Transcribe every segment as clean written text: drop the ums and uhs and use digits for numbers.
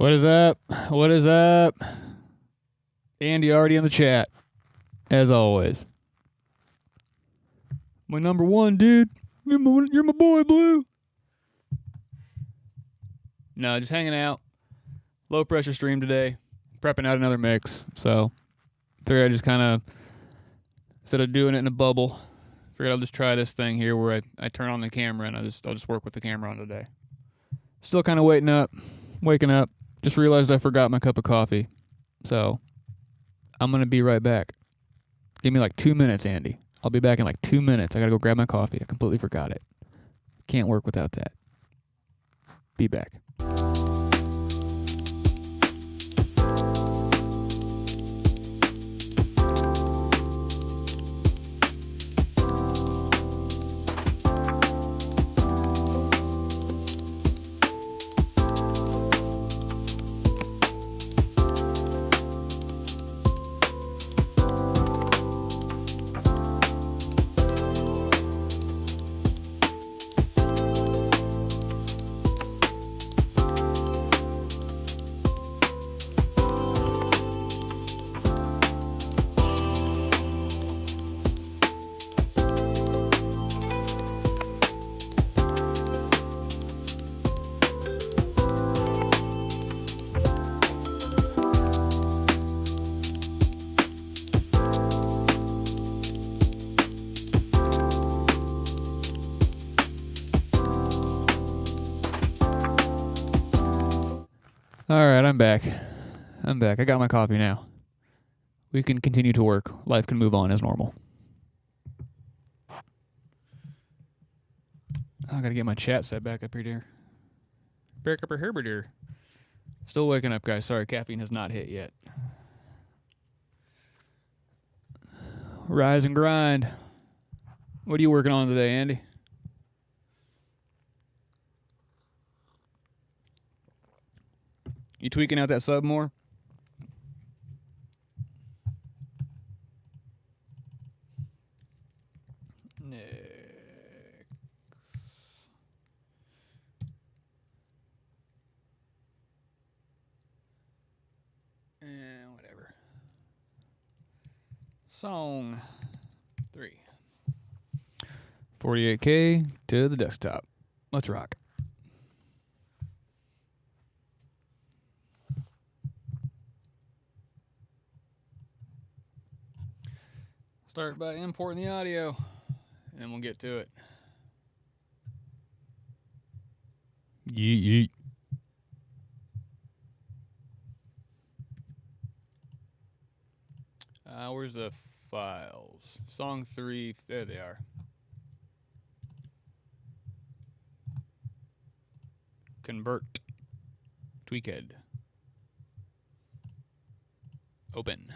What is up? What is up? Andy already in the chat, as always. My number one, dude. You're my boy, Blue. No, just hanging out. Low pressure stream today. Prepping out another mix. So, figured I'd just kind of, instead of doing it in a bubble, figured I'll just try this thing here where I turn on the camera and I'll just work with the camera on today. Still kind of waking up. Just realized I forgot my cup of coffee. So, I'm going to be right back. Give me like 2 minutes, Andy. I'll be back in like 2 minutes. I got to go grab my coffee. I completely forgot it. Can't work without that. Be back. All right, I'm back. I got my coffee now. We can continue to work. Life can move on as normal. I gotta get my chat set back up here, dear. Back up here, dear. Still waking up, guys. Sorry, caffeine has not hit yet. Rise and grind. What are you working on today, Andy? You tweaking out that sub more? Whatever. Song 3. 48K to the desktop. Let's rock. Start by importing the audio, and then we'll get to it. Yeet. Where's the files? Song 3, there they are. Convert. Tweaked. Open.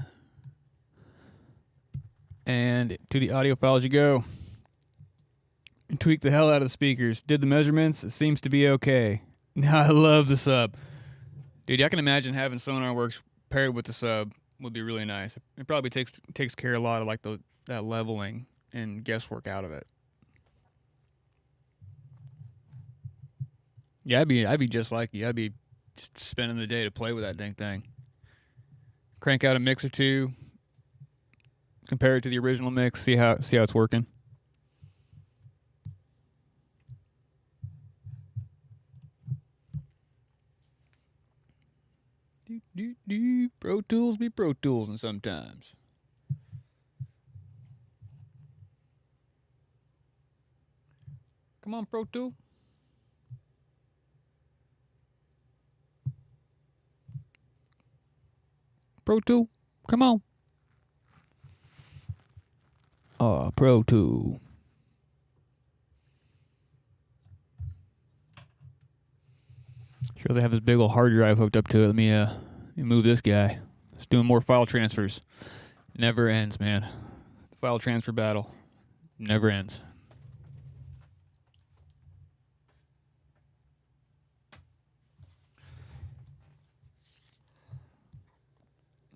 And to the audio files you go. Tweak the hell out of the speakers. Did the measurements. It seems to be okay. I love the sub. Dude, I can imagine having SonarWorks paired with the sub would be really nice. It probably takes care of a lot of like that leveling and guesswork out of it. Yeah, I'd be just like you. I'd be just spending the day to play with that dang thing. Crank out a mix or two. Compare it to the original mix. See how it's working. Pro Tools be Pro Tools and sometimes. Come on, Pro Tool. Pro Tool, come on. Pro Tool. Sure, they have this big old hard drive hooked up to it. Let me move this guy. It's doing more file transfers. Never ends, man. The file transfer battle never ends.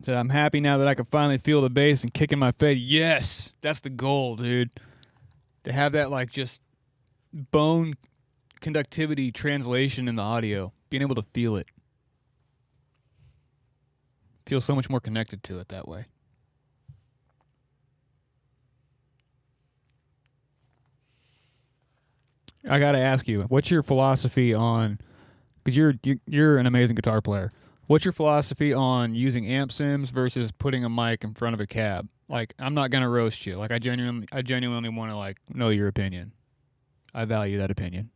So I'm happy now that I can finally feel the bass and kick in my face. Yes, that's the goal, dude. To have that like just bone conductivity translation in the audio, being able to feel it. Feel so much more connected to it that way. I got to ask you, what's your philosophy on, because you're an amazing guitar player. What's your philosophy on using amp sims versus putting a mic in front of a cab? Like, I'm not gonna roast you. Like, I genuinely want to like know your opinion. I value that opinion.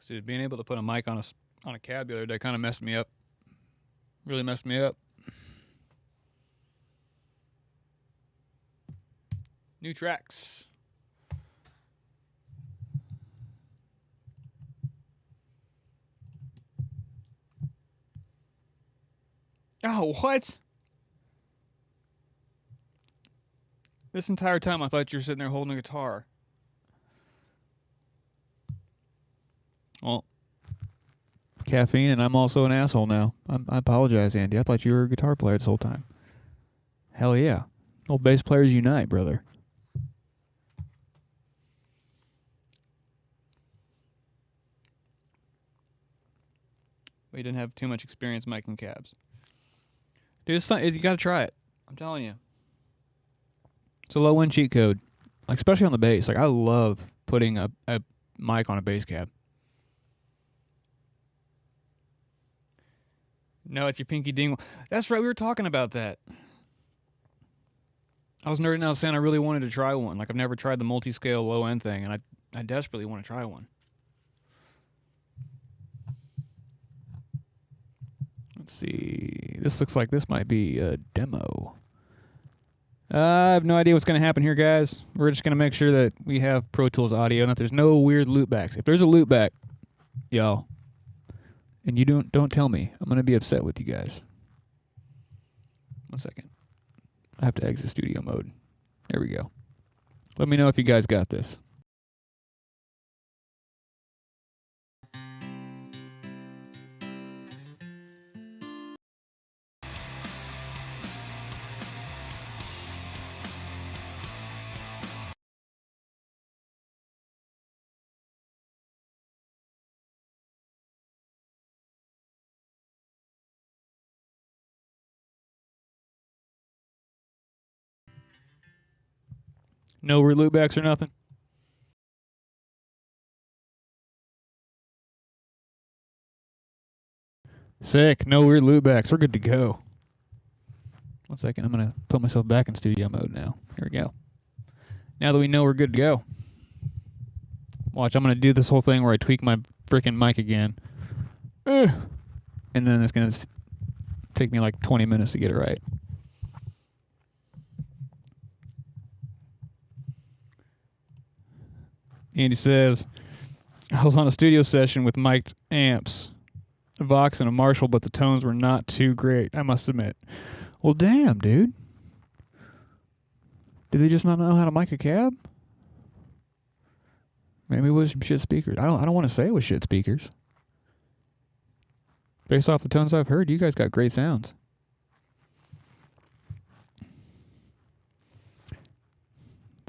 So being able to put a mic on a cab the other day kind of messed me up. Really messed me up. New tracks. Oh, what? This entire time I thought you were sitting there holding a guitar. Well, caffeine, and I'm also an asshole now. I apologize, Andy. I thought you were a guitar player this whole time. Hell yeah. Old bass players unite, brother. We didn't have too much experience miking cabs. Dude, you gotta try it. I'm telling you. It's a low-end cheat code. Like, especially on the bass. Like, I love putting a mic on a bass cab. No, it's your pinky dingle. That's right, we were talking about that. I was nerding out saying I really wanted to try one. Like, I've never tried the multi-scale low-end thing, and I desperately want to try one. Let's see. This looks like this might be a demo. I have no idea what's going to happen here, guys. We're just going to make sure that we have Pro Tools audio and that there's no weird loopbacks. If there's a loopback, y'all, and you don't tell me, I'm going to be upset with you guys. 1 second. I have to exit studio mode. There we go. Let me know if you guys got this. No loopbacks or nothing? Sick. No weird loopbacks. We're good to go. 1 second. I'm going to put myself back in studio mode now. Here we go. Now that we know we're good to go. Watch, I'm going to do this whole thing where I tweak my freaking mic again. And then it's going to take me like 20 minutes to get it right. Andy says, I was on a studio session with mic'd amps, a Vox and a Marshall, but the tones were not too great, I must admit. Well, damn, dude. Did they just not know how to mic a cab? Maybe it was some shit speakers. I don't want to say it was shit speakers. Based off the tones I've heard, you guys got great sounds.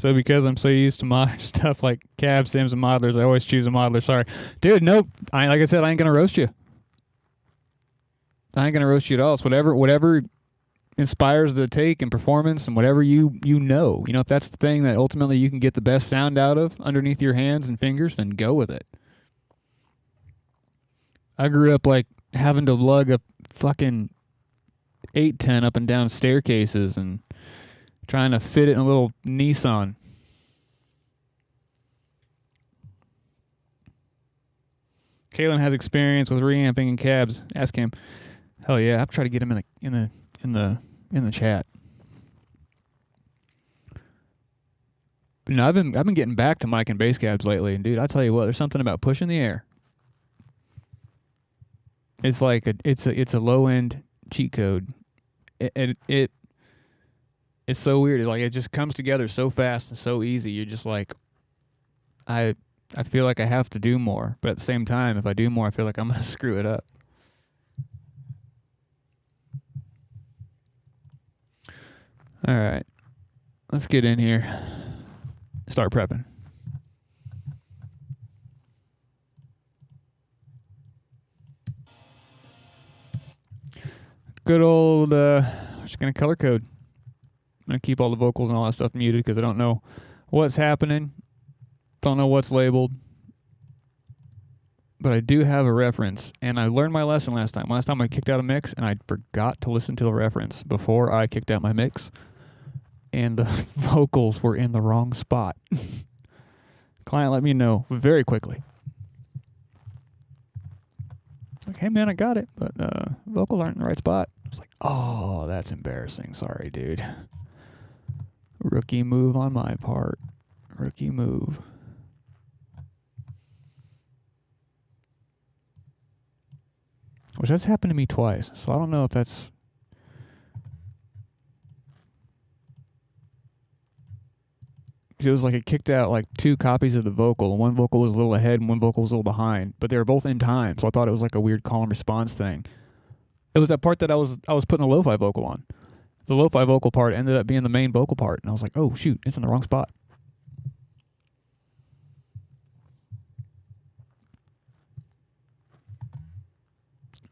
So because I'm so used to modern stuff like cab sims and modelers, I always choose a modeler. Sorry. Dude, nope. Like I said, I ain't going to roast you. I ain't going to roast you at all. It's whatever inspires the take and performance and whatever you know. You know, if that's the thing that ultimately you can get the best sound out of underneath your hands and fingers, then go with it. I grew up like having to lug a fucking 810 up and down staircases and trying to fit it in a little Nissan. Kalen has experience with reamping and cabs. Ask him. Hell yeah, I've tried to get him in the chat. But no, I've been getting back to mic and bass cabs lately, and dude, I tell you what, there's something about pushing the air. It's like it's a low end cheat code. It's so weird. It just comes together so fast and so easy. You're just like, I feel like I have to do more, but at the same time, if I do more, I feel like I'm gonna screw it up. All right. Let's get in here. Start prepping. Good old, just going to color code. I'm going to keep all the vocals and all that stuff muted because I don't know what's happening. Don't know what's labeled. But I do have a reference, and I learned my lesson last time. Last time I kicked out a mix, and I forgot to listen to a reference before I kicked out my mix, and the vocals were in the wrong spot. Client let me know very quickly. Like, hey man, I got it, but vocals aren't in the right spot. I was like, oh, that's embarrassing. Sorry, dude. Rookie move on my part. Rookie move. Which has happened to me twice, so I don't know if that's... It was like it kicked out like 2 copies of the vocal, and one vocal was a little ahead and one vocal was a little behind, but they were both in time, so I thought it was like a weird call and response thing. It was that part that I was putting a lo-fi vocal on. The lo-fi vocal part ended up being the main vocal part, and I was like, oh shoot, it's in the wrong spot.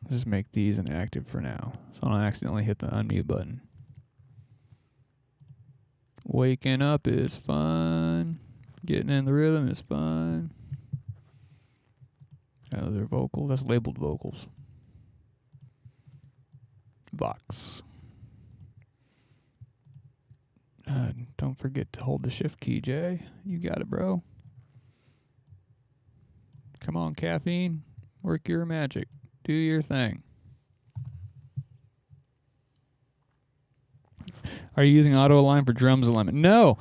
Just make these inactive for now, so I don't accidentally hit the unmute button. Waking up is fun. Getting in the rhythm is fun. Other vocals, that's labeled vocals. Vox. Don't forget to hold the shift key, Jay. You got it, bro. Come on, caffeine. Work your magic. Do your thing. Are you using auto align for drums alignment? No,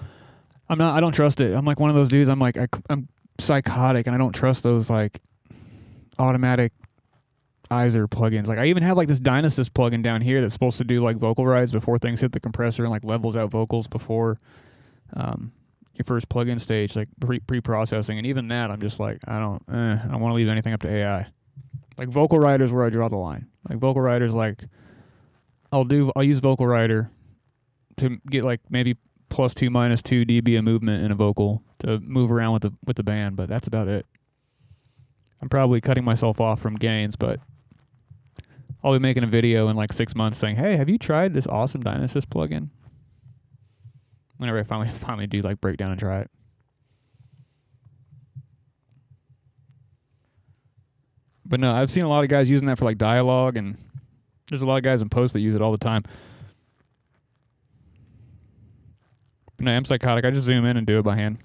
I'm not. I don't trust it. I'm like one of those dudes. I'm like I'm psychotic, and I don't trust those like automatic Iser plugins. Like I even have like this Dynasys plugin down here that's supposed to do like vocal rides before things hit the compressor and like levels out vocals before your first plugin stage, like pre-processing. And even that, I'm just like I don't want to leave anything up to AI. Like Vocal Rider is where I draw the line. Like Vocal Rider is like I'll use Vocal Rider to get like maybe +2 -2 dB of movement in a vocal to move around with the band, but that's about it. I'm probably cutting myself off from gains, but I'll be making a video in like 6 months saying, hey, have you tried this awesome Dynasys plugin? Whenever I finally do like break down and try it. But no, I've seen a lot of guys using that for like dialogue, and there's a lot of guys in post that use it all the time. But no, I'm psychotic. I just zoom in and do it by hand.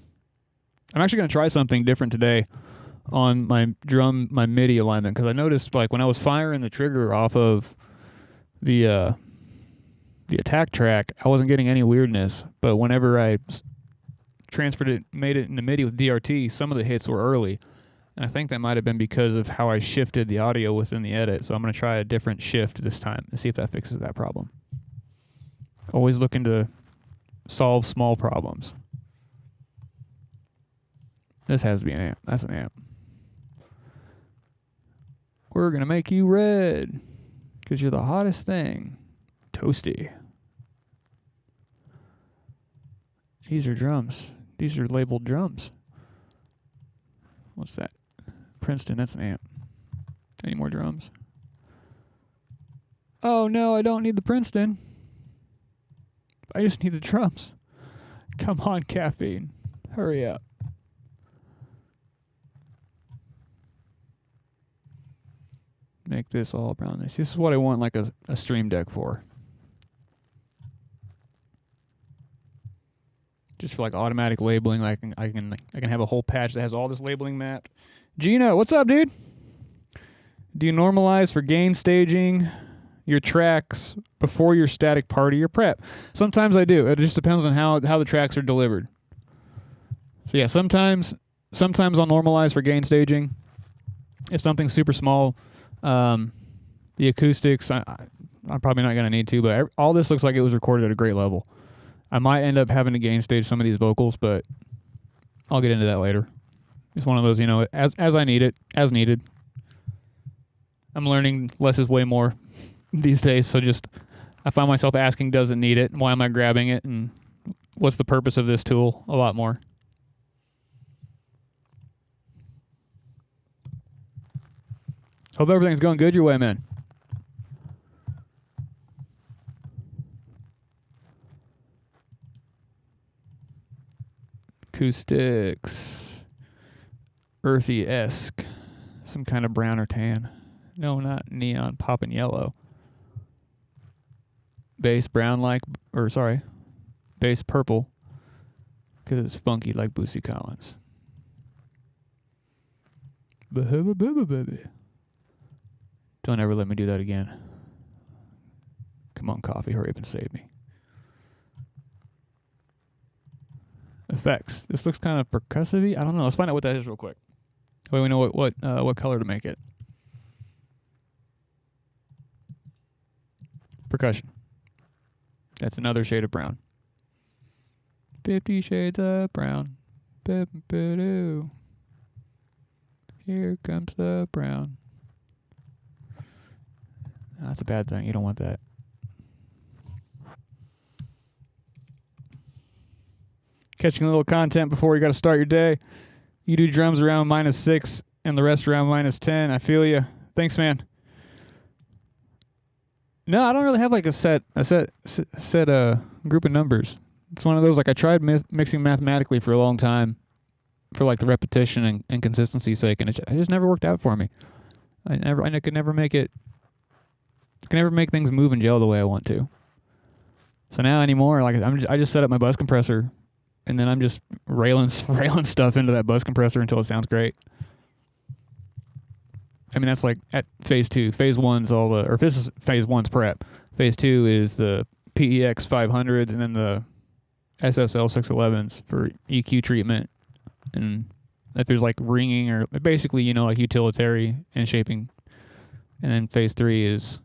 I'm actually going to try something different today on my MIDI alignment, because I noticed like when I was firing the trigger off of the attack track, I wasn't getting any weirdness. But whenever I transferred it, made it into MIDI with DRT, some of the hits were early. And I think that might have been because of how I shifted the audio within the edit. So I'm going to try a different shift this time and see if that fixes that problem. Always looking to solve small problems. This has to be an amp. That's an amp. We're going to make you red because you're the hottest thing. Toasty. These are drums. These are labeled drums. What's that? Princeton, that's an amp. Any more drums? Oh no, I don't need the Princeton. I just need the drums. Come on, caffeine. Hurry up. Make this all brown. This is what I want like a stream deck for. Just for like automatic labeling. I can have a whole patch that has all this labeling mapped. Gino, what's up, dude? Do you normalize for gain staging your tracks before your static part of your prep? Sometimes I do. It just depends on how the tracks are delivered. So yeah, sometimes I'll normalize for gain staging. If something's super small, the acoustics, I'm probably not going to need to, but all this looks like it was recorded at a great level. I might end up having to gain stage some of these vocals, but I'll get into that later. It's one of those, as I need it, as needed. I'm learning less is way more these days, so just I find myself asking, does it need it? Why am I grabbing it? And what's the purpose of this tool? A lot more. Hope everything's going good your way, man. Acoustics. Earthy-esque. Some kind of brown or tan. No, not neon, popping yellow. Bass brown like, or sorry, bass purple. Because it's funky like Bootsy Collins. Baby. Don't ever let me do that again. Come on, coffee, hurry up and save me. Effects. This looks kind of percussive-y. I don't know. Let's find out what that is real quick. That way we know what color to make it. Percussion. That's another shade of brown. 50 Shades of Brown. Here comes the brown. That's a bad thing. You don't want that. Catching a little content before you got to start your day. You do drums around -6 and the rest around -10. I feel you. Thanks, man. No, I don't really have like a set group of numbers. It's one of those, like, I tried mixing mathematically for a long time for like the repetition and consistency's sake, and it just never worked out for me. I could never make it. I can never make things move and gel the way I want to. So now anymore, like I just set up my bus compressor, and then I'm just railing stuff into that bus compressor until it sounds great. I mean, that's like at phase 2. Phase 1's all the, or this is phase 1's prep. Phase 2 is the PEX 500s and then the SSL 611s for EQ treatment. And if there's like ringing or basically, you know, like utilitarian and shaping. And then phase 3 is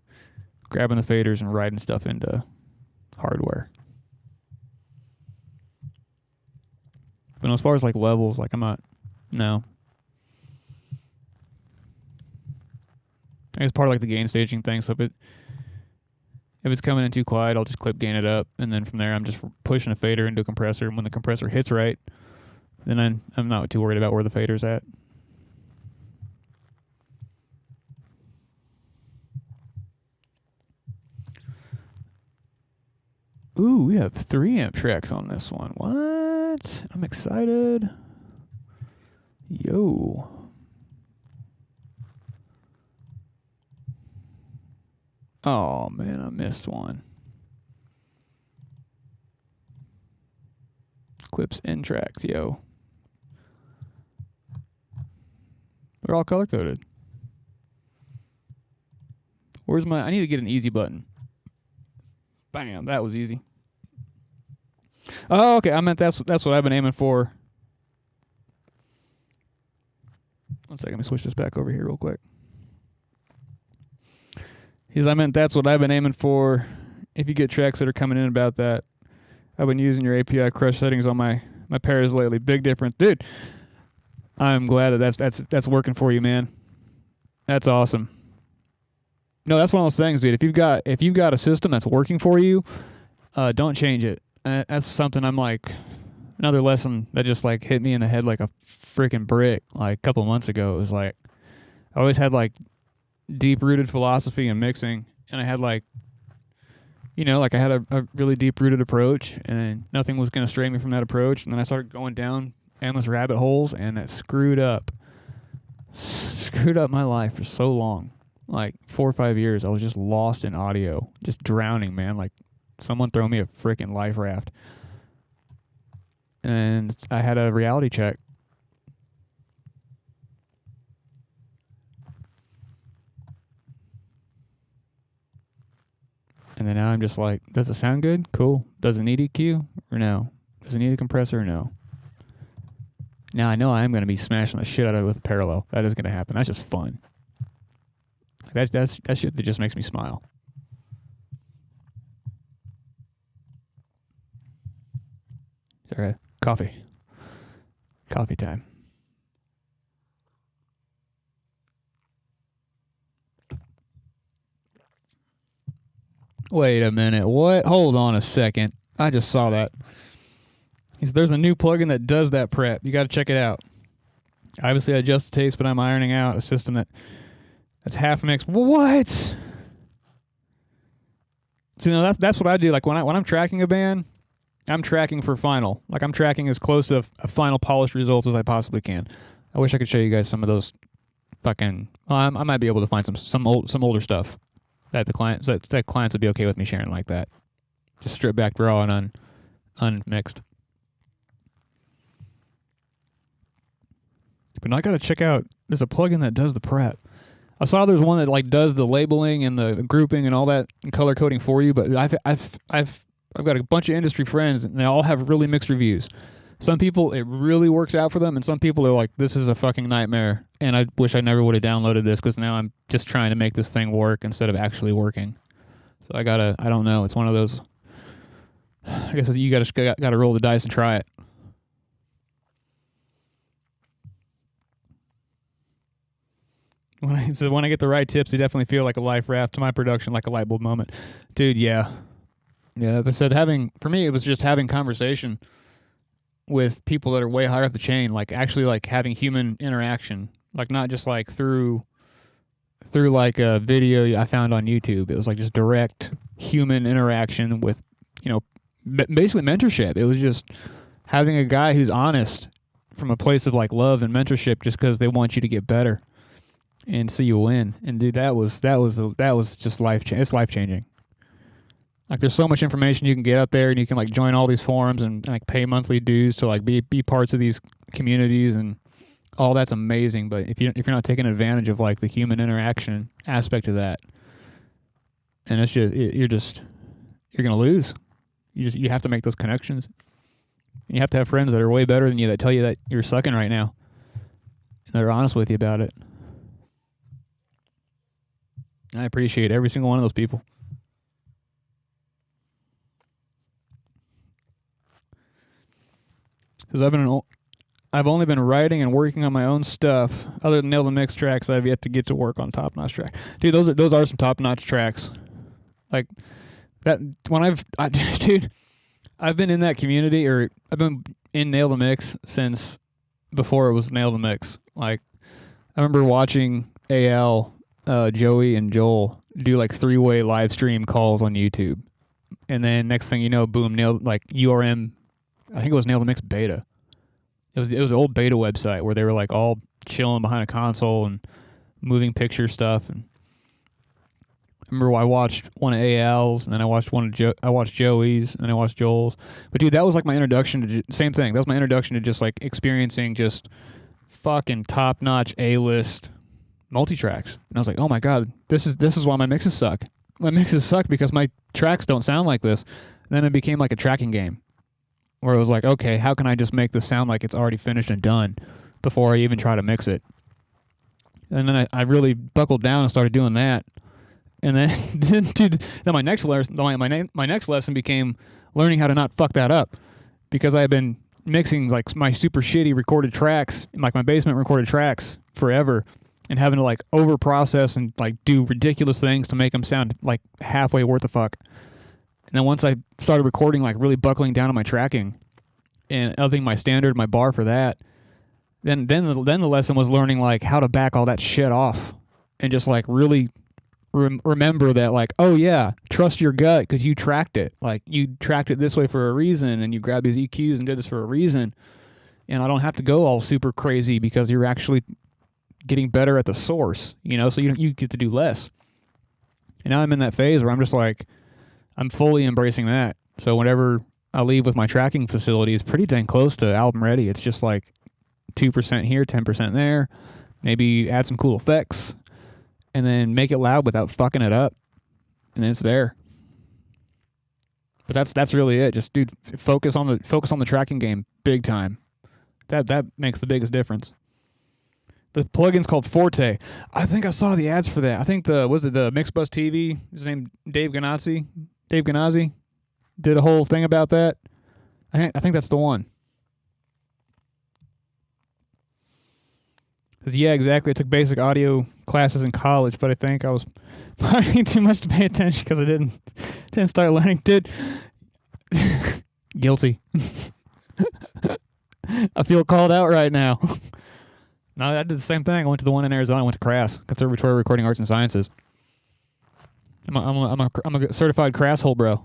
grabbing the faders and riding stuff into hardware. But as far as like levels, like no. I think it's part of like the gain staging thing. So if it's coming in too quiet, I'll just clip gain it up, and then from there I'm just pushing a fader into a compressor. And when the compressor hits right, then I'm not too worried about where the fader's at. Ooh, we have 3 amp tracks on this one. What? I'm excited. Yo. Oh, man, I missed one. Clips and tracks, yo. They're all color-coded. Where's my... I need to get an easy button. Bam, that was easy. Oh, okay, I meant that's what I've been aiming for. One second, let me switch this back over here real quick. I meant that's what I've been aiming for. If you get tracks that are coming in about that, I've been using your API crush settings on my pairs lately. Big difference, dude. I'm glad that's working for you, man. That's awesome. No, that's one of those things, dude. If you've got a system that's working for you, don't change it. That's something I'm like, another lesson that just like hit me in the head like a freaking brick. Like a couple of months ago, it was like I always had like deep-rooted philosophy in mixing, and I had like, you know, like I had a really deep-rooted approach, and nothing was going to stray me from that approach, and then I started going down endless rabbit holes, and that screwed up my life for so long. Like 4 or 5 years, I was just lost in audio, just drowning, man. Like someone throw me a freaking life raft. And I had a reality check. And then now I'm just like, does it sound good? Cool. Does it need EQ or no? Does it need a compressor or no? Now I know I am going to be smashing the shit out of it with a parallel. That is going to happen. That's just fun. That's shit that just makes me smile. Sorry, coffee time. Wait a minute. What? Hold on a second. I just saw that. There's a new plugin that does that prep. You got to check it out. Obviously, I adjust the taste, but I'm ironing out a system that's half mixed. What? So, that's what I do. Like when I'm tracking a band, I'm tracking for final. Like I'm tracking as close to a final polished results as I possibly can. I wish I could show you guys some of those fucking. I might be able to find some older stuff that clients would be okay with me sharing like that. Just stripped back raw and unmixed. But now I gotta check out. There's a plugin that does the prep. I saw there's one that like does the labeling and the grouping and all that and color coding for you. But I've got a bunch of industry friends and they all have really mixed reviews. Some people it really works out for them, and some people are like, "This is a fucking nightmare." And I wish I never would have downloaded this because now I'm just trying to make this thing work instead of actually working. So I don't know. It's one of those. I guess you gotta roll the dice and try it. When I get the right tips, they definitely feel like a life raft to my production, like a light bulb moment. Dude, yeah. As I said, for me, it was just having conversation with people that are way higher up the chain, like actually like having human interaction, like not just like through like a video I found on YouTube. It was like just direct human interaction with, basically mentorship. It was just having a guy who's honest from a place of like love and mentorship just because they want you to get better and see you win. And dude, that was just it's life changing. Like there's so much information you can get out there, and you can like join all these forums and like pay monthly dues to like be parts of these communities, and all that's amazing. But if you're not taking advantage of like the human interaction aspect of that, and it's just you're gonna lose. You have to make those connections. You have to have friends that are way better than you that tell you that you're sucking right now, and they're honest with you about it. I appreciate every single one of those people. Because I've only been writing and working on my own stuff. Other than Nail the Mix tracks, I've yet to get to work on Top Notch track. Dude, those are some top notch tracks. Like that dude, I've been in that community, or I've been in Nail the Mix since before it was Nail the Mix. Like I remember watching AL, Joey and Joel do like 3-way live stream calls on YouTube, and then next thing you know, boom, URM. I think it was Nail the Mix beta. It was an old beta website where they were like all chilling behind a console and moving picture stuff. And I remember I watched one of AL's, and then I watched Joey's, and then I watched Joel's. But dude, that was like my introduction to same thing. That was my introduction to just like experiencing just fucking top notch A-list multi-tracks. And I was like, oh my god, this is why my mixes suck. My mixes suck because my tracks don't sound like this. And then it became like a tracking game, where it was like, okay, how can I just make this sound like it's already finished and done before I even try to mix it? And then I really buckled down and started doing that. And then, dude, then my next lesson became learning how to not fuck that up, because I had been mixing like my super shitty recorded tracks, like my basement recorded tracks forever, and having to like over process and like do ridiculous things to make them sound like halfway worth the fuck. And then once I started recording, like really buckling down on my tracking and upping my standard, my bar for that, then the lesson was learning like how to back all that shit off and just like really remember that, like, oh yeah, trust your gut because you tracked it. Like you tracked it this way for a reason, and you grabbed these EQs and did this for a reason. And I don't have to go all super crazy because you're actually getting better at the source, so you get to do less. And now I'm in that phase where I'm just like, I'm fully embracing that. So whenever I leave with my tracking facility, it's pretty dang close to album ready. It's just like 2% here, 10% there. Maybe add some cool effects, and then make it loud without fucking it up, and then it's there. But that's really it. Just dude, focus on the tracking game big time. That makes the biggest difference. The plugin's called Forte. I think I saw the ads for that. I think the Mixbus TV, his name Dave Ganazzi. Dave Ganazzi did a whole thing about that. I think that's the one. Because, yeah, exactly. I took basic audio classes in college, but I think I was paying too much to pay attention because I didn't start learning. Dude, guilty. I feel called out right now. No, I did the same thing. I went to the one in Arizona. I went to CRAS, Conservatory of Recording Arts and Sciences. I'm a certified CRAS hole bro.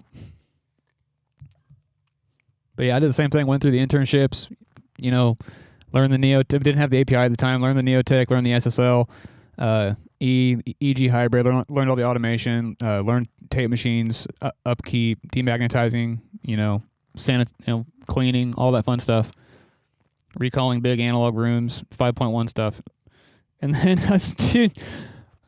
But yeah, I did the same thing. Went through the internships, learned the Neotech. Didn't have the API at the time. Learned the Neotech, learned the SSL, EG hybrid, learned all the automation, learned tape machines, upkeep, demagnetizing, cleaning, all that fun stuff. Recalling big analog rooms, 5.1 stuff. And then dude,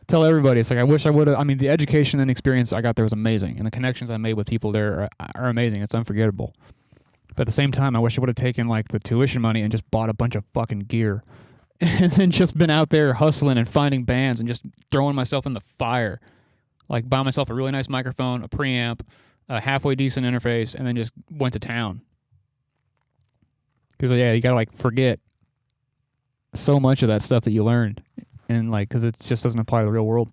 tell everybody, it's like I wish I would have. I mean, the education and experience I got there was amazing, and the connections I made with people there are amazing. It's unforgettable. But at the same time, I wish I would have taken like the tuition money and just bought a bunch of fucking gear, and then just been out there hustling and finding bands and just throwing myself in the fire, like buy myself a really nice microphone, a preamp, a halfway decent interface, and then just went to town. Because yeah, you gotta like forget so much of that stuff that you learned, and like because it just doesn't apply to the real world.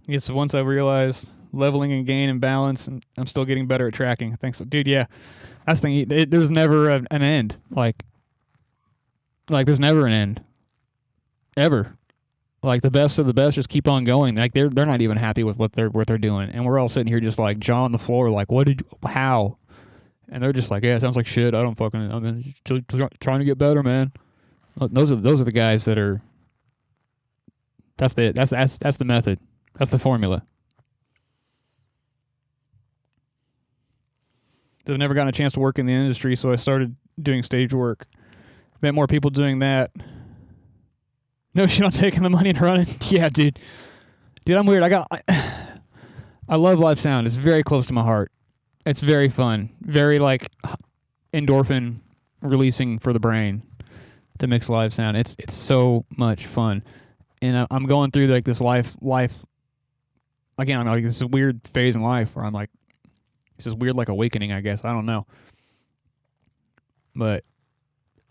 Yeah, so once I realized leveling and gain and balance, and I'm still getting better at tracking. Thanks, dude. Yeah, that's the thing. There's never an end. Like there's never an end, ever. Like the best of the best just keep on going. Like they're not even happy with what they're doing, and we're all sitting here just like jaw on the floor, like how? And they're just like, yeah, it sounds like shit. I'm trying to get better, man. Those are the guys that are. That's the method. That's the formula. I've never gotten a chance to work in the industry, so I started doing stage work. Met more people doing that. No shit on taking the money and running. Yeah, dude. Dude, I'm weird. I love live sound. It's very close to my heart. It's very fun. Very like endorphin releasing for the brain to mix live sound. It's so much fun. And I'm going through like this life again, I'm like this weird phase in life where I'm like this is weird like awakening, I guess. I don't know. But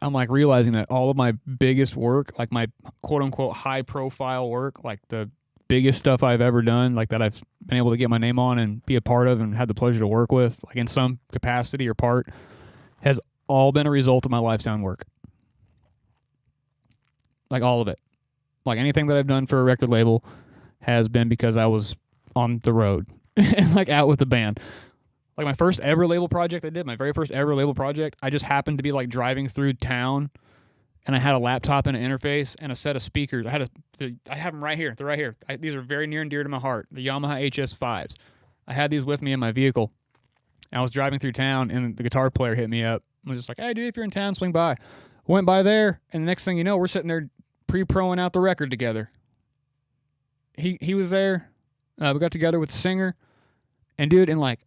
I'm like realizing that all of my biggest work, like my quote unquote high profile work, like the biggest stuff I've ever done, like that I've been able to get my name on and be a part of and had the pleasure to work with, like in some capacity or part, has all been a result of my live sound work. Like all of it. Like anything that I've done for a record label has been because I was on the road and like out with the band. Like my first ever label project I did, my very first ever label project, I just happened to be like driving through town and I had a laptop and an interface and a set of speakers. I have them right here. They're right here. These are very near and dear to my heart. The Yamaha HS5s. I had these with me in my vehicle. And I was driving through town and the guitar player hit me up. I was just like, hey dude, if you're in town, swing by. Went by there and the next thing you know, we're sitting there pre-proing out the record together. He was there. We got together with the singer. And dude, in like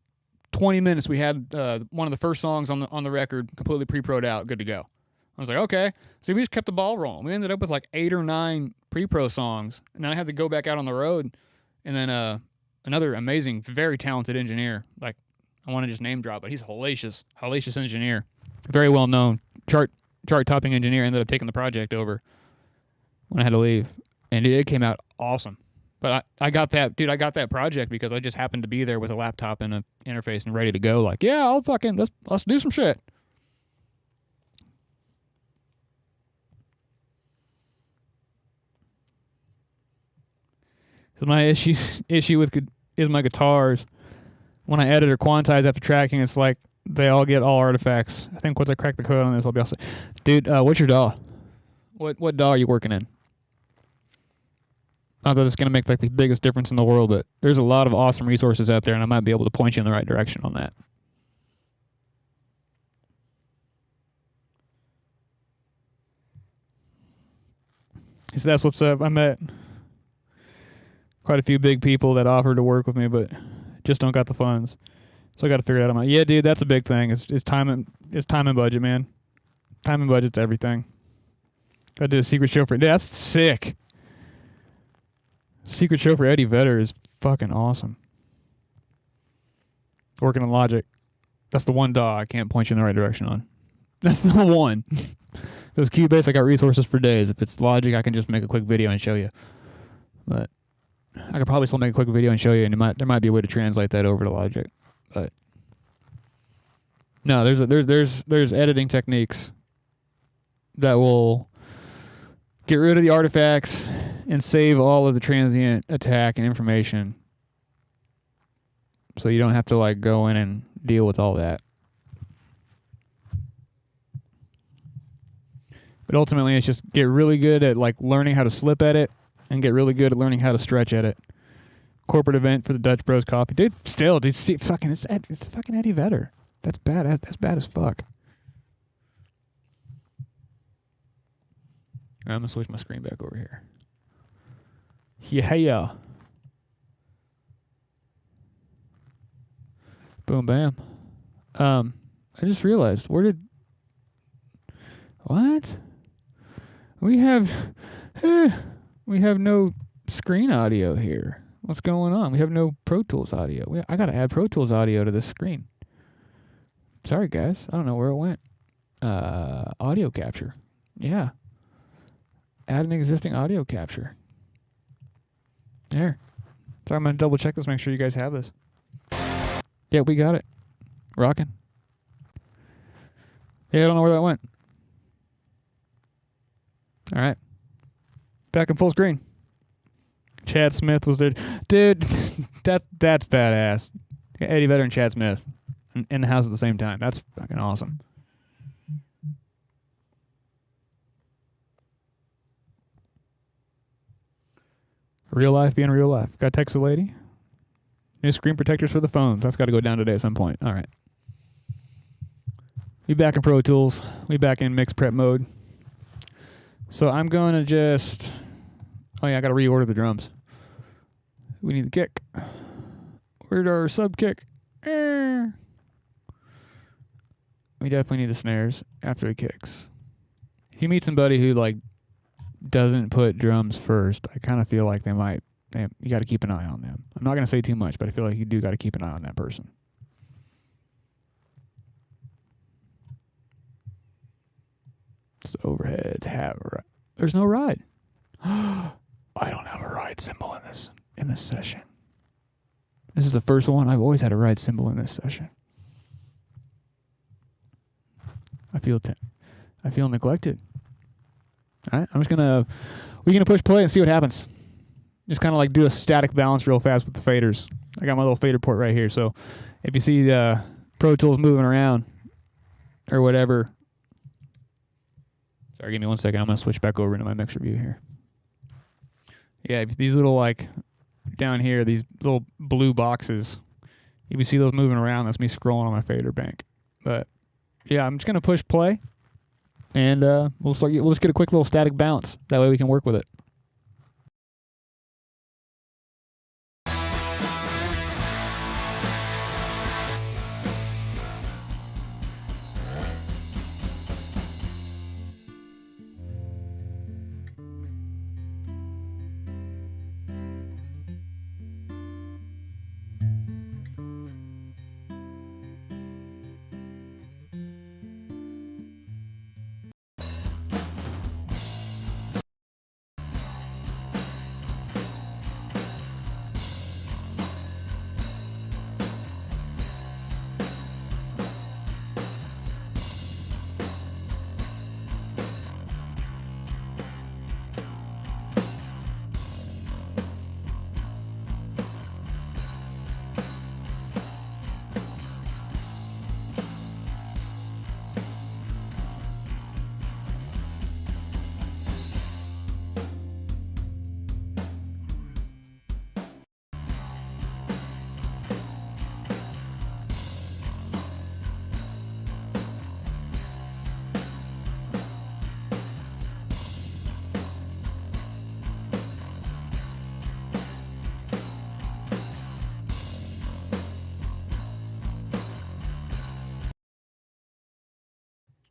20 minutes, we had one of the first songs on the record completely pre-pro'd out, good to go. I was like, okay. So we just kept the ball rolling. We ended up with like 8 or 9 pre-pro songs, and then I had to go back out on the road. And then another amazing, very talented engineer, like I want to just name drop, but he's hellacious engineer, very well known, chart topping engineer. Ended up taking the project over when I had to leave, and it came out awesome. But I got that project because I just happened to be there with a laptop and an interface and ready to go. Like, yeah, let's do some shit. So my issue is my guitars. When I edit or quantize after tracking, it's like they all get all artifacts. I think once I crack the code on this, I'll be all set. Dude, what's your DAW? What DAW are you working in? Not that it's going to make like the biggest difference in the world, but there's a lot of awesome resources out there, and I might be able to point you in the right direction on that. So that's what's up. I met quite a few big people that offered to work with me, but just don't got the funds. So I got to figure it out. I'm like, yeah, dude, that's a big thing. It's time and budget, man. Time and budget's everything. I did a secret show for. Dude, that's sick. Secret show for Eddie Vedder is fucking awesome. Working in Logic. That's the one DAW I can't point you in the right direction on. That's the one. Those Cubase, I got resources for days. If it's Logic, I can just make a quick video and show you. But I could probably still make a quick video and show you, and there might be a way to translate that over to Logic. But no, there's editing techniques that will get rid of the artifacts and save all of the transient attack and information, so you don't have to like go in and deal with all that. But ultimately, it's just get really good at like learning how to slip edit and get really good at learning how to stretch edit. Corporate event for the Dutch Bros Coffee, dude. Still, dude, see, fucking it's fucking Eddie Vedder. That's bad. That's bad as fuck. Right, I'm gonna switch my screen back over here. Yeah. Boom, bam. I just realized, what? We have no screen audio here. What's going on? We have no Pro Tools audio. I gotta add Pro Tools audio to this screen. Sorry, guys. I don't know where it went. Audio capture. Yeah. Add an existing audio capture. There. So I'm gonna double check this, make sure you guys have this. Yeah, we got it. Rocking. Yeah, I don't know where that went. All right. Back in full screen. Chad Smith was there. Dude, that's badass. Eddie Vedder and Chad Smith in the house at the same time. That's fucking awesome. Real life being real life. Got to text a lady. New screen protectors for the phones. That's got to go down today at some point. All right. We back in Pro Tools. We back in mix prep mode. So I'm going to just... Oh, yeah, I got to reorder the drums. We need the kick. Where'd our sub kick? We definitely need the snares after the kicks. If you meet somebody who, like, doesn't put drums first, I kind of feel like you got to keep an eye on them. I'm not going to say too much, but I feel like you do got to keep an eye on that person. So overheads have there's no ride. I don't have a ride cymbal in this session. This is the first one. I've always had a ride cymbal in this session. I feel neglected. All right, we're gonna push play and see what happens. Just kind of like do a static balance real fast with the faders. I got my little fader port right here, so if you see the Pro Tools moving around or whatever. Sorry, give me 1 second. I'm gonna switch back over into my mixer view here. Yeah, these little like down here, these little blue boxes. If you see those moving around, that's me scrolling on my fader bank. But yeah, I'm just gonna push play. And we'll just get a quick little static bounce. That way we can work with it.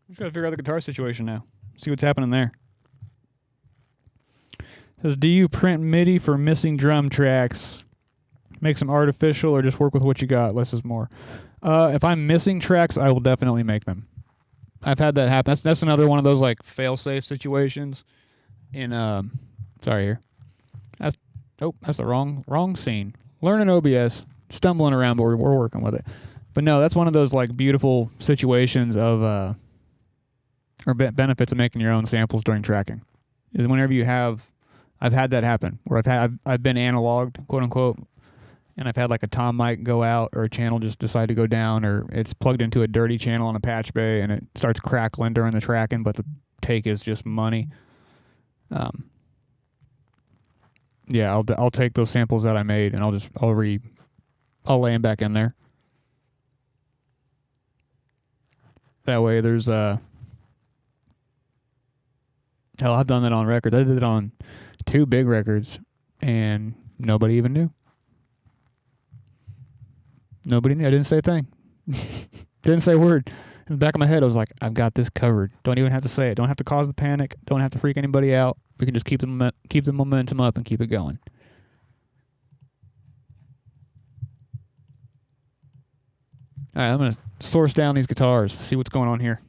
Just gotta figure out the guitar situation now. See what's happening there. It says, do you print MIDI for missing drum tracks? make some artificial, or just work with what you got. Less is more. If I'm missing tracks, I will definitely make them. I've had that happen. That's another one of those like fail-safe situations. In sorry here. That's the wrong scene. Learning OBS, stumbling around, but we're working with it. But no, that's one of those like beautiful situations of or benefits of making your own samples during tracking. Is whenever you have, I've had that happen where I've been analogged, quote unquote, and I've had like a tom mic go out or a channel just decide to go down, or it's plugged into a dirty channel on a patch bay and it starts crackling during the tracking, but the take is just money. Yeah, I'll take those samples that I made and I'll lay them back in there. That way there's hell, I've done that on records. I did it on 2 big records and nobody even knew. Nobody knew. I didn't say a thing. Didn't say a word. In the back of my head, I was like, I've got this covered. Don't even have to say it. Don't have to cause the panic. Don't have to freak anybody out. We can just keep the momentum up and keep it going. All right, I'm going to source down these guitars, see what's going on here.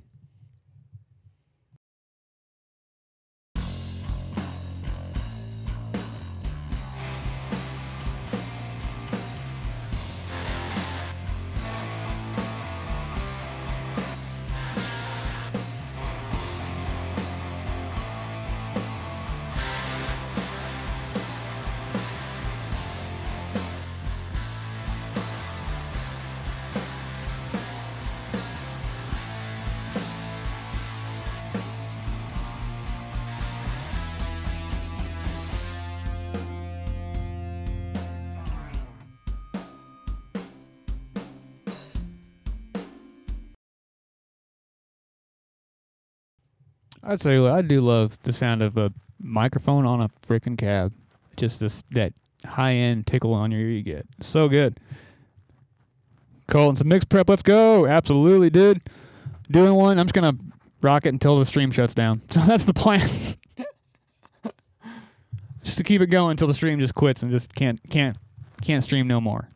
I'd say I do love the sound of a microphone on a freaking cab. Just that high-end tickle on your ear you get. So good. Colton, some mix prep. Let's go. Absolutely, dude. Doing one. I'm just going to rock it until the stream shuts down. So that's the plan. Just to keep it going until the stream just quits and just can't stream no more.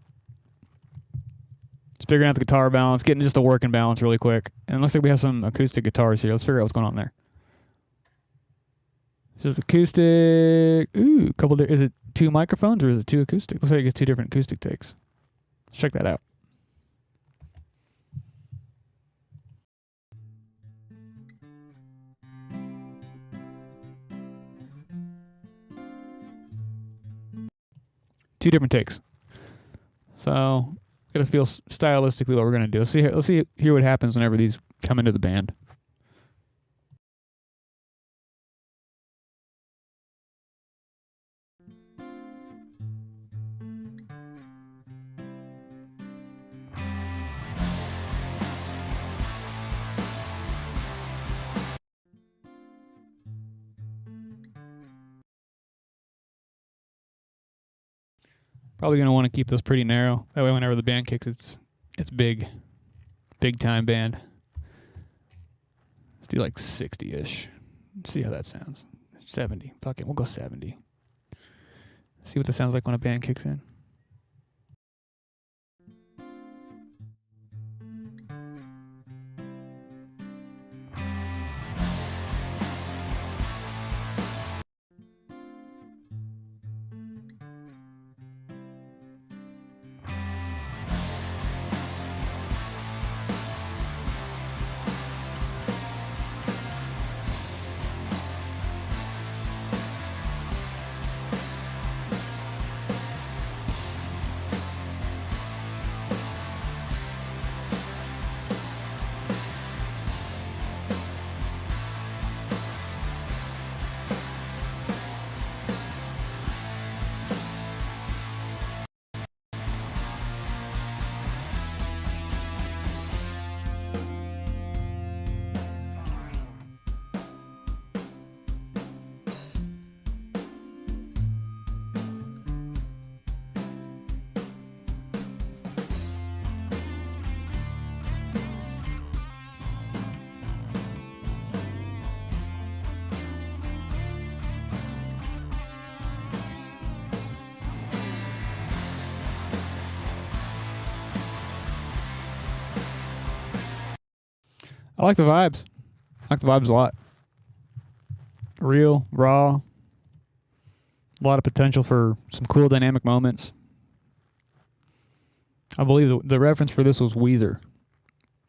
Just figuring out the guitar balance, getting just a working balance really quick. And it looks like we have some acoustic guitars here. Let's figure out what's going on there. So it's acoustic. Ooh, is it 2 microphones or is it 2 acoustic? Looks like it's 2 different acoustic takes. Let's check that out. Two different takes. So gotta feel stylistically what we're gonna do. Let's see hear what happens whenever these come into the band. Probably gonna want to keep this pretty narrow. That way, whenever the band kicks, it's big time band. Let's do like 60-ish. See how that sounds. 70. Fuck it, we'll go 70. See what that sounds like when a band kicks in. I like the vibes. I like the vibes a lot. Real, raw. A lot of potential for some cool dynamic moments. I believe the reference for this was Weezer.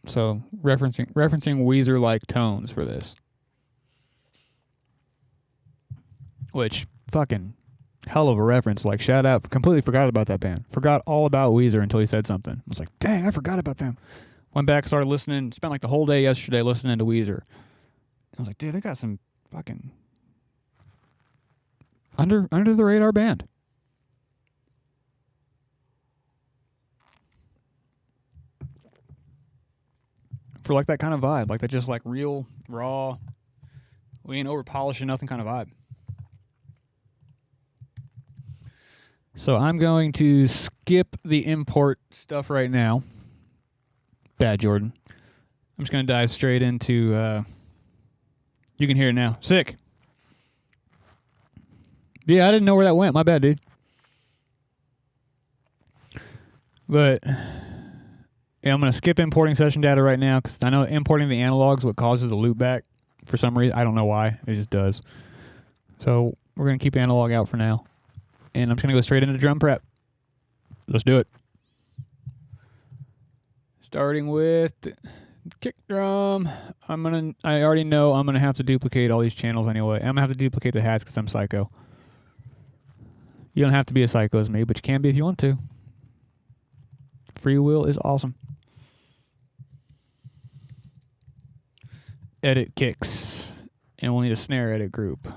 So referencing Weezer-like tones for this. Which, fucking hell of a reference. Like, shout out. Completely forgot about that band. Forgot all about Weezer until he said something. I was like, dang, I forgot about them. Went back, started listening. Spent like the whole day yesterday listening to Weezer. I was like, dude, they got some fucking under the radar band. For like that kind of vibe. Like that just like real, raw, we ain't over polishing nothing kind of vibe. So I'm going to skip the import stuff right now. Bad Jordan. I'm just going to dive straight into, you can hear it now. Sick. Yeah, I didn't know where that went. My bad, dude. But yeah, I'm going to skip importing session data right now because I know importing the analogs is what causes the loop back for some reason. I don't know why. It just does. So we're going to keep analog out for now. And I'm just going to go straight into drum prep. Let's do it. Starting with the kick drum. I already know I'm going to have to duplicate all these channels anyway. I'm going to have to duplicate the hats because I'm psycho. You don't have to be as psycho as me, but you can be if you want to. Free will is awesome. Edit kicks. And we'll need a snare edit group.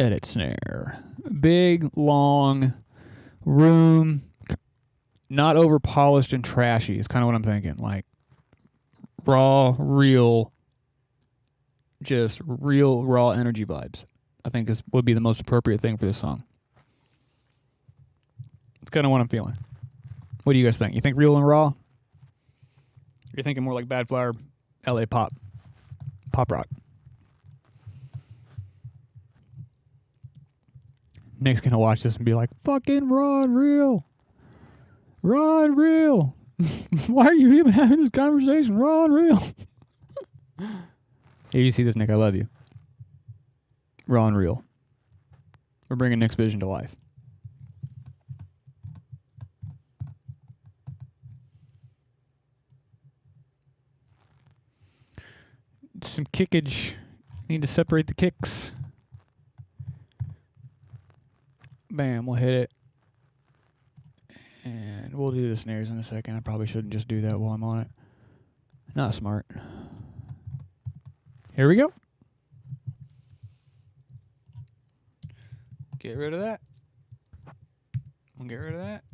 Edit snare. Big, long room. Not over polished and trashy is kind of what I'm thinking. Like raw, real, just real raw energy vibes. I think this would be the most appropriate thing for this song. It's kind of what I'm feeling. What do you guys think? You think real and raw? You're thinking more like Bad Flower, LA pop rock. Nick's gonna watch this and be like, fucking raw and real. Raw and real. Why are you even having this conversation? Raw and real. Here you see this, Nick. I love you. Raw and real. We're bringing Nick's vision to life. Some kickage. Need to separate the kicks. Bam, we'll hit it. And we'll do the snares in a second. I probably shouldn't just do that while I'm on it. Not smart. Here we go. Get rid of that. We'll get rid of that.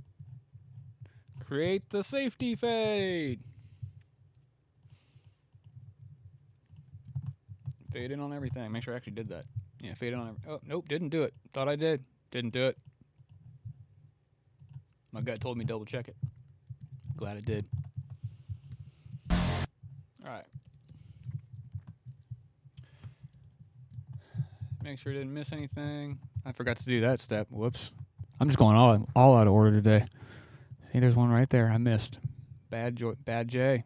Create the safety fade. Fade in on everything. Make sure I actually did that. Yeah, fade in on everything. Oh, nope, didn't do it. Thought I did. Didn't do it. My gut told me double check it. Glad it did. Alright. Make sure I didn't miss anything. I forgot to do that step. Whoops. I'm just going all out of order today. See, there's one right there I missed. Bad J.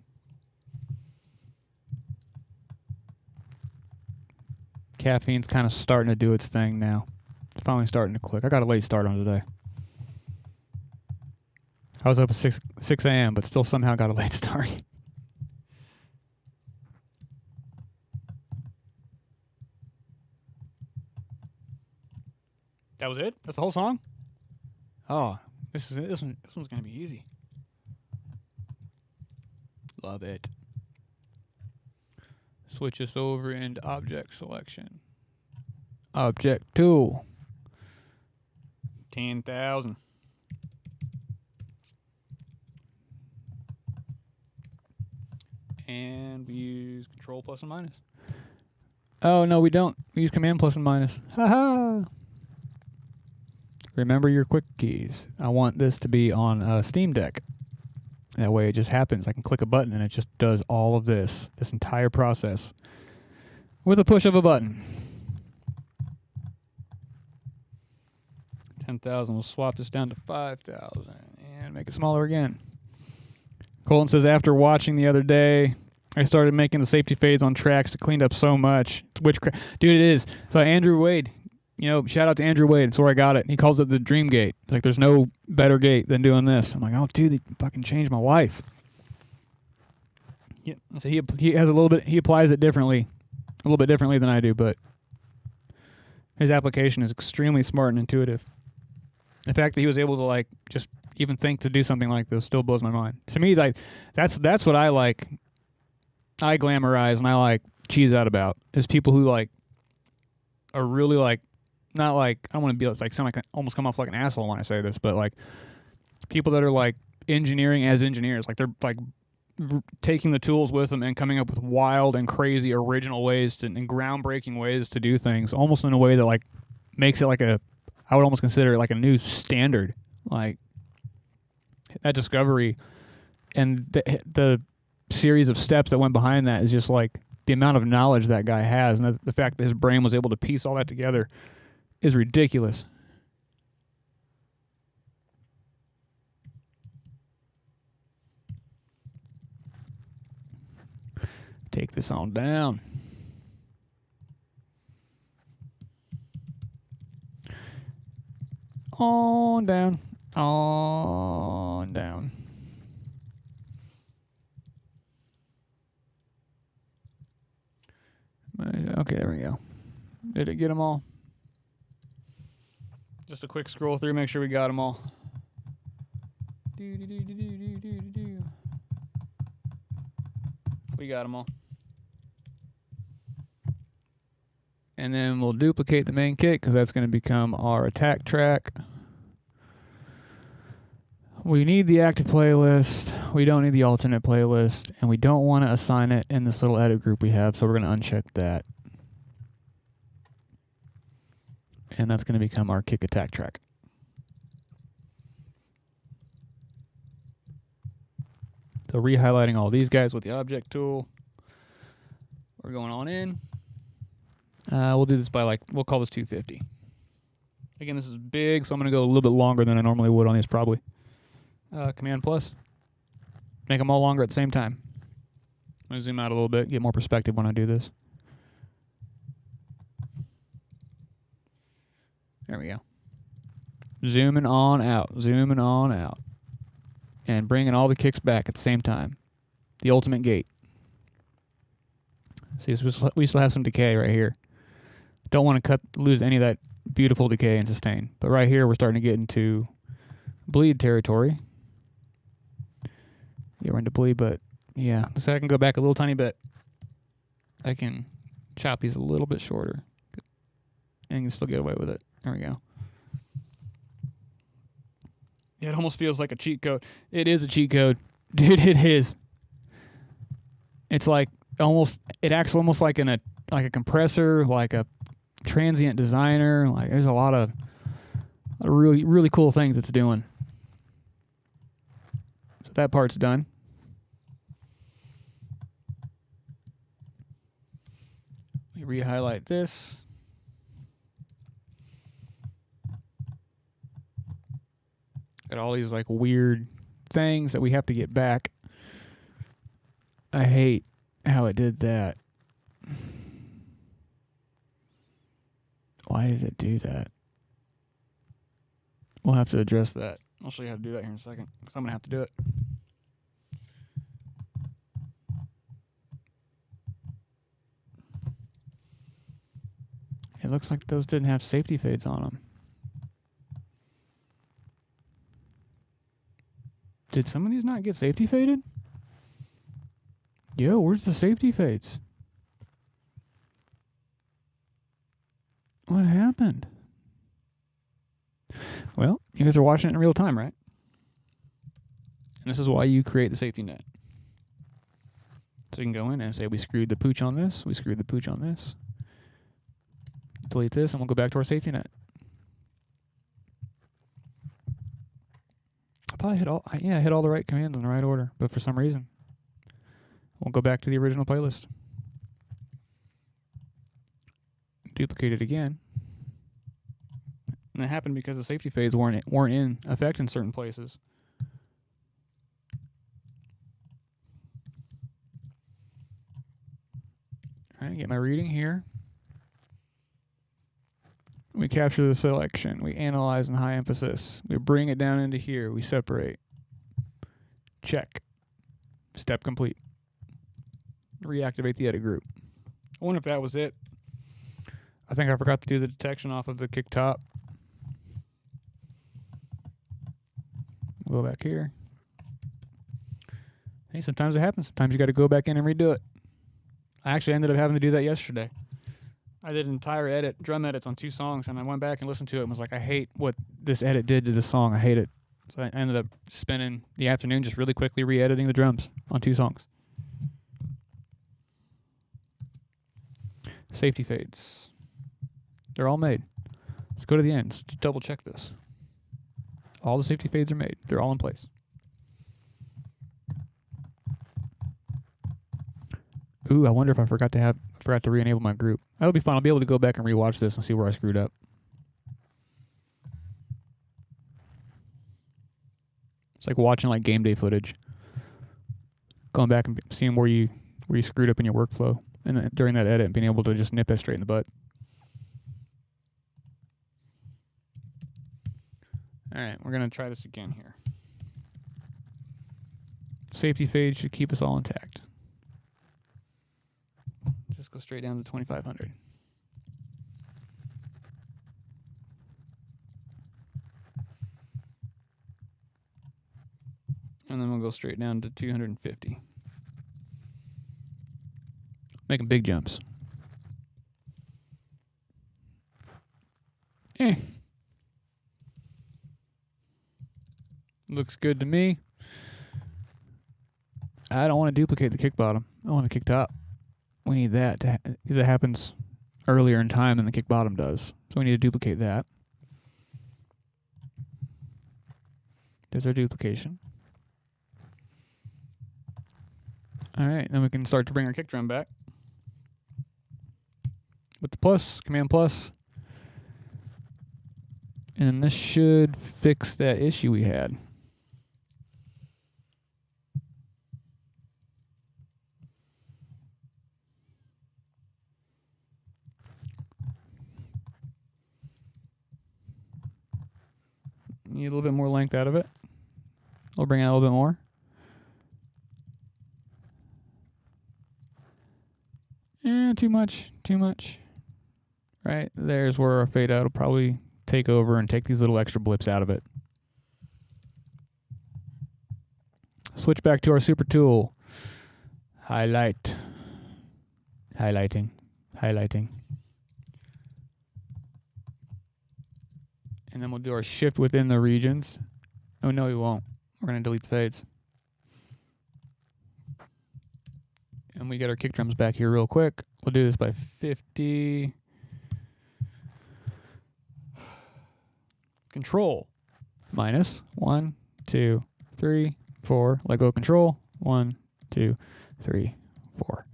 Caffeine's kind of starting to do its thing now. It's finally starting to click. I got a late start on today. I was up at 6 a.m., but still somehow got a late start. That was it? That's the whole song? Oh, this one's gonna be easy. Love it. Switch us over into object selection. Object tool. 10,000. And we use control plus and minus. Oh, no, we don't. We use command plus and minus. Haha. Remember your quick keys. I want this to be on Steam Deck. That way it just happens. I can click a button and it just does all of this entire process with a push of a button. 10,000. We'll swap this down to 5,000 and make it smaller again. Colton says, after watching the other day, I started making the safety fades on tracks. It cleaned up so much. It's witchcraft. Dude, it is. So Andrew Wade, shout out to Andrew Wade. That's where I got it. He calls it the dream gate. It's like, there's no better gate than doing this. I'm like, oh, dude, they fucking changed my life. Yeah. So he has a little bit, he applies it differently, a little bit differently than I do, but his application is extremely smart and intuitive. The fact that he was able to, like, just even think to do something like this still blows my mind. To me, like, that's what I like. I glamorize and I like cheese out about is people who like are really like, not like, I don't want to be like sound like almost come off like an asshole when I say this, but like people that are like engineering as engineers, like they're like taking the tools with them and coming up with wild and crazy original ways to, and groundbreaking ways to do things, almost in a way that like makes it like I would almost consider it like a new standard. Like that discovery and the series of steps that went behind that is just like the amount of knowledge that guy has, and the fact that his brain was able to piece all that together is ridiculous. Take this on down. On down. On down. Okay, there we go. Did it get them all? Just a quick scroll through, make sure we got them all. We got them all. And then we'll duplicate the main kit because that's going to become our attack track. We need the active playlist. We don't need the alternate playlist. And we don't want to assign it in this little edit group we have, so we're going to uncheck that. And that's going to become our kick attack track. So re-highlighting all these guys with the object tool. We're going on in. We'll do this by we'll call this 250. Again, this is big, so I'm going to go a little bit longer than I normally would on these probably. Command plus. Make them all longer at the same time. I'm going to zoom out a little bit, get more perspective when I do this. There we go. Zooming on out, zooming on out. And bringing all the kicks back at the same time. The ultimate gate. See, we still have some decay right here. Don't want to lose any of that beautiful decay and sustain. But right here, we're starting to get into bleed territory. Yeah, we're into bleed, but yeah. So I can go back a little tiny bit. I can chop these a little bit shorter. And can still get away with it. There we go. Yeah, it almost feels like a cheat code. It is a cheat code. Dude, it is. It's like it acts almost like a compressor, like a transient designer. Like there's a lot of really, really cool things it's doing. So that part's done. We re-highlight this. Got all these like weird things that we have to get back. I hate how it did that. Why did it do that? We'll have to address that. I'll show you how to do that here in a second, because I'm going to have to do it. It looks like those didn't have safety fades on them. Did some of these not get safety faded? Yo, where's the safety fades? What happened? Well, you guys are watching it in real time, right? And this is why you create the safety net. So you can go in and say, we screwed the pooch on this, we screwed the pooch on this. Delete this, and we'll go back to our safety net. I thought I hit all the right commands in the right order, but for some reason, we'll go back to the original playlist. Duplicate it again. And that happened because the safety fades weren't in effect in certain places. All right, get my reading here. We capture the selection. We analyze in high emphasis. We bring it down into here. We separate. Check. Step complete. Reactivate the edit group. I wonder if that was it. I think I forgot to do the detection off of the kick top. We'll go back here. Hey, sometimes it happens. Sometimes you got to go back in and redo it. I actually ended up having to do that yesterday. I did an entire drum edits on 2 songs, and I went back and listened to it and was like, I hate what this edit did to this song. I hate it. So I ended up spending the afternoon just really quickly re-editing the drums on 2 songs. Safety fades. They're all made. Let's go to the end. Let's double check this. All the safety fades are made. They're all in place. Ooh, I wonder if I forgot to re-enable my group. That'll be fun. I'll be able to go back and rewatch this and see where I screwed up. It's like watching like game day footage. Going back and seeing where you screwed up in your workflow and then during that edit and being able to just nip it straight in the butt. All right, we're going to try this again here. Safety fade should keep us all intact. Just go straight down to 2500. And then we'll go straight down to 250. Making big jumps. Looks good to me. I don't want to duplicate the kick bottom. I want the kick top. We need that because it happens earlier in time than the kick bottom does. So we need to duplicate that. There's our duplication. All right, then we can start to bring our kick drum back with the plus, Command plus. And this should fix that issue we had. Need a little bit more length out of it. We'll bring out a little bit more. Too much. Right, there's where our fade out will probably take over and take these little extra blips out of it. Switch back to our super tool. Highlighting. And then we'll do our shift within the regions. Oh, no, we won't. We're going to delete the fades. And we get our kick drums back here real quick. We'll do this by 50. Control. Minus 1, 2, 3, 4. Let go of control. 1, 2, 3, 4.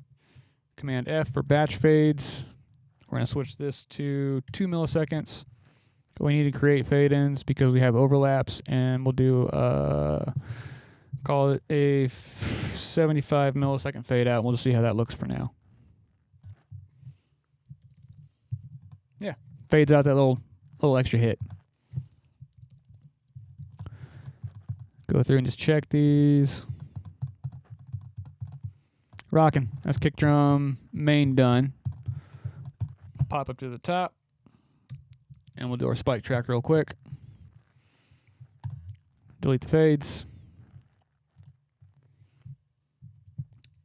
Command F for batch fades. We're going to switch this to 2 milliseconds. We need to create fade-ins because we have overlaps, and we'll do, call it a 75 millisecond fade-out. We'll just see how that looks for now. Yeah, fades out that little extra hit. Go through and just check these. Rocking. That's kick drum main done. Pop up to the top. And we'll do our spike track real quick. Delete the fades.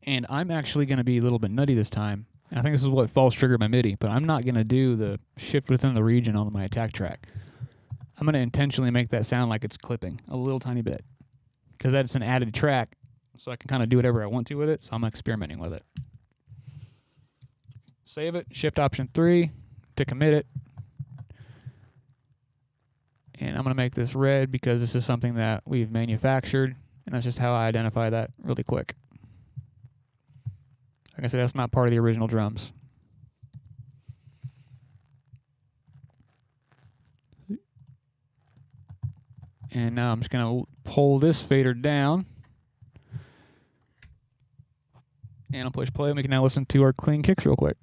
And I'm actually going to be a little bit nutty this time. I think this is what false triggered my MIDI, but I'm not going to do the shift within the region on my attack track. I'm going to intentionally make that sound like it's clipping a little tiny bit because that's an added track, so I can kind of do whatever I want to with it, so I'm experimenting with it. Save it, shift option 3 to commit it. And I'm going to make this red because this is something that we've manufactured, and that's just how I identify that really quick. Like I said, that's not part of the original drums. And now I'm just going to pull this fader down And I'll push play, and we can now listen to our clean kicks real quick.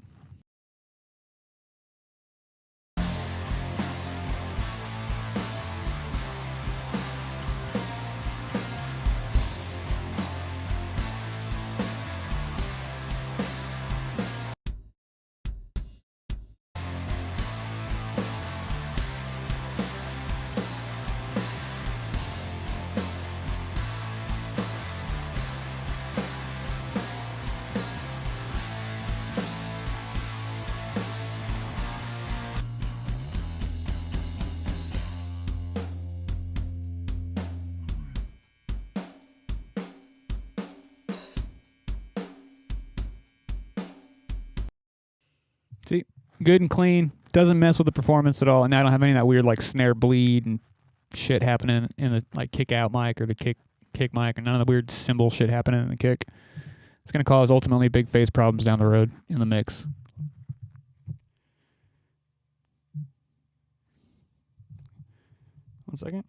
See, good and clean. Doesn't mess with the performance at all. And I don't have any of that weird like snare bleed and shit happening in the like kick out mic or the kick mic, and none of the weird cymbal shit happening in the kick. It's going to cause ultimately big phase problems down the road in the mix. One second.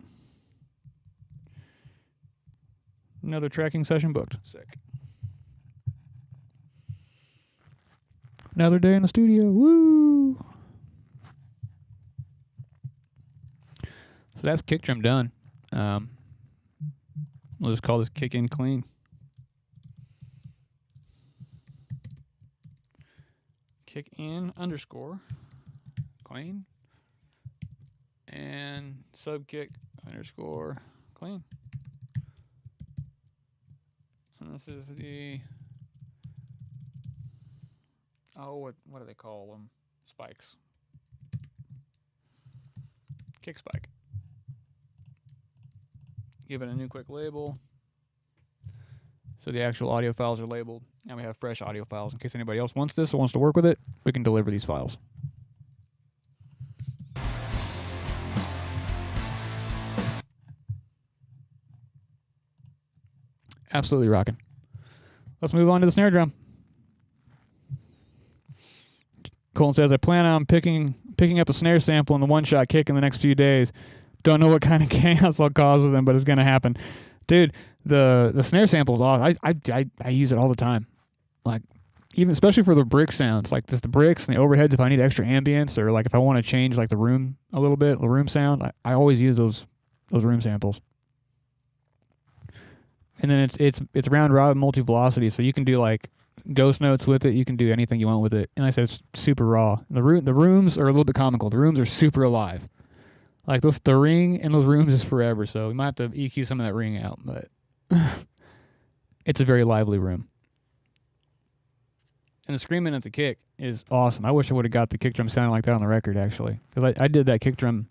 Another tracking session booked. Sick. Another day in the studio. Woo! So that's kick drum done. We'll just call this kick in clean. Kick in _ clean. And sub kick _ clean. And this is the... Oh, what do they call them? Spikes. Kick spike. Give it a new quick label. So the actual audio files are labeled. Now we have fresh audio files. In case anybody else wants this or wants to work with it, we can deliver these files. Absolutely rocking. Let's move on to the snare drum. Colin says, I plan on picking up a snare sample in the one-shot kick in the next few days. Don't know what kind of chaos I'll cause with them, but it's going to happen. Dude, the snare sample's awesome. I use it all the time. Like, even especially for the brick sounds, like just the bricks and the overheads if I need extra ambience, or like if I want to change like the room a little bit, the room sound, I always use those room samples. And then it's round robin multi-velocity, so you can do like ghost notes with it. You can do anything you want with it. And I said it's super raw. The rooms are a little bit comical. The rooms are super alive. Like the ring in those rooms is forever, so we might have to EQ some of that ring out, but it's a very lively room. And the screaming at the kick is awesome. I wish I would have got the kick drum sounding like that on the record, actually. Because I did that kick drum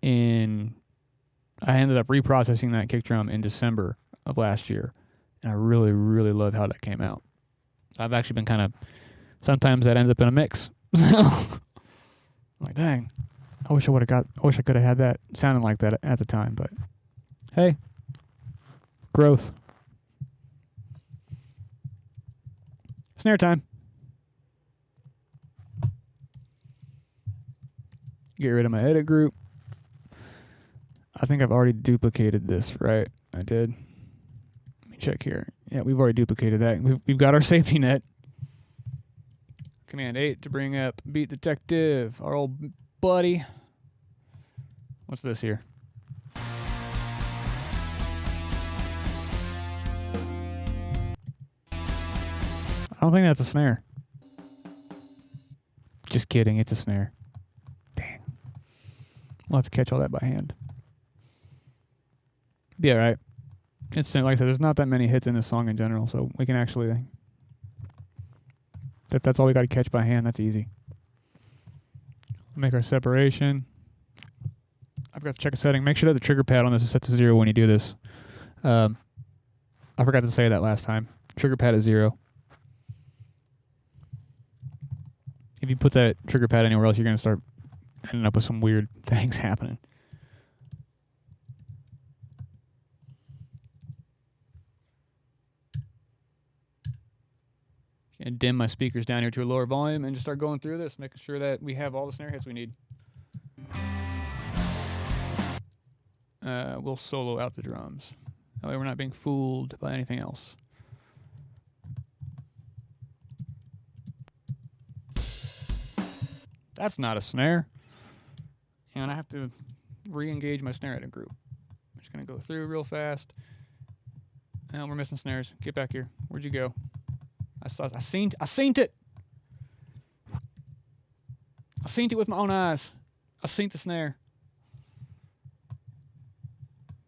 I ended up reprocessing that kick drum in December of last year. And I really, really loved how that came out. So I've actually been sometimes that ends up in a mix. So I'm like, dang, I wish I could have had that sounding like that at the time. But hey, growth. Snare time. Get rid of my edit group. I think I've already duplicated this, right? I did. Let me check here. Yeah, we've already duplicated that. We've got our safety net. Command 8 to bring up Beat Detective, our old buddy. What's this here? I don't think that's a snare. Just kidding, it's a snare. Dang. We'll have to catch all that by hand. Yeah, right. It's like I said, there's not that many hits in this song in general, so we can actually... That's all we got to catch by hand. That's easy. Make our separation. I forgot to check a setting. Make sure that the trigger pad on this is set to 0 when you do this. I forgot to say that last time. Trigger pad is 0. If you put that trigger pad anywhere else, you're going to start ending up with some weird things happening. And dim my speakers down here to a lower volume and just start going through this, making sure that we have all the snare hits we need. We'll solo out the drums. That way we're not being fooled by anything else. That's not a snare. And I have to re-engage my snare head group. I'm just going to go through real fast. And we're missing snares. Get back here. Where'd you go? I seen it. I seen it with my own eyes. I seen the snare.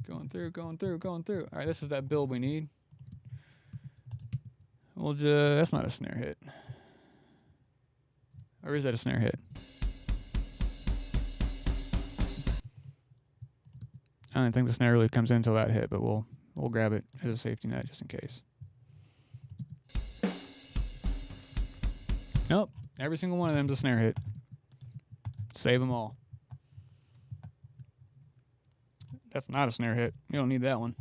Going through. All right, this is that build we need. We'll just, that's not a snare hit. Or is that a snare hit? I don't think the snare really comes in until that hit, but we'll grab it as a safety net just in case. Nope, every single one of them's a snare hit. Save them all. That's not a snare hit. You don't need that one.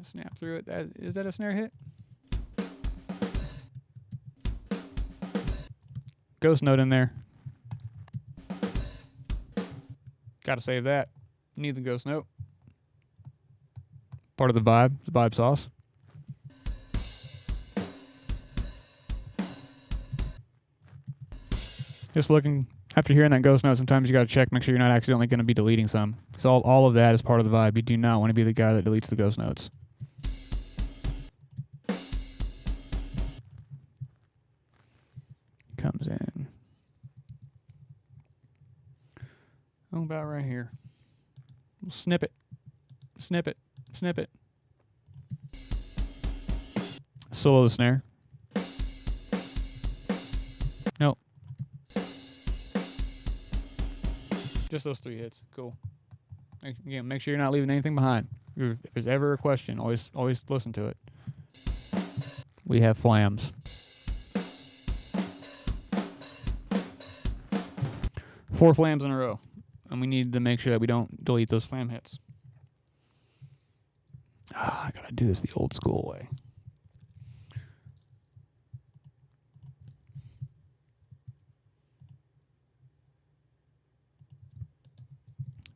Snap through it. Is that a snare hit? Ghost note in there. Gotta save that. Need the ghost note. Part of the vibe sauce. Just looking, after hearing that ghost note, sometimes you gotta check, make sure you're not accidentally gonna be deleting some. Because all of that is part of the vibe. You do not want to be the guy that deletes the ghost notes. Comes in. Oh, about right here. We'll snip it. Solo the snare. Nope. Just those 3 hits. Cool. Again, make sure you're not leaving anything behind. If there's ever a question, always listen to it. We have flams. 4 flams in a row. And we need to make sure that we don't delete those flam hits. I gotta do this the old school way.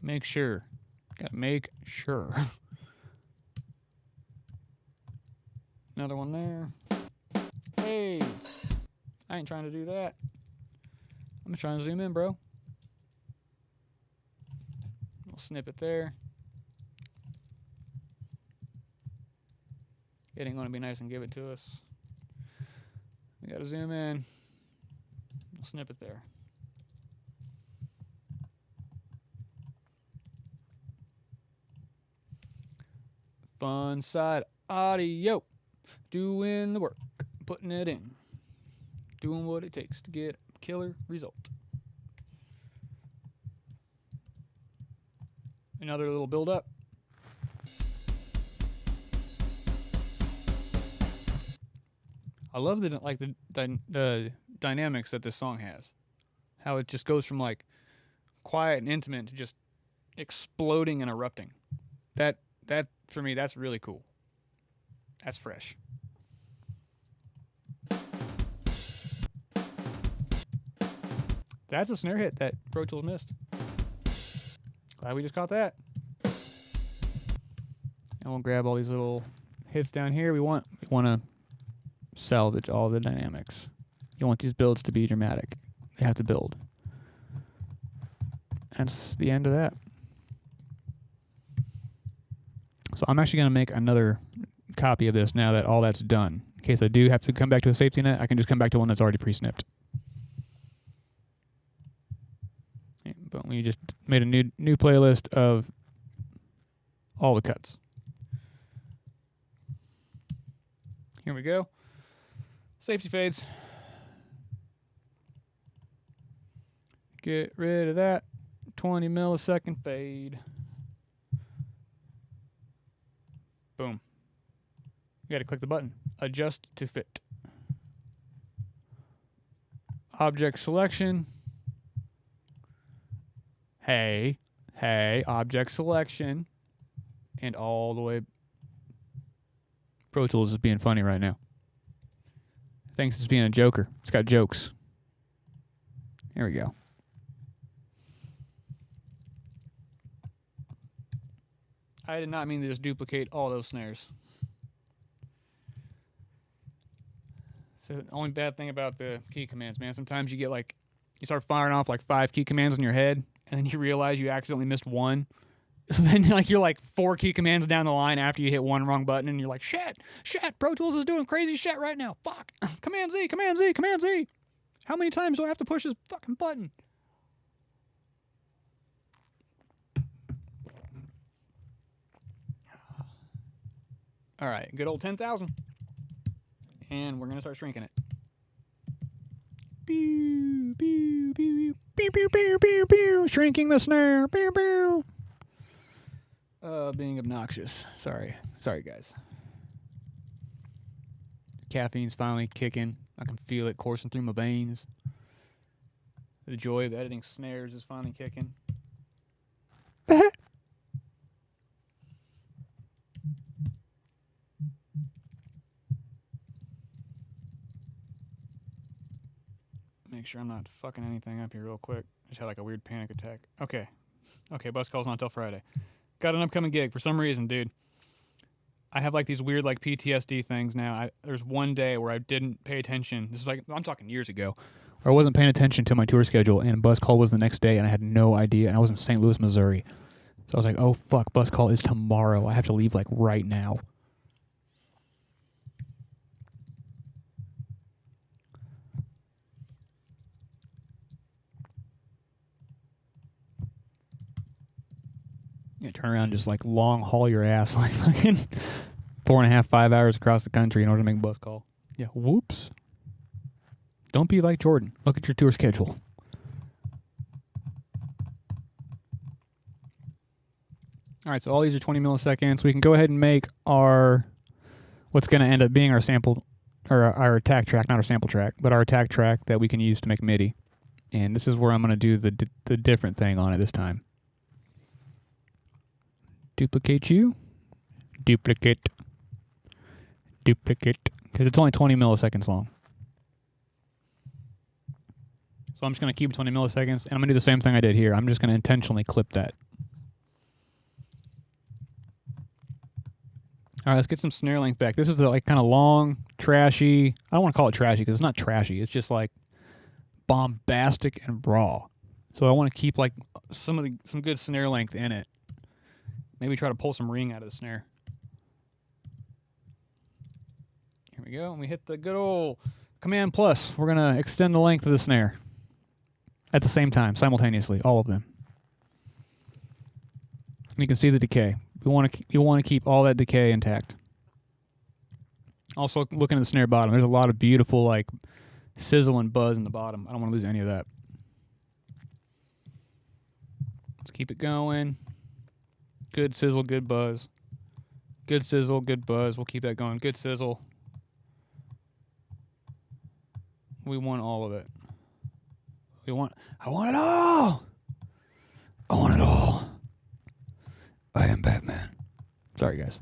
Make sure. Gotta make sure. Another one there. Hey! I ain't trying to do that. I'm just trying to zoom in, bro. We'll snip it there. It ain't gonna be nice and give it to us. We gotta zoom in. We'll snip it there. Fun side audio. Doing the work. Putting it in. Doing what it takes to get a killer result. Another little build up. I love the dynamics that this song has. How it just goes from like quiet and intimate to just exploding and erupting. That for me, that's really cool. That's fresh. That's a snare hit that Pro Tools missed. Glad we just caught that. And we'll grab all these little hits down here. We want to salvage all the dynamics. You want these builds to be dramatic. They have to build. That's the end of that. So I'm actually going to make another copy of this now that all that's done. In case I do have to come back to a safety net, I can just come back to one that's already pre-snipped. But we just made a new playlist of all the cuts. Here we go. Safety fades. Get rid of that 20 millisecond fade. Boom. You got to click the button. Adjust to fit. Object selection. Hey, object selection. And all the way. Pro Tools is being funny right now. Thanks to being a joker. It's got jokes. Here we go. I did not mean to just duplicate all those snares. So the only bad thing about the key commands, man, sometimes you get like you start firing off like 5 key commands in your head, and then you realize you accidentally missed one. So then you're like 4 key commands down the line after you hit one wrong button, and you're like, shit, Pro Tools is doing crazy shit right now. Fuck. Command Z, Command Z, Command Z. How many times do I have to push this fucking button? All right, good old 10,000. And we're going to start shrinking it. Pew, pew, pew, pew, pew, pew, pew, pew. Shrinking the snare. Pew, pew. Being obnoxious. Sorry, guys. Caffeine's finally kicking. I can feel it coursing through my veins. The joy of editing snares is finally kicking. Make sure I'm not fucking anything up here real quick. Just had like a weird panic attack. Okay, bus call's not till Friday. Got an upcoming gig for some reason, dude. I have like these weird like PTSD things now. There's one day where I didn't pay attention. This is like, I'm talking years ago, where I wasn't paying attention to my tour schedule, and bus call was the next day, and I had no idea, and I was in St. Louis, Missouri. So I was like, oh fuck, bus call is tomorrow. I have to leave like right now. You turn around and just like long haul your ass like fucking 4.5, 5 hours across the country in order to make a bus call. Yeah, whoops. Don't be like Jordan. Look at your tour schedule. All right, so all these are 20 milliseconds. We can go ahead and make our, what's going to end up being our sample, or our attack track, not our sample track, but our attack track that we can use to make MIDI. And this is where I'm going to do the different thing on it this time. Duplicate you. Duplicate. Because it's only 20 milliseconds long. So I'm just going to keep it 20 milliseconds, and I'm going to do the same thing I did here. I'm just going to intentionally clip that. All right, let's get some snare length back. This is the like kind of long, trashy. I don't want to call it trashy because it's not trashy. It's just like bombastic and raw. So I want to keep like some good snare length in it. Maybe try to pull some ring out of the snare. Here we go. And we hit the good old Command plus. We're going to extend the length of the snare at the same time, simultaneously, all of them. And you can see the decay. You want to keep all that decay intact. Also, looking at the snare bottom, there's a lot of beautiful like sizzle and buzz in the bottom. I don't want to lose any of that. Let's keep it going. Good sizzle, good buzz. Good sizzle, good buzz. We'll keep that going. Good sizzle. We want all of it. I want it all. I want it all. I am Batman. Sorry, guys.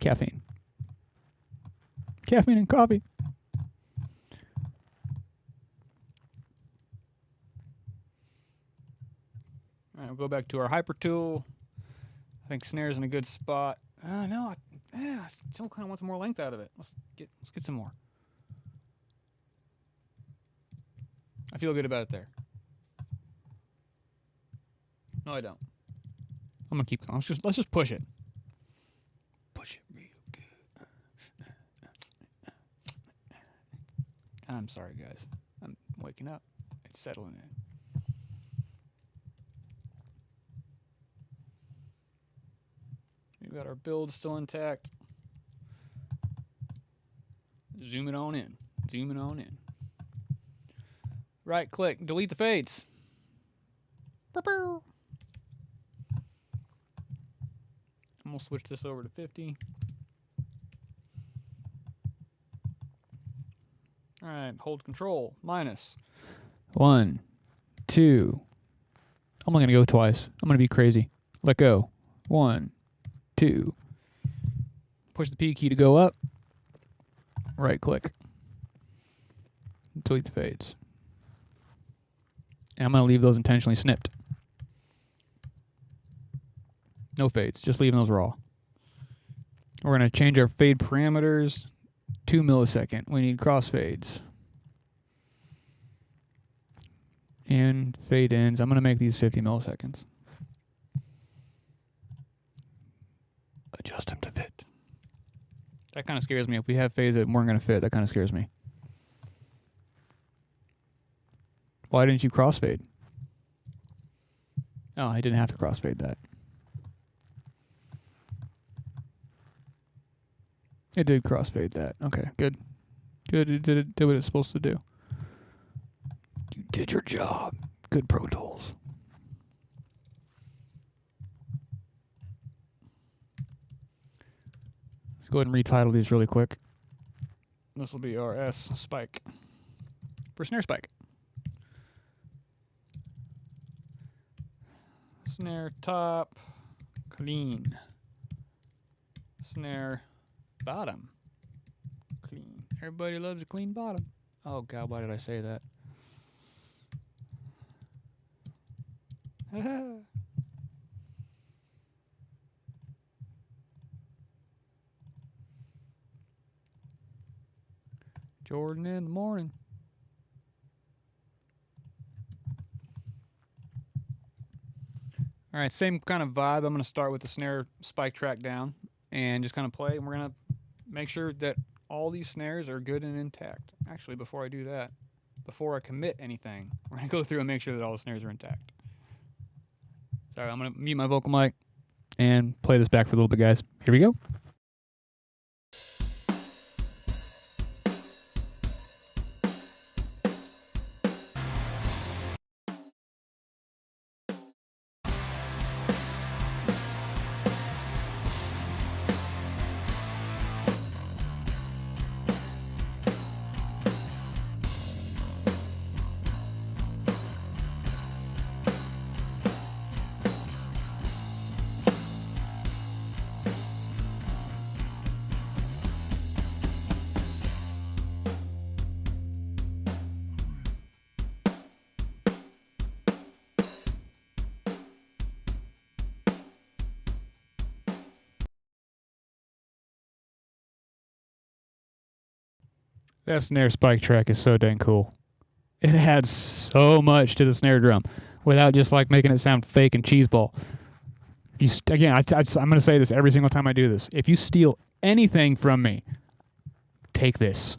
Caffeine. Caffeine and coffee. All right, we'll go back to our hyper tool. I think snare's in a good spot. No, I still kind of want some more length out of it. Let's get some more. I feel good about it there. No, I don't. I'm gonna keep going. Let's just push it. Push it real good. I'm sorry, guys. I'm waking up. It's settling in. We've got our build still intact. Zoom it on in. Zoom it on in. Right click, delete the fades. I'm gonna switch this over to 50. All right, hold control, minus. 1, 2. I'm only gonna go twice. I'm gonna be crazy. Let go. 1, 2. Push the P key to go up. Right click. Delete the fades. And I'm going to leave those intentionally snipped. No fades, just leaving those raw. We're going to change our fade parameters. 2 millisecond. We need crossfades. and fade ends. I'm going to make these 50 milliseconds. Adjust them to fit. That kind of scares me. If we have fades that weren't going to fit, that kind of scares me. Why didn't you crossfade? Oh, I didn't have to crossfade that. It did crossfade that. Okay, good. Good, it did what it's supposed to do. You did your job. Good Pro Tools. Let's go ahead and retitle these really quick. This will be our S spike for snare spike. Snare top, clean. Snare bottom, clean. Everybody loves a clean bottom. Oh God, why did I say that? Jordan in the morning. All right, same kind of vibe. I'm going to start with the snare spike track down and just kind of play. And we're going to make sure that all these snares are good and intact. Actually, before I do that, before I commit anything, we're going to go through and make sure that all the snares are intact. Sorry, I'm going to mute my vocal mic and play this back for a little bit, guys. Here we go. That snare spike track is so dang cool. It adds so much to the snare drum without just like making it sound fake and cheeseball. Again, I'm going to say this every single time I do this. If you steal anything from me, take this.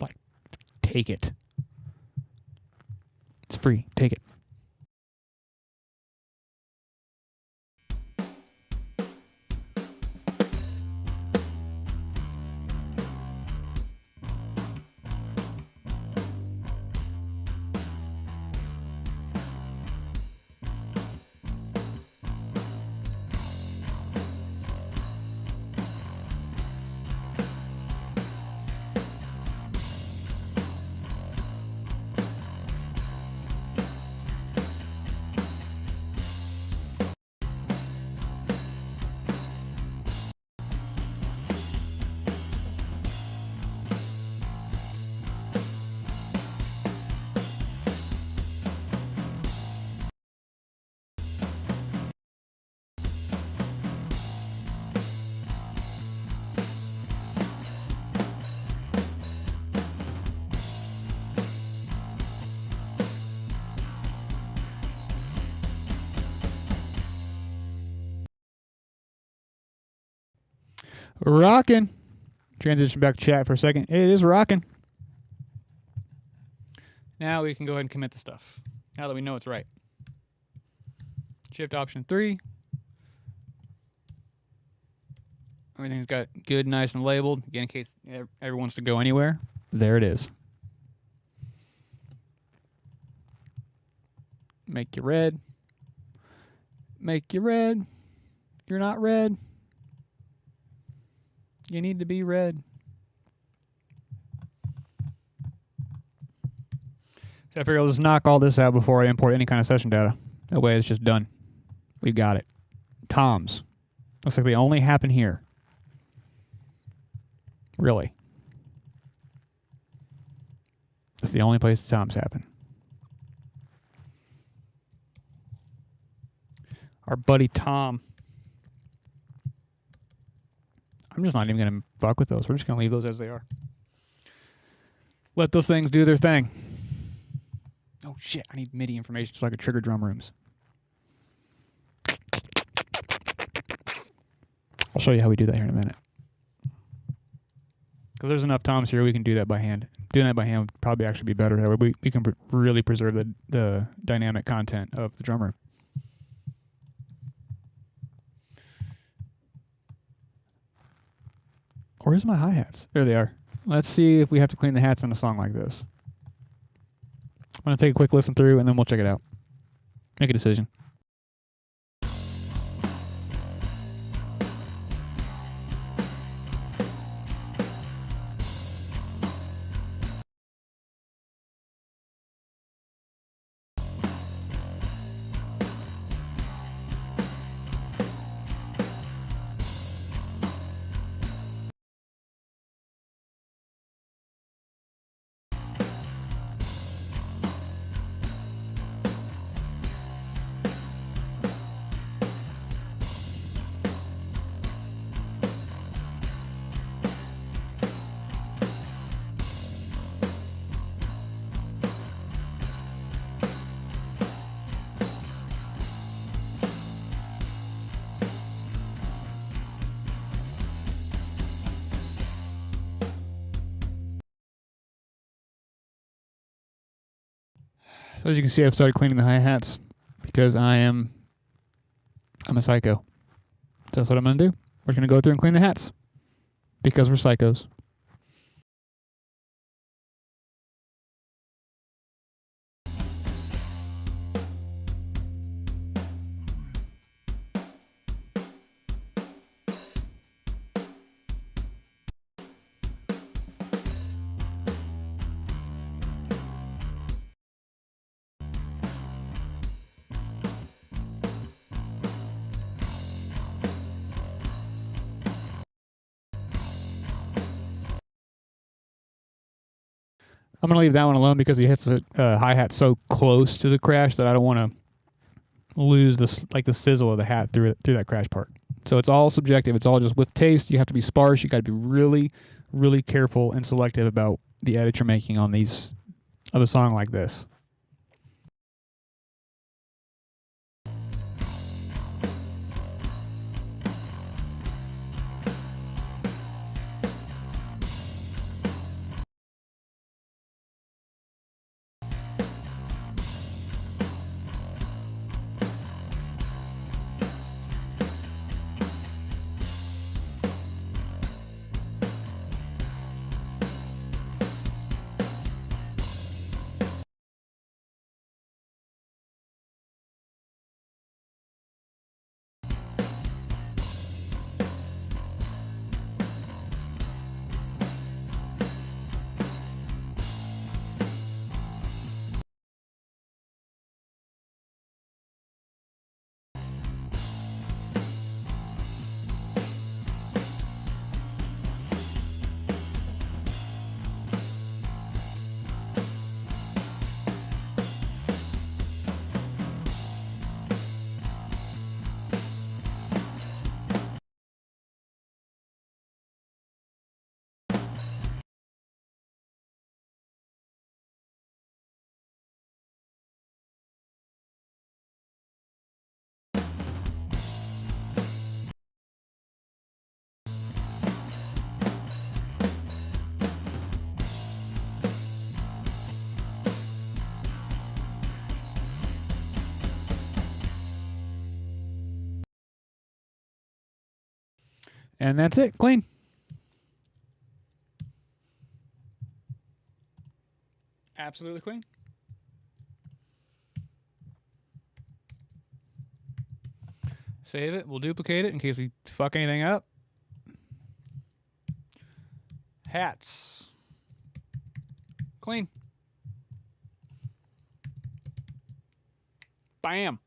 Like, take it. It's free. Take it. Rocking. Transition back to chat for a second. It is rocking. Now we can go ahead and commit the stuff. Now that we know it's right. Shift option 3. Everything's got good, nice, and labeled. Again, in case everyone wants to go anywhere. There it is. Make you red. Make you red. You're not red. You need to be red. So I figure I'll just knock all this out before I import any kind of session data. That way it's just done. We've got it. Toms. Looks like they only happen here. Really. That's the only place the toms happen. Our buddy Tom. I'm just not even going to fuck with those. We're just going to leave those as they are. Let those things do their thing. Oh shit, I need MIDI information so I can trigger drum rooms. I'll show you how we do that here in a minute. Because there's enough toms here, we can do that by hand. Doing that by hand would probably actually be better. That way we can really preserve the dynamic content of the drum room. Where's my hi-hats? There they are. Let's see if we have to clean the hats in a song like this. I'm going to take a quick listen through, and then we'll check it out. Make a decision. So as you can see, I've started cleaning the hi-hats because I'm a psycho. So that's what I'm going to do. We're going to go through and clean the hats because we're psychos. I'm going to leave that one alone because he hits the hi-hat so close to the crash that I don't want to lose the sizzle of the hat through that crash part. So it's all subjective. It's all just with taste. You have to be sparse. You got to be really, really careful and selective about the edits you're making on these of a song like this. And that's it. Clean. Absolutely clean. Save it. We'll duplicate it in case we fuck anything up. Hats. Clean. Bam.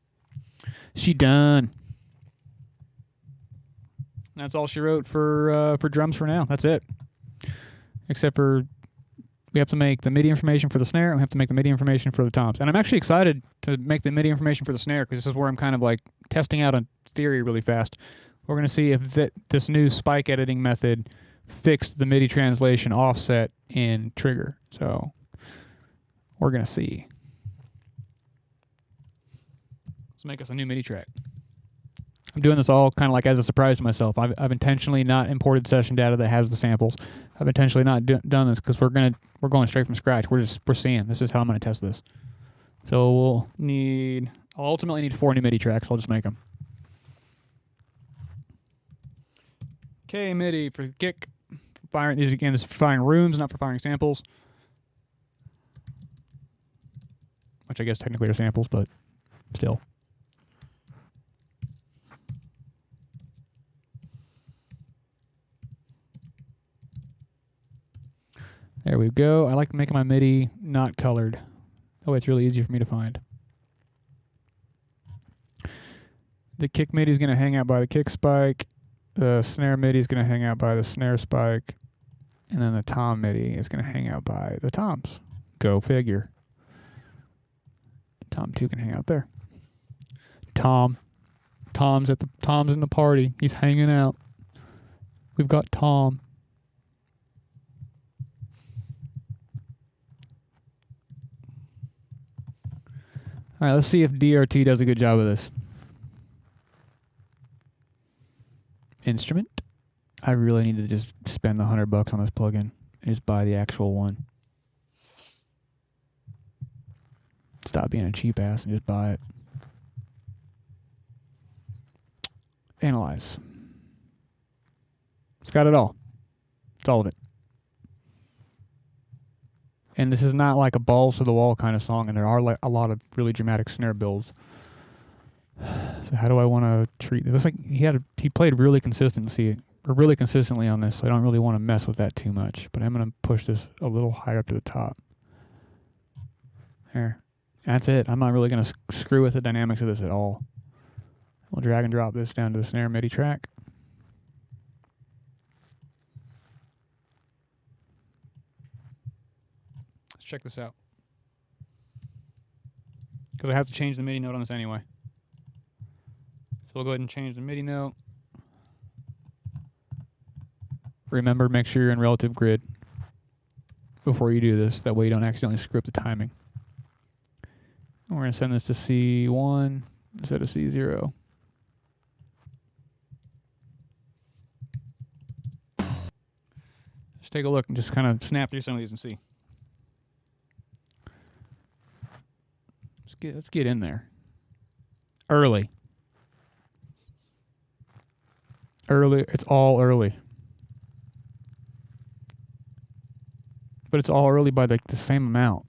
She done. That's all she wrote for drums for now. That's it. Except for we have to make the MIDI information for the snare, and we have to make the MIDI information for the toms. And I'm actually excited to make the MIDI information for the snare because this is where I'm kind of like testing out a theory really fast. We're going to see if this new spike editing method fixed the MIDI translation offset in Trigger. So we're going to see. Let's make us a new MIDI track. I'm doing this all kind of like as a surprise to myself. I've intentionally not imported session data that has the samples. I've intentionally not done this because we're going straight from scratch. We're seeing. This is how I'm gonna test this. So I'll ultimately need 4 new MIDI tracks. I'll just make them. Okay, MIDI for the kick. Firing these again. This is for firing rooms, not for firing samples. Which I guess technically are samples, but still. There we go. I like making my MIDI not colored. That way it's really easy for me to find. The kick MIDI is going to hang out by the kick spike. The snare MIDI is going to hang out by the snare spike. And then the tom MIDI is going to hang out by the toms. Go figure. Tom 2 can hang out there. Tom's in the party. He's hanging out. We've got Tom. All right, let's see if DRT does a good job of this. Instrument. I really need to just spend the $100 on this plugin and just buy the actual one. Stop being a cheap ass and just buy it. Analyze. It's got it all. It's all of it. And this is not like a balls to the wall kind of song, and there are like a lot of really dramatic snare builds. So how do I want to treat it? Looks like he played really consistently on this, so I don't really want to mess with that too much. But I'm going to push this a little higher up to the top. There. That's it. I'm not really going to screw with the dynamics of this at all. We'll drag and drop this down to the snare MIDI track. Let's check this out. Because I have to change the MIDI note on this anyway. So we'll go ahead and change the MIDI note. Remember, make sure you're in relative grid before you do this. That way you don't accidentally screw up the timing. And we're going to send this to C1 instead of C0. Just take a look and just kind of snap through some of these and see. Let's get in there. Early. It's all early. But it's all early by the same amount.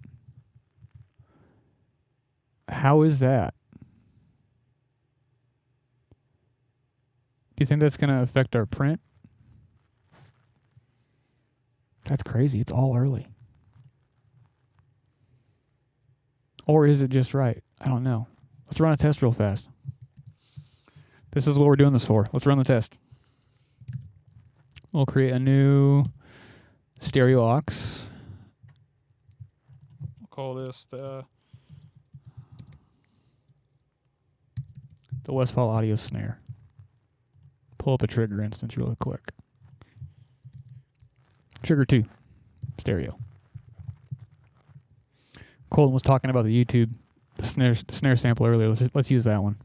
How is that? Do you think that's going to affect our print? That's crazy. It's all early. Or is it just right? I don't know. Let's run a test real fast. This is what we're doing this for. Let's run the test. We'll create a new stereo aux. We'll call this the Westfall Audio Snare. Pull up a trigger instance really quick. Trigger 2, stereo. Colton was talking about the YouTube, the snare sample earlier. Let's use that one.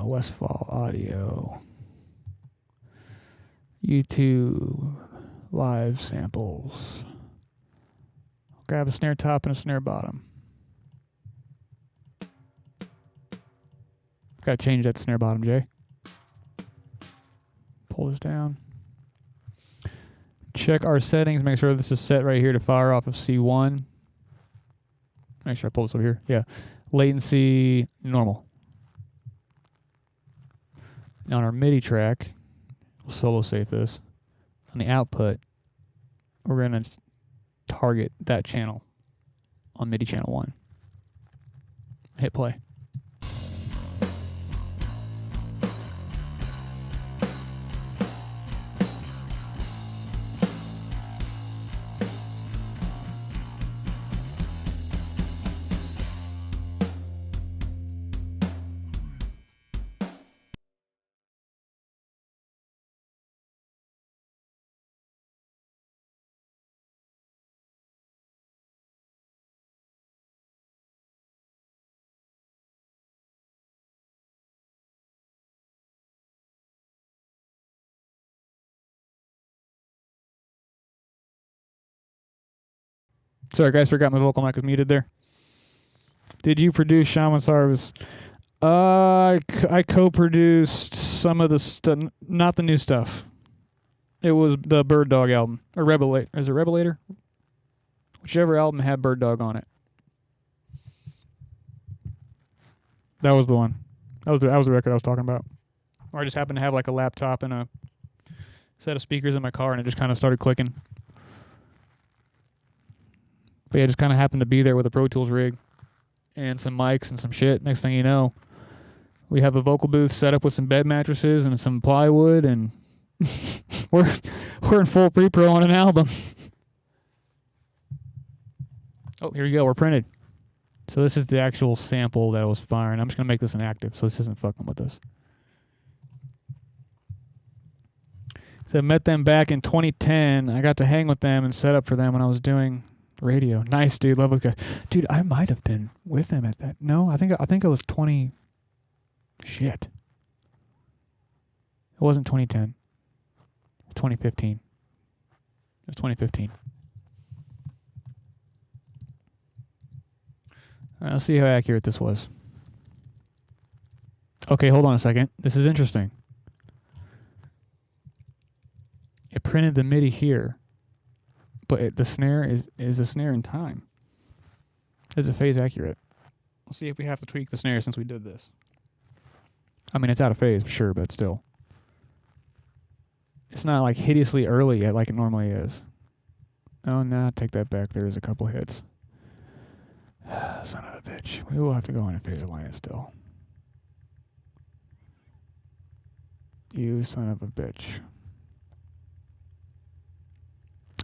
Westfall Audio. YouTube live samples. Grab a snare top and a snare bottom. Gotta change that to snare bottom, Jay. Pull this down. Check our settings. Make sure this is set right here to fire off of C1. Make sure I pull this over here. Yeah. Latency, normal. Now on our MIDI track, we'll solo save this. On the output, we're going to target that channel on MIDI channel 1. Hit play. Sorry, guys, forgot my vocal mic was muted there. Did you produce Shaman's Harvest? I co-produced some of the stuff, not the new stuff. It was the Bird Dog album. Or Revelator. Is it Revelator? Whichever album had Bird Dog on it. That was the one. That was the record I was talking about. Or I just happened to have like a laptop and a set of speakers in my car, and it just kind of started clicking. But yeah, it just kind of happened to be there with a Pro Tools rig and some mics and some shit. Next thing you know, we have a vocal booth set up with some bed mattresses and some plywood, and we're in full pre-pro on an album. Oh, here we go. We're printed. So this is the actual sample that I was firing. I'm just going to make this inactive, so this isn't fucking with us. So I met them back in 2010. I got to hang with them and set up for them when I was doing radio. Nice, dude. Love those guys. Dude, I might have been with them at that. No, I think it was 20. Shit. It wasn't 2010. It was 2015. It was 2015. All right, let's see how accurate this was. Okay, hold on a second. This is interesting. It printed the MIDI here, but the snare is a snare in time. Is it phase accurate? Let's see if we have to tweak the snare since we did this. I mean, it's out of phase for sure, but still. It's not like hideously early yet like it normally is. Oh, no, take that back. There's a couple hits. Son of a bitch. We will have to go in a phase alignment still. You son of a bitch.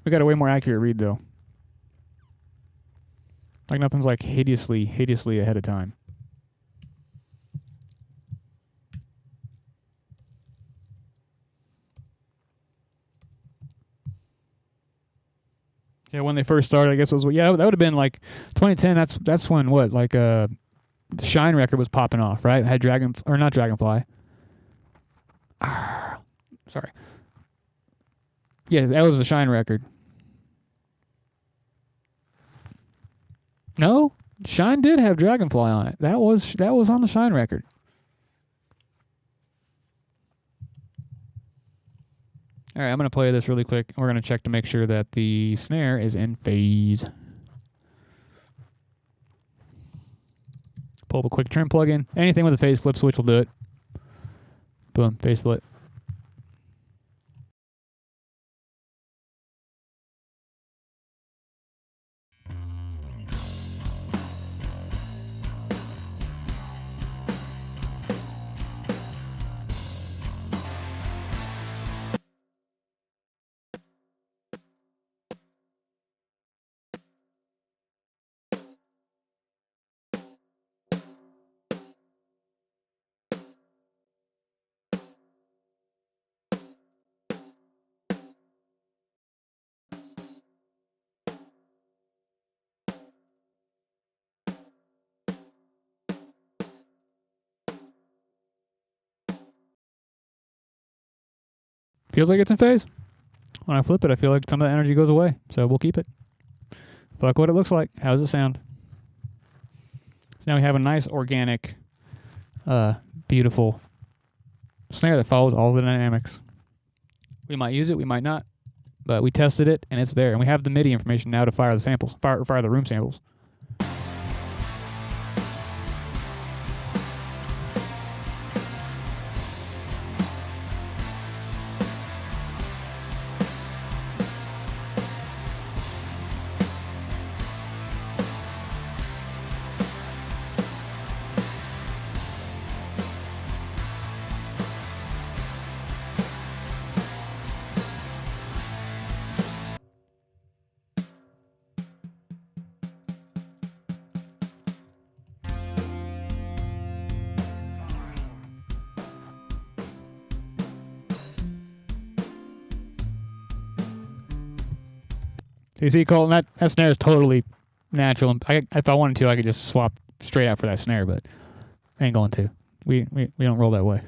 We got a way more accurate read, though. Like nothing's like hideously ahead of time. Yeah, when they first started, I guess it was, yeah, that would have been like 2010. That's when what, like the Shine record was popping off, right? It had not Dragonfly. Sorry. Yeah, that was the Shine record. No, Shine did have Dragonfly on it. That was on the Shine record. All right, I'm going to play this really quick. We're going to check to make sure that the snare is in phase. Pull up a quick trim plugin. Anything with a phase flip switch will do it. Boom, phase flip. Feels like it's in phase. When I flip it, I feel like some of the energy goes away. So we'll keep it. Fuck what it looks like. How does it sound? So now we have a nice organic, beautiful snare that follows all the dynamics. We might use it, we might not, but we tested it and it's there. And we have the MIDI information now to fire the samples, fire the room samples. You see, Colton, that snare is totally natural. If I wanted to, I could just swap straight out for that snare, but I ain't going to. We don't roll that way.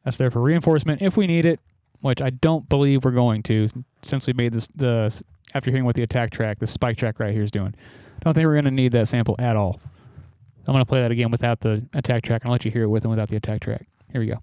That's there for reinforcement if we need it, which I don't believe we're going to, since we made the after hearing what the attack track, the spike track right here is doing. Don't think we're going to need that sample at all. I'm going to play that again without the attack track, and I'll let you hear it with and without the attack track. Here we go.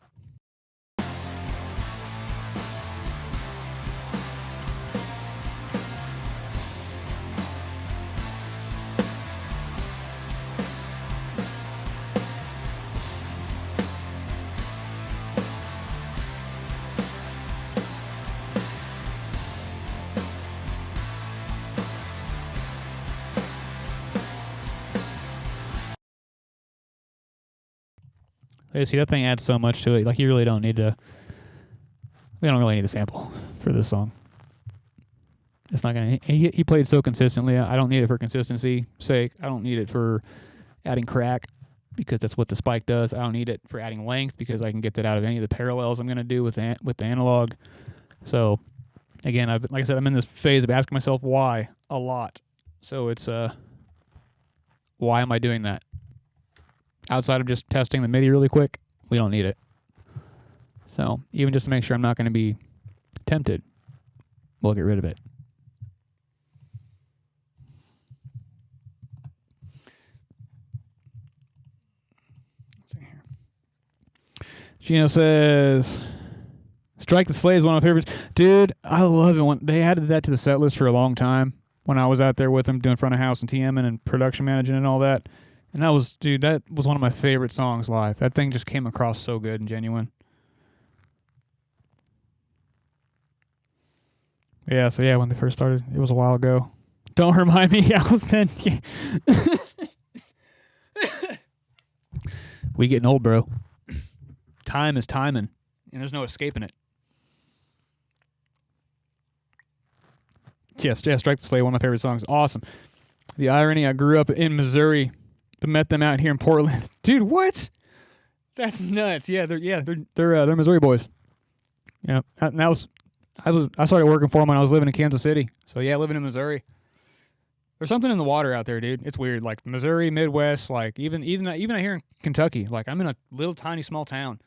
Hey, see, that thing adds so much to it. Like, you really don't need to... We don't really need a sample for this song. It's not going to... He played so consistently. I don't need it for consistency's sake. I don't need it for adding crack because that's what the spike does. I don't need it for adding length because I can get that out of any of the parallels I'm going to do with the analog. So, again, like I said, I'm in this phase of asking myself why a lot. So it's... why am I doing that? Outside of just testing the MIDI really quick, we don't need it. So even just to make sure I'm not going to be tempted, we'll get rid of it. Let's see here. Gino says, Strike the Sleigh is one of my favorites. Dude, I love it. When they added that to the set list for a long time when I was out there with them doing front of house and TMing and production managing and all that. And that was one of my favorite songs live. That thing just came across so good and genuine. Yeah, so yeah, when they first started, it was a while ago. Don't remind me, I was then... Yeah. We getting old, bro. Time is timing, and there's no escaping it. Yes, yeah, Strike the Sleigh, one of my favorite songs. Awesome. The irony, I grew up in Missouri, but met them out here in Portland. Dude, what? That's nuts. Yeah, they're Missouri boys. Yeah, and I started working for them when I was living in Kansas City. So yeah, living in Missouri. There's something in the water out there, dude. It's weird. Like Missouri, Midwest, like even out here in Kentucky. Like I'm in a little tiny small town,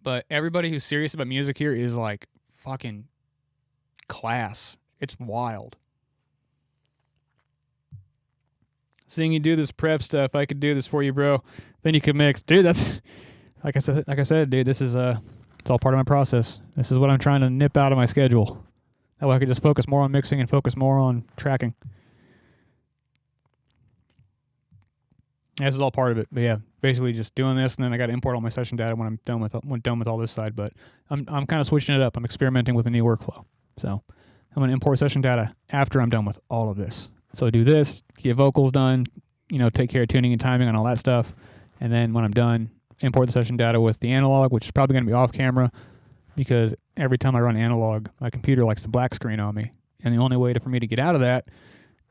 but everybody who's serious about music here is like fucking class. It's wild. Seeing you do this prep stuff, I could do this for you, bro. Then you could mix, dude. That's like I said, dude. This is it's all part of my process. This is what I'm trying to nip out of my schedule. That way I could just focus more on mixing and focus more on tracking. Yeah, this is all part of it. But yeah, basically just doing this, and then I got to import all my session data when I'm done with all this side. But I'm kind of switching it up. I'm experimenting with a new workflow. So I'm gonna import session data after I'm done with all of this. So do this, get vocals done, take care of tuning and timing and all that stuff. And then when I'm done, import the session data with the analog, which is probably going to be off camera because every time I run analog, my computer likes to black screen on me. And the only way for me to get out of that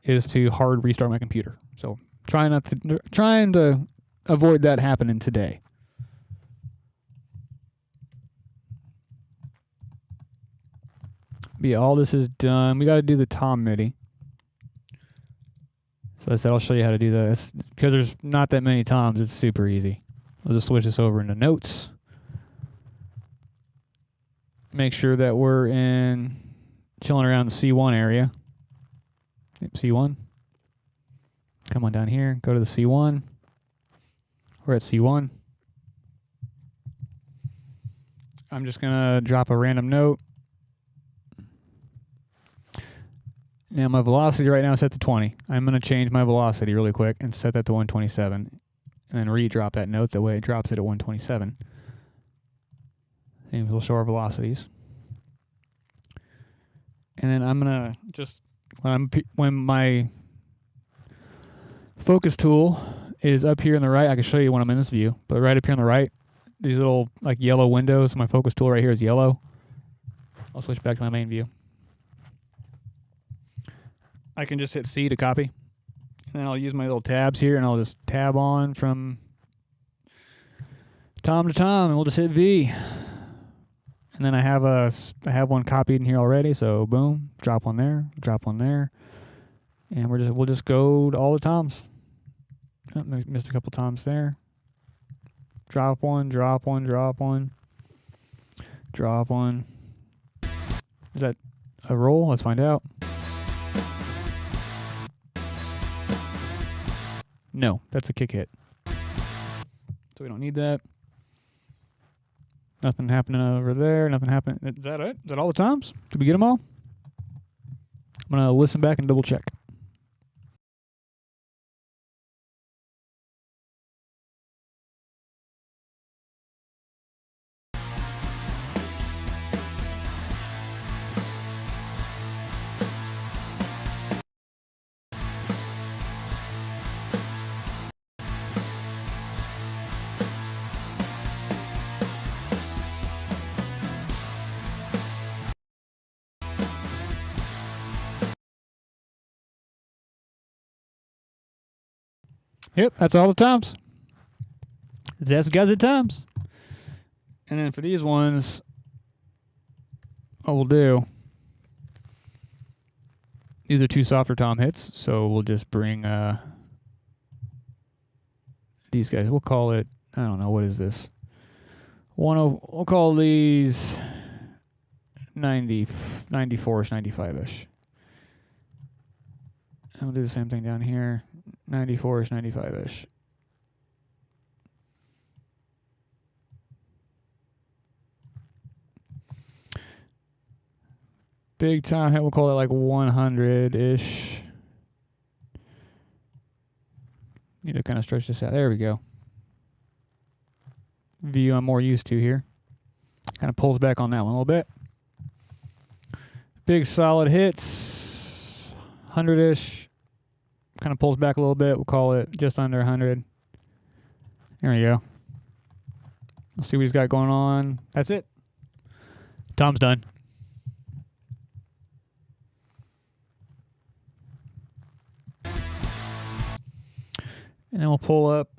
is to hard restart my computer. So trying to avoid that happening today. But yeah, all this is done. We got to do the tom MIDI. So I said I'll show you how to do that. Because there's not that many toms, it's super easy. We'll just switch this over into notes. Make sure that we're chilling around the C1 area. Yep, C1. Come on down here, go to the C1. We're at C1. I'm just gonna drop a random note. Now my velocity right now is set to 20. I'm going to change my velocity really quick and set that to 127. And then re-drop that note. That way it drops it at 127. And we'll show our velocities. And then I'm going to just, when my focus tool is up here on the right, I can show you when I'm in this view. But right up here on the right, these little like yellow windows. My focus tool right here is yellow. I'll switch back to my main view. I can just hit C to copy. And then I'll use my little tabs here, and I'll just tab on from tom to tom, and we'll just hit V. And then I have one copied in here already, so boom, drop one there, and we'll just go to all the toms. Oh, missed a couple toms there. Drop one, drop one, drop one, drop one. Is that a roll? Let's find out. No, that's a kick hit. So we don't need that. Nothing happening over there. Nothing happening. Is that it? Is that all the toms? Did we get them all? I'm going to listen back and double check. Yep, that's all the toms. That's guys at toms. And then for these ones, what we'll do, these are 2 softer tom hits, so we'll just bring these guys. We'll call it, I don't know, what is this? We'll call these 90, 94-ish, 95-ish. And we'll do the same thing down here. 94-ish, 95-ish. Big tom hit, we'll call it like 100-ish. Need to kind of stretch this out. There we go. View I'm more used to here. Kind of pulls back on that one a little bit. Big solid hits. 100-ish. Kind of pulls back a little bit. We'll call it just under 100. There we go. Let's see what he's got going on. That's it. Tom's done. And then we'll pull up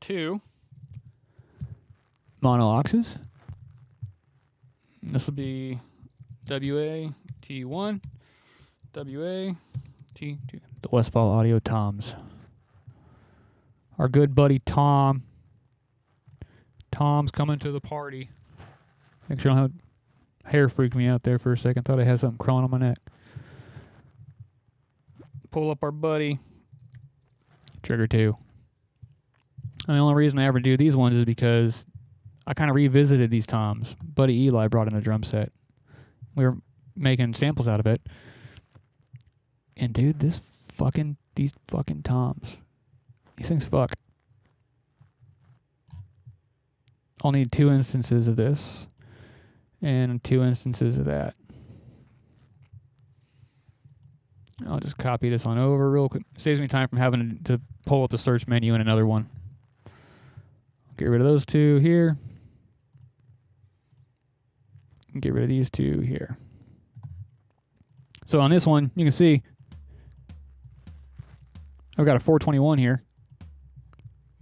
2 mono oxes. This will be WA T1, WA T2. The Westfall Audio toms. Our good buddy Tom. Tom's coming to the party. Make sure I don't have hair freak me out there for a second. Thought I had something crawling on my neck. Pull up our buddy. Trigger 2. And the only reason I ever do these ones is because I kind of revisited these toms. Buddy Eli brought in a drum set. We were making samples out of it. And dude, these fucking toms. These things fuck. I'll need 2 instances of this and 2 instances of that. I'll just copy this on over real quick. Saves me time from having to pull up the search menu in another one. Get rid of those 2 here. Get rid of these 2 here. So on this one, you can see I've got a 421 here.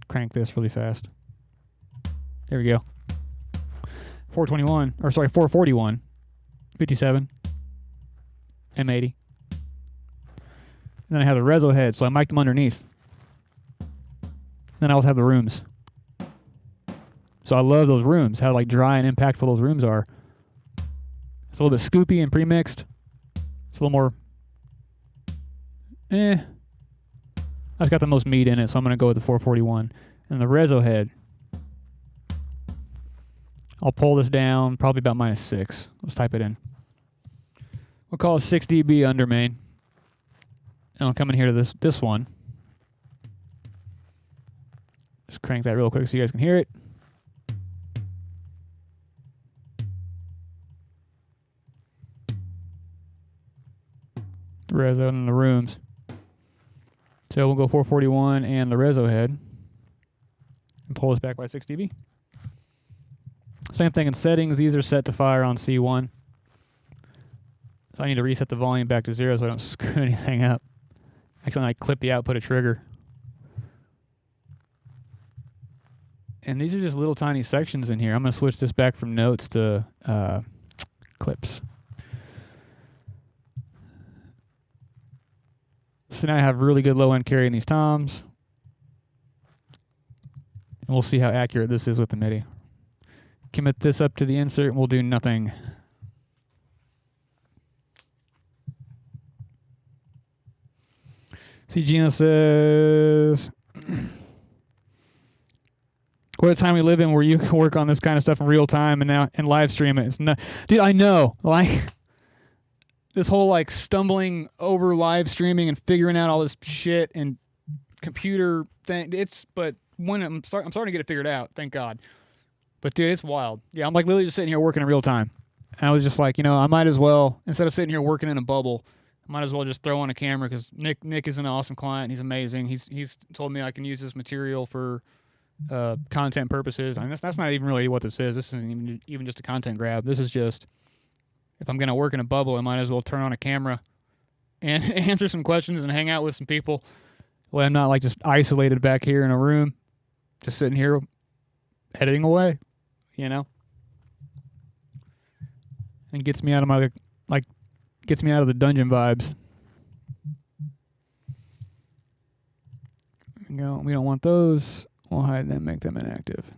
Crank this really fast. There we go. 421, or sorry, 441, 57, M80. And then I have the reso head, so I mic them underneath. And then I also have the rooms. So I love those rooms, how like dry and impactful those rooms are. It's a little bit scoopy and pre-mixed. It's a little more, I've got the most meat in it, so I'm going to go with the 441. And the reso head, I'll pull this down probably about -6. Let's type it in. We'll call it 6 dB under main. And I'll come in here to this one. Just crank that real quick so you guys can hear it. Reso in the rooms. So we'll go 441 and the reso head. And pull this back by 6 dB. Same thing in settings. These are set to fire on C1. So I need to reset the volume back to 0 so I don't screw anything up. Accidentally clip the output of trigger. And these are just little tiny sections in here. I'm going to switch this back from notes to clips. So now I have really good low end carry in these toms. And we'll see how accurate this is with the MIDI. Commit this up to the insert and we'll do nothing. See, Gino says, what a time we live in where you can work on this kind of stuff in real time and live stream it. It's not, dude, I know. Like, this whole like stumbling over live streaming and figuring out all this shit and computer thing. But when I'm starting to get it figured out, thank God. But dude, it's wild. Yeah, I'm like literally just sitting here working in real time. And I was just like, I might as well, instead of sitting here working in a bubble, I might as well just throw on a camera because Nick is an awesome client. He's amazing. He's told me I can use this material for content purposes. I mean, that's not even really what this is. This isn't even just a content grab. This is just, if I'm going to work in a bubble, I might as well turn on a camera and answer some questions and hang out with some people. Well, I'm not like just isolated back here in a room, just sitting here editing away, and gets me out of my, gets me out of the dungeon vibes. We don't want those. We'll hide them, make them inactive.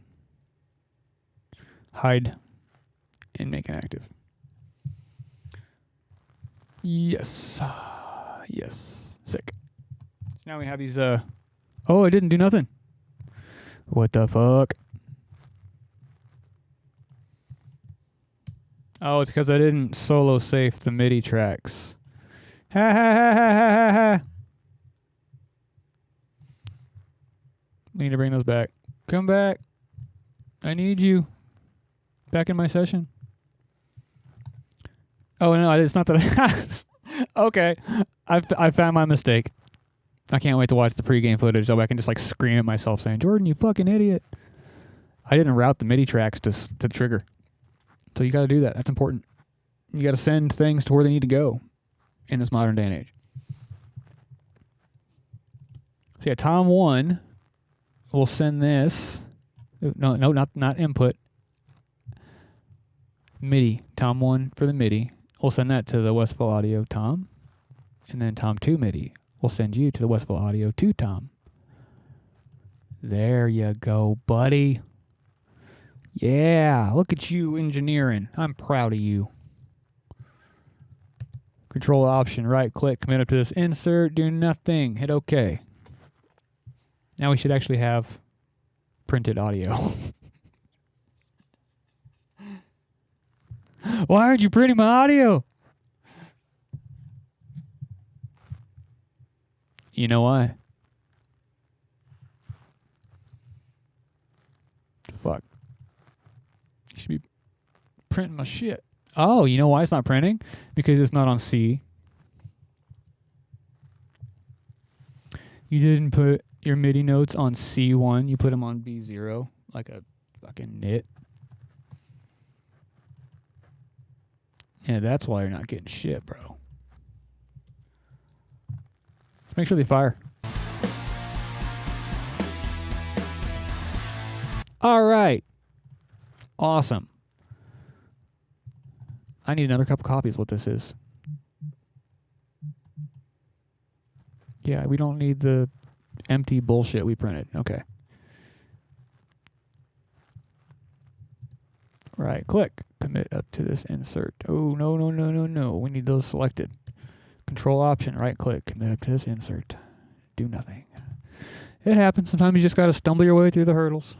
Hide and make inactive. Yes. Yes. Sick. So now we have these, oh, I didn't do nothing. What the fuck? Oh, it's because I didn't solo safe the MIDI tracks. Ha ha ha ha ha ha ha. We need to bring those back. Come back. I need you. Back in my session. Oh, no, it's not that okay. I found my mistake. I can't wait to watch the pregame footage so I can just like scream at myself saying, Jordan, you fucking idiot. I didn't route the MIDI tracks to trigger. So you got to do that. That's important. You got to send things to where they need to go in this modern day and age. So yeah, Tom 1 will send this. No, not input. MIDI. Tom 1 for the MIDI. We'll send that to the Westfall Audio Tom. And then Tom 2 MIDI will send you to the Westfall Audio 2 Tom. There you go, buddy. Yeah, look at you engineering. I'm proud of you. Control Option, right click, commit up to this insert, do nothing, hit OK. Now we should actually have printed audio. Why aren't you printing my audio? You know why? Fuck. You should be printing my shit. Oh, you know why it's not printing? Because it's not on C. You didn't put your MIDI notes on C1. You put them on B0 like a fucking nit. Yeah, that's why you're not getting shit, bro. Let's make sure they fire. All right. Awesome. I need another cup of coffee is what this is. Yeah, we don't need the empty bullshit we printed. Okay. Right, click. Commit up to this insert. Oh, no. We need those selected. Control Option, right click. Commit up to this insert. Do nothing. It happens. Sometimes you just got to stumble your way through the hurdles.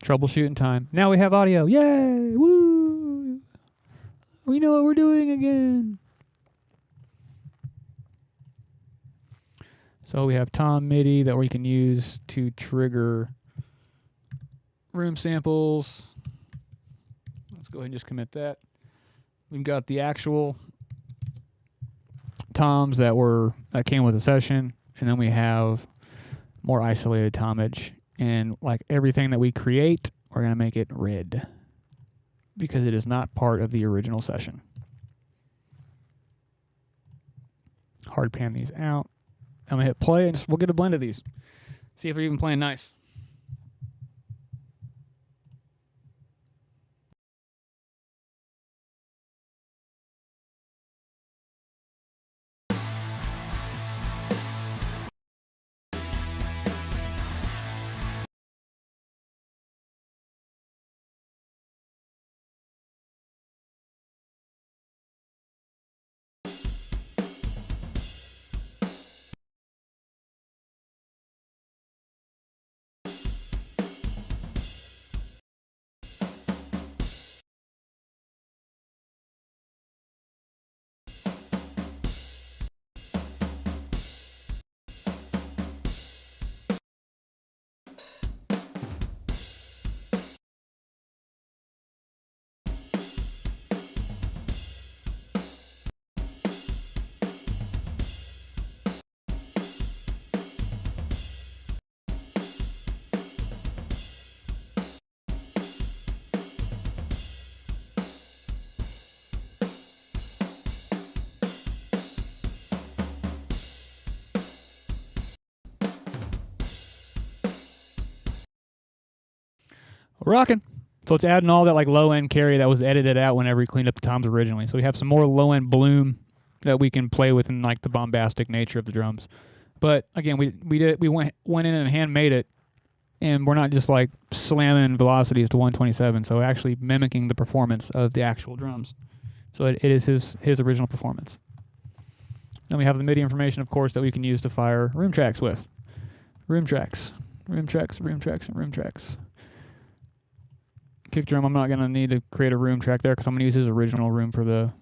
Troubleshooting time. Now we have audio. Yay! Woo! We know what we're doing again. So we have Tom MIDI that we can use to trigger room samples. Let's go ahead and just commit that. We've got the actual toms that came with the session, and then we have more isolated tomage. And like everything that we create, we're going to make it red because it is not part of the original session. Hard pan these out. I'm going to hit play and we'll get a blend of these. See if they're even playing nice. Rocking. So it's adding all that like low end carry that was edited out whenever we cleaned up the toms originally. So we have some more low end bloom that we can play with in like the bombastic nature of the drums. But again, we went in and hand made it, and we're not just like slamming velocities to 127. So actually mimicking the performance of the actual drums. So it is his original performance. Then we have the MIDI information, of course, that we can use to fire room tracks with. Room tracks. Kick drum, I'm not going to need to create a room track there because I'm going to use his original room for the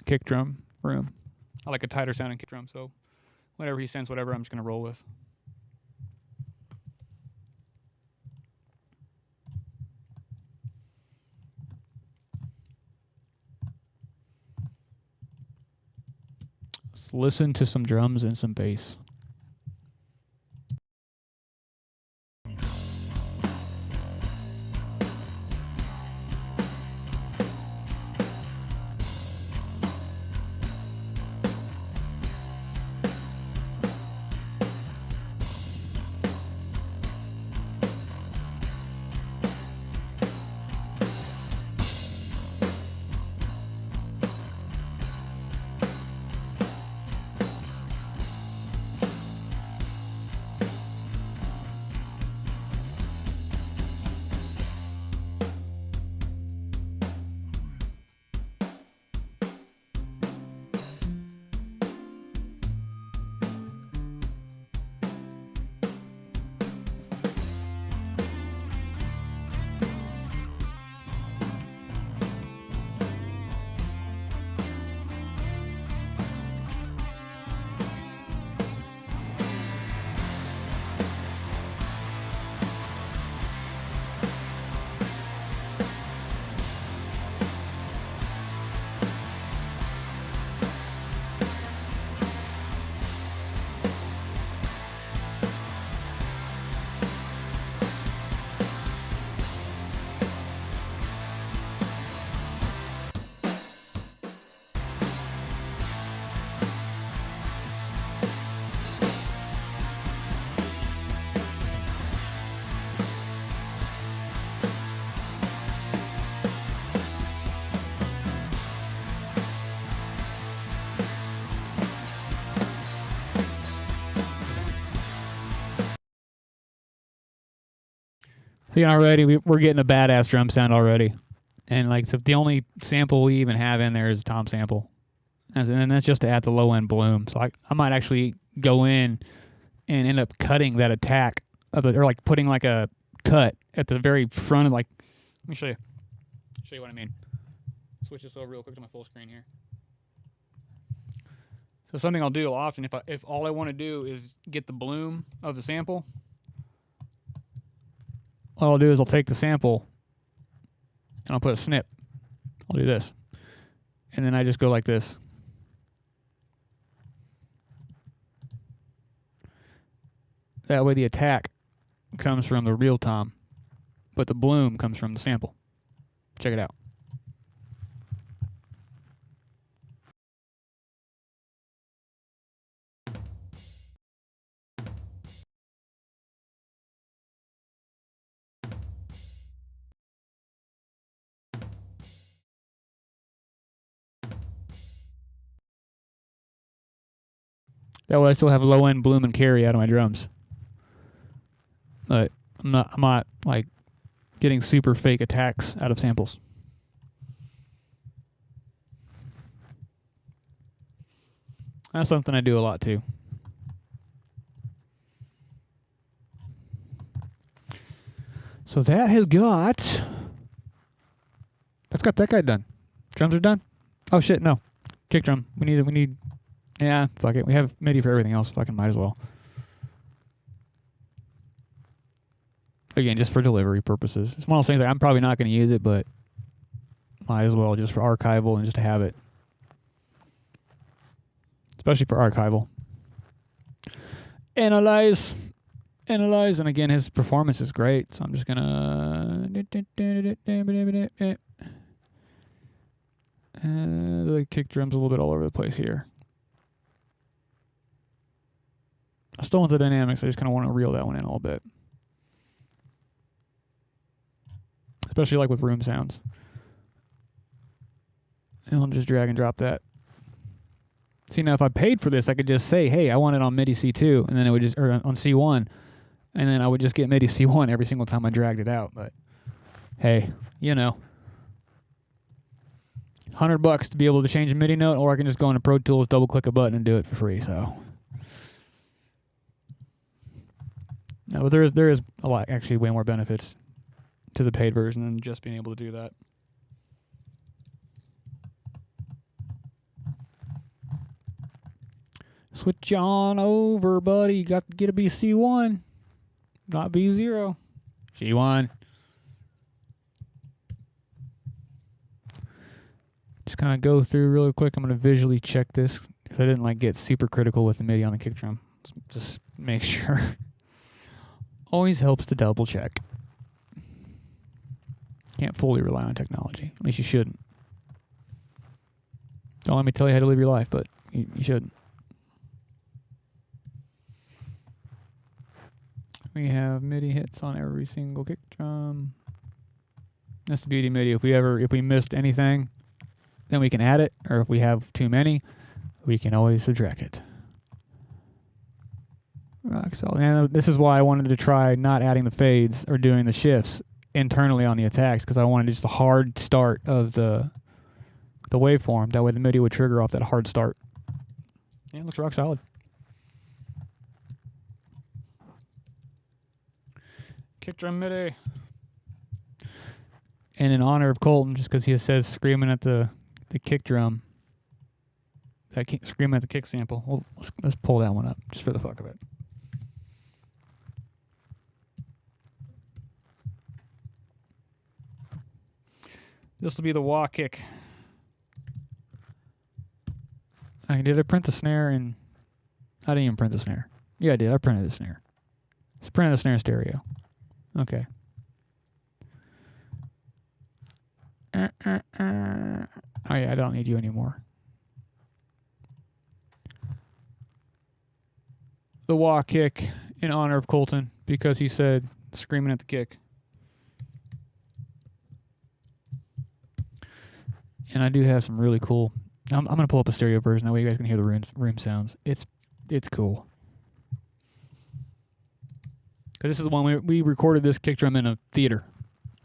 kick drum room. I like a tighter sounding kick drum, so whenever he sends whatever, I'm just going to roll with. Let's listen to some drums and some bass. See, already we're getting a badass drum sound already, and like so the only sample we even have in there is a tom sample, and that's just to add the low end bloom. So I might actually go in and end up cutting that attack of it, or like putting like a cut at the very front of like. Let me show you what I mean. Switch this over real quick to my full screen here. So something I'll do often if all I want to do is get the bloom of the sample. What I'll do is I'll take the sample and I'll put a snip. I'll do this. And then I just go like this. That way the attack comes from the real tom, but the bloom comes from the sample. Check it out. That way I still have low end bloom and carry out of my drums. But I'm not like getting super fake attacks out of samples. That's something I do a lot too. So that has got... That's got that guy done. Drums are done? Oh shit, no. Kick drum. We need... Yeah, fuck it. We have MIDI for everything else. Fucking might as well. Again, just for delivery purposes. It's one of those things like I'm probably not going to use it, but might as well just for archival and just to have it. Especially for archival. Analyze, and again, his performance is great, so I'm just gonna... the kick drum's a little bit all over the place here. I still want the dynamics, I just kind of want to reel that one in a little bit. especially like with room sounds. And I'll just drag and drop that. See, now if I paid for this, I could just say, hey, I want it on MIDI C2, and then it would just, or on C1, and then I would just get MIDI C1 every single time I dragged it out. But hey, you know, $100 to be able to change a MIDI note, or I can just go into Pro Tools, double click a button, and do it for free. So, no, but there is a lot, actually, way more benefits to the paid version than just being able to do that. Switch on over, buddy. You got to get a C1, not B0. C1. Just kind of go through really quick. I'm going to visually check this because I didn't like get super critical with the MIDI on the kick drum. Just make sure. Always helps to double check. Can't fully rely on technology. At least you shouldn't. Don't let me tell you how to live your life, but you shouldn't. We have MIDI hits on every single kick drum. That's the beauty of MIDI. If we missed anything, then we can add it, or if we have too many, we can always subtract it. Rock solid. And this is why I wanted to try not adding the fades or doing the shifts internally on the attacks, because I wanted just a hard start of the waveform. That way the MIDI would trigger off that hard start. Yeah, it looks rock solid. Kick drum MIDI. And in honor of Colton, just because he says screaming at the kick drum, screaming at the kick sample, well, let's pull that one up just for the fuck of it. This will be the wah kick. Did I print the snare? And I didn't even print the snare. Yeah, I did. I printed the snare. Let's print the snare in stereo. Okay. Oh yeah, I don't need you anymore. The wah kick in honor of Colton because he said screaming at the kick. And I do have some really cool. I'm gonna pull up a stereo version that way you guys can hear the room sounds. It's cool. Because this is the one we recorded this kick drum in a theater.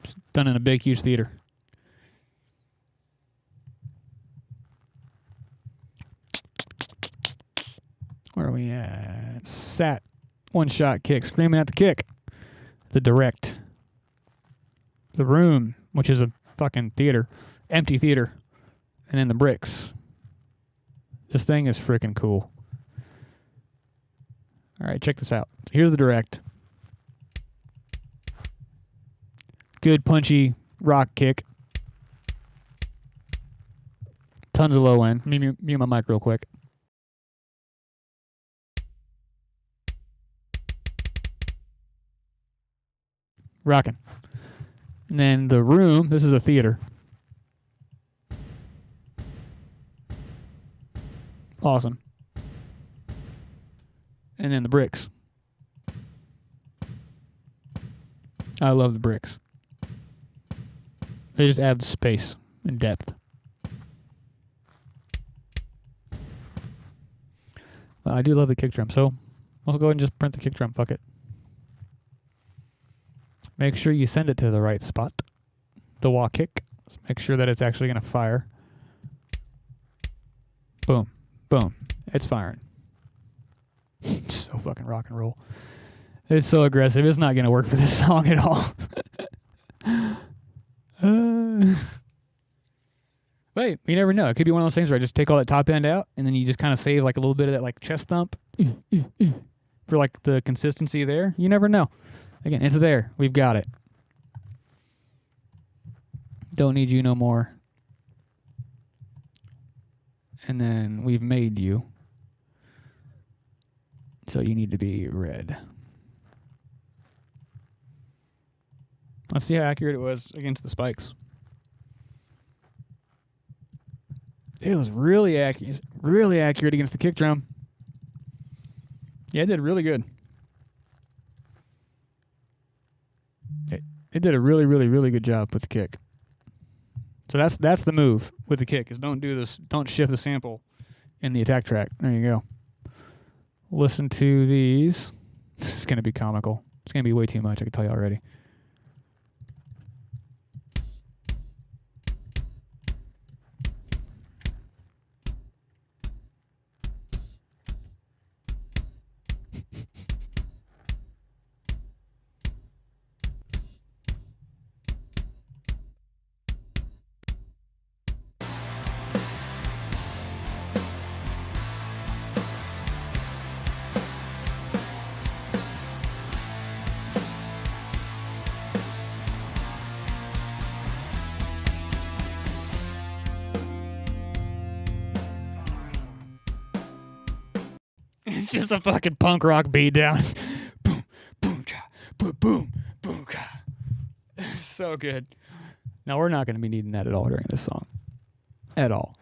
It's done in a big, huge theater. Where are we at? Sat. One shot kick. Screaming at the kick. The direct. The room, which is a fucking theater. Empty theater. And then the bricks. This thing is freaking cool. Alright, check this out. Here's the direct. Good punchy rock kick. Tons of low end. Mute my mic real quick. Rocking. And then the room, this is a theater. Awesome. And then the bricks. I love the bricks. They just add space and depth. I do love the kick drum, so I'll go ahead and just print the kick drum. Fuck it. Make sure you send it to the right spot. The wah kick. Make sure that it's actually going to fire. Boom. Boom. It's firing. So fucking rock and roll. It's so aggressive. It's not going to work for this song at all. Wait, you never know. It could be one of those things where I just take all that top end out and then you just kind of save like a little bit of that like chest thump for like the consistency there. You never know. Again, it's there. We've got it. Don't need you no more. And then we've made you. So you need to be red. Let's see how accurate it was against the spikes. It was really accurate against the kick drum. Yeah, it did really good. It did a really, really, really good job with the kick. So that's the move with the kick, is don't do this, don't shift the sample in the attack track. There you go. Listen to these. This is going to be comical. It's going to be way too much, I can tell you already. It's just a fucking punk rock beat down. Boom, boom, cha, boom, boom, boom, cha. So good. Now we're not going to be needing that at all during this song, at all.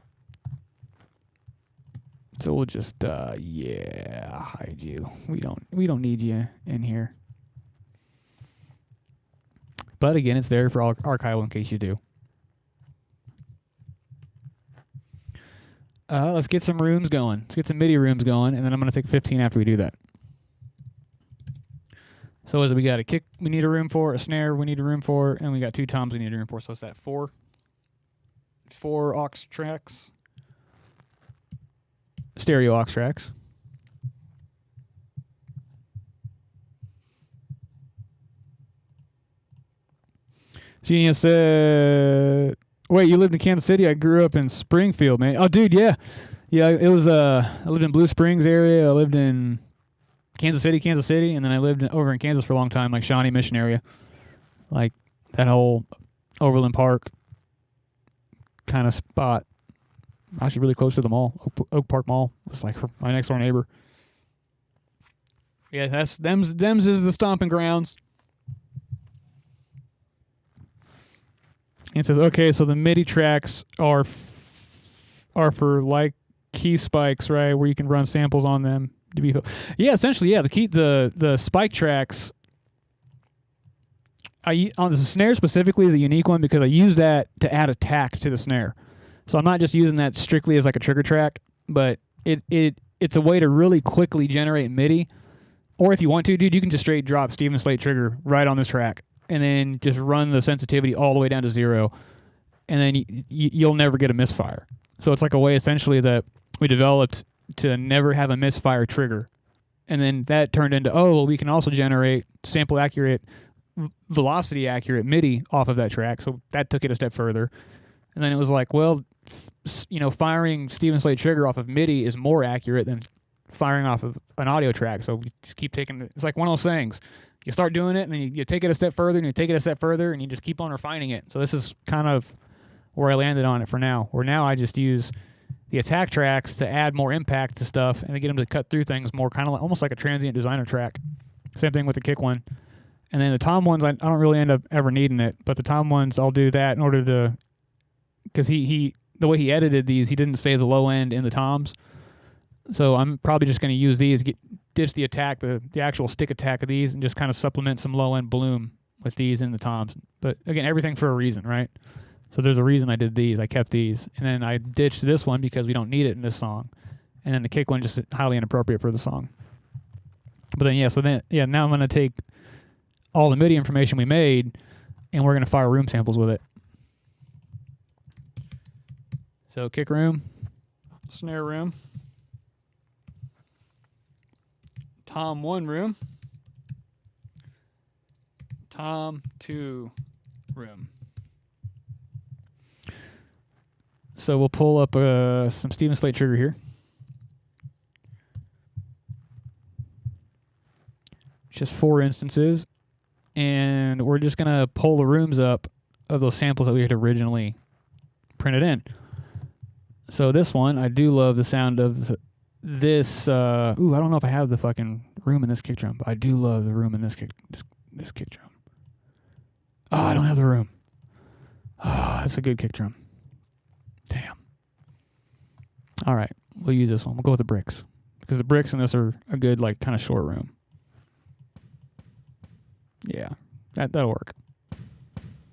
So we'll just, hide you. We don't need you in here. But again, it's there for archival in case you do. Let's get some rooms going. Let's get some MIDI rooms going, and then I'm going to take 15 after we do that. So as we got a kick we need a room for, a snare we need a room for, and we got 2 toms we need a room for. So it's that 4 aux tracks, stereo aux tracks. Genius said, wait, you lived in Kansas City? I grew up in Springfield, man. Oh, dude, yeah. Yeah, it was, I lived in Blue Springs area. I lived in Kansas City, and then I lived over in Kansas for a long time, like Shawnee Mission area. Like that whole Overland Park kind of spot. Actually really close to the mall. Oak Park Mall was like my next door neighbor. Yeah, that's them's is the stomping grounds. It says, okay, so the MIDI tracks are for like key spikes, right, where you can run samples on them. Yeah, essentially, yeah. The spike tracks. On the snare specifically is a unique one because I use that to add attack to the snare. So I'm not just using that strictly as like a trigger track, but it's a way to really quickly generate MIDI. Or if you want to, dude, you can just straight drop Steven Slate trigger right on this track, and then just run the sensitivity all the way down to 0, and then you'll never get a misfire. So it's like a way essentially that we developed to never have a misfire trigger. And then that turned into, we can also generate sample accurate, velocity accurate MIDI off of that track. So that took it a step further. And then it was like, well, firing Steven Slate trigger off of MIDI is more accurate than firing off of an audio track. So we just keep taking it. It's like one of those things. You start doing it, and then you take it a step further, and you take it a step further, and you just keep on refining it. So this is kind of where I landed on it for now. Where now I just use the attack tracks to add more impact to stuff, and to get them to cut through things more, kind of like, almost like a transient designer track. Same thing with the kick one. And then the tom ones, I don't really end up ever needing it, but the tom ones, I'll do that in order to, because the way he edited these, he didn't say the low end in the toms. So I'm probably just going to use these, ditch the attack, the actual stick attack of these, and just kind of supplement some low end bloom with these in the toms. But again, everything for a reason, right? So there's a reason I did these. I kept these. And then I ditched this one because we don't need it in this song. And then the kick one just highly inappropriate for the song. But then, now I'm going to take all the MIDI information we made, and we're going to fire room samples with it. So kick room, snare room, tom 1 room, tom 2 room. So we'll pull up some Steven Slate trigger here. Just 4 instances. And we're just going to pull the rooms up of those samples that we had originally printed in. So this one, I do love the sound of this. I don't know if I have the fucking room in this kick drum, but I do love the room in this kick drum. Oh, I don't have the room. Oh, that's a good kick drum. Damn. All right, we'll use this one. We'll go with the bricks because the bricks in this are a good, kind of short room. Yeah, that'll work.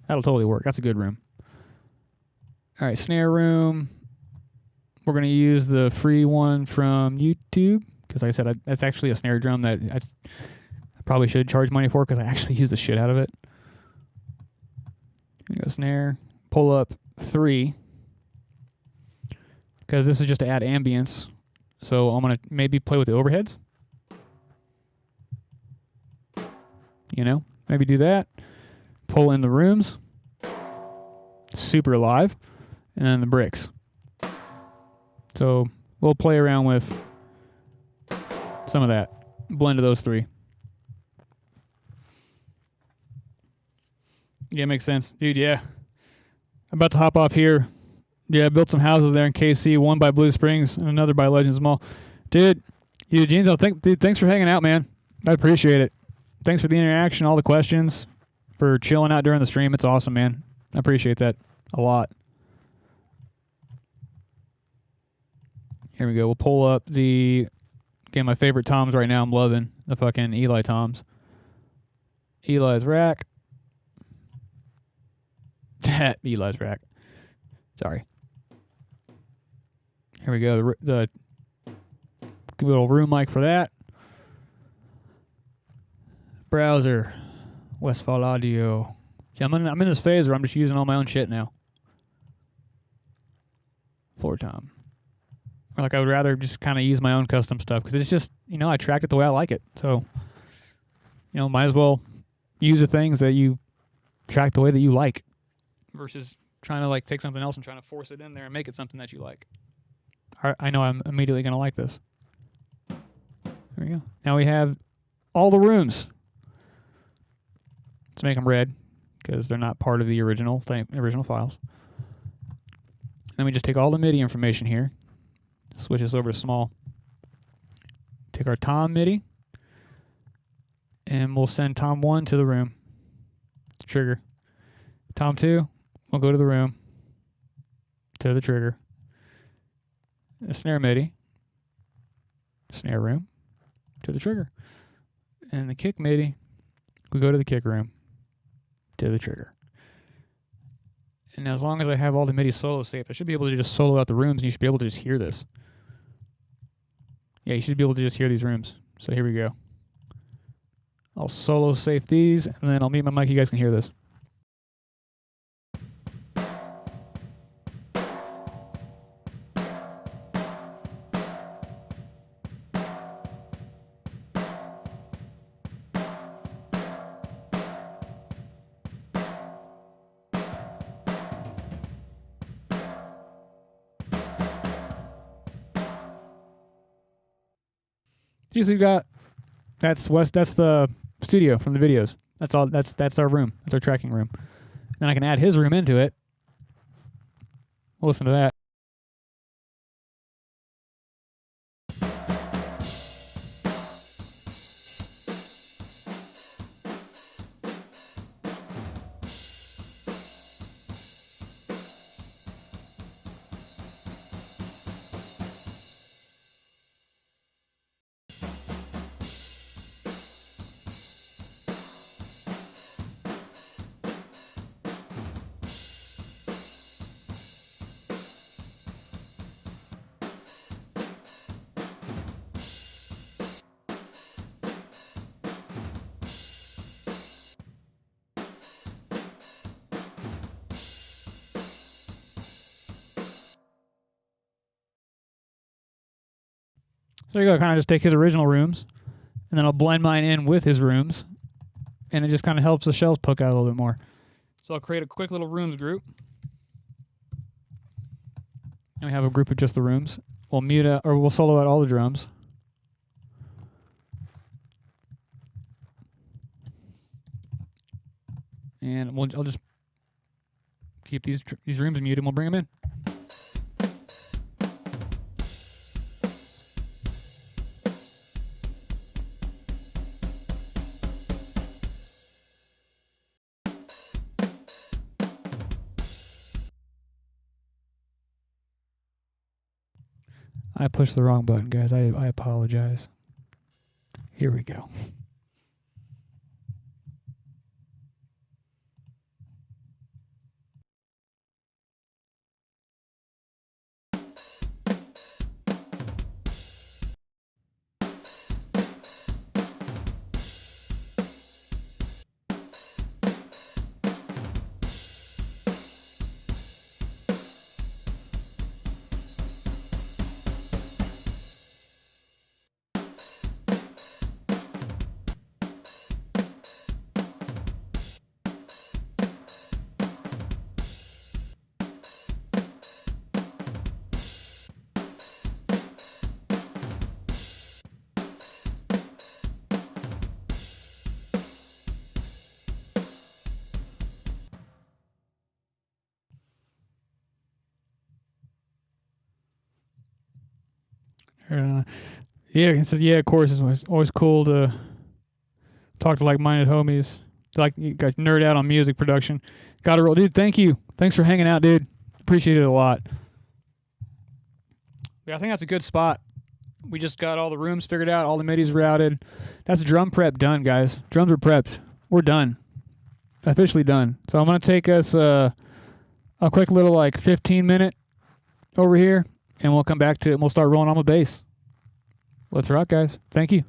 That'll totally work. That's a good room. All right, snare room. We're going to use the free one from YouTube because, like I said, that's actually a snare drum that I probably should charge money for because I actually use the shit out of it. Here we go, snare. Pull up 3 because this is just to add ambience. So I'm going to maybe play with the overheads. You know, maybe do that. Pull in the rooms. Super live. And then the bricks. So we'll play around with some of that. Blend of those 3. Yeah, makes sense. Dude, yeah. I'm about to hop off here. Yeah, I built some houses there in KC, one by Blue Springs and another by Legends Mall. Dude, Eugene, dude, thanks for hanging out, man. I appreciate it. Thanks for the interaction, all the questions, for chilling out during the stream. It's awesome, man. I appreciate that a lot. Here we go. We'll pull up again, my favorite toms right now. I'm loving the fucking Eli toms. Eli's rack. Eli's rack. Sorry. Here we go. The little room mic for that. Browser. Westfall Audio. See, I'm in this phase where I'm just using all my own shit now. Floor tom. Or like I would rather just kind of use my own custom stuff because it's just, you know, I track it the way I like it. So, you know, might as well use the things that you track the way that you like versus trying to like take something else and trying to force it in there and make it something that you like. I know I'm immediately going to like this. There we go. Now we have all the rooms. Let's make them red because they're not part of the original files. Then we just take all the MIDI information here, switch this over to small. Take our tom MIDI, and we'll send tom 1 to the room. It's trigger. Tom 2, we'll go to the room, to the trigger. A snare MIDI, snare room, to the trigger. And the kick MIDI, we go to the kick room, to the trigger. And as long as I have all the MIDI solos saved, I should be able to just solo out the rooms, and you should be able to just hear this. Yeah, you should be able to just hear these rooms. So here we go. I'll solo save these, and then I'll mute my mic. You guys can hear this. So we've got that's the studio from the videos. That's all. That's our room. That's our tracking room. Then I can add his room into it. We'll listen to that. So you go, kind of just take his original rooms, and then I'll blend mine in with his rooms, and it just kind of helps the shells poke out a little bit more. So I'll create a quick little rooms group. And we have a group of just the rooms. We'll mute out, or we'll solo out all the drums. And I'll just keep these rooms muted, and we'll bring them in. I pushed the wrong button, guys. I apologize. Here we go. Yeah, he said, yeah, of course, it's always cool to talk to like-minded homies. Like, you got nerd out on music production. Got to roll. Dude, thank you. Thanks for hanging out, dude. Appreciate it a lot. Yeah, I think that's a good spot. We just got all the rooms figured out, all the midis routed. That's drum prep done, guys. Drums are prepped. We're done. Officially done. So I'm going to take us a quick little 15-minute over here, and we'll come back to it, and we'll start rolling on the bass. Let's rock, guys. Thank you.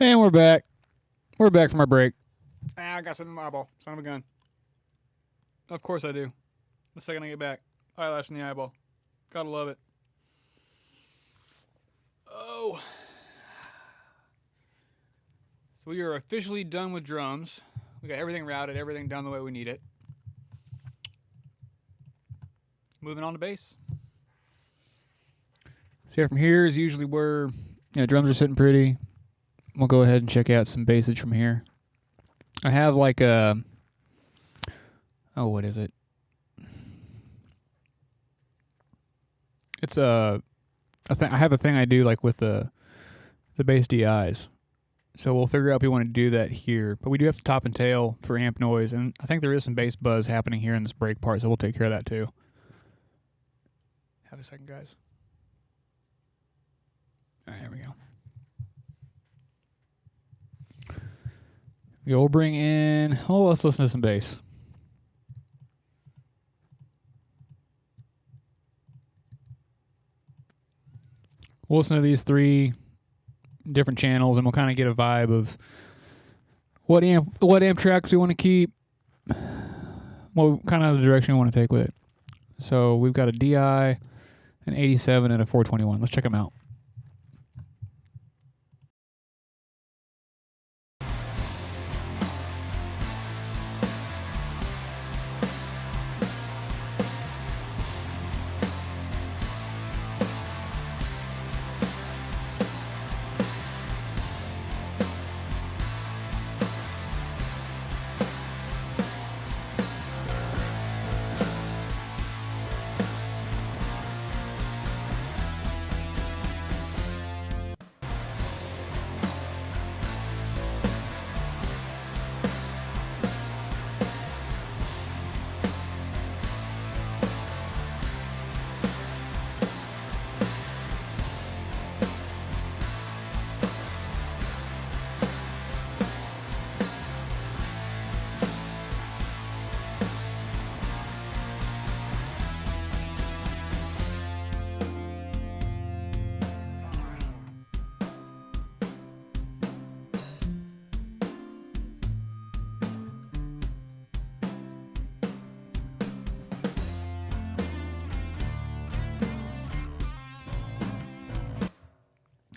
And we're back. We're back from our break. I got something in my eyeball. Son of a gun. Of course I do. The second I get back. Eyelash in the eyeball. Gotta love it. Oh. So we are officially done with drums. We got everything routed, everything done the way we need it. Moving on to bass. So from here is usually where drums are sitting pretty. We'll go ahead and check out some bassage from here. I have like a... Oh, what is it? It's I have a thing I do like with the bass DIs. So we'll figure out if we want to do that here. But we do have to top and tail for amp noise. And I think there is some bass buzz happening here in this break part. So we'll take care of that too. Have a second, guys. All right, here we go. We'll bring in... Oh, let's listen to some bass. We'll listen to these 3 different channels, and we'll kind of get a vibe of what amp tracks we want to keep, what kind of the direction we want to take with it. So we've got a DI, an 87, and a 421. Let's check them out.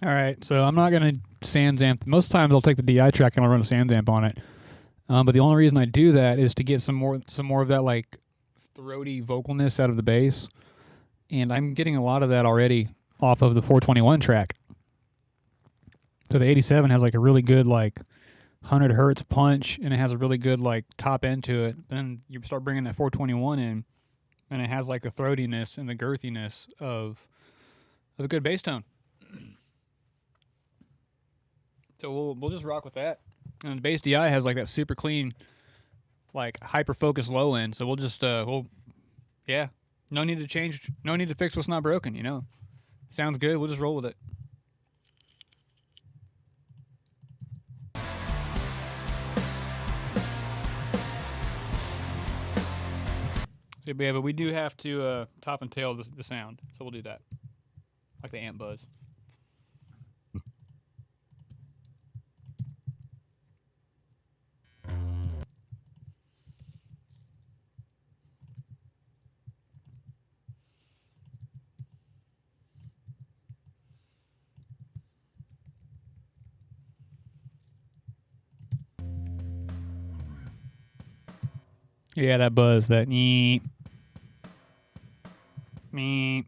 All right, so I'm not going to Sans amp. Most times I'll take the DI track and I'll run a Sans amp on it. But the only reason I do that is to get some more of that like throaty vocalness out of the bass. And I'm getting a lot of that already off of the 421 track. So the 87 has like a really good like 100 hertz punch, and it has a really good like top end to it. Then you start bringing that 421 in, and it has like the throatiness and the girthiness of a good bass tone. So we'll just rock with that. And the bass DI has like that super clean, like hyper focused low end. So we'll just no need to change, no need to fix what's not broken. Sounds good. We'll just roll with it. So yeah, but we do have to top and tail the sound, so we'll do that, like the amp buzz. Yeah, that buzz, that neep. Meep.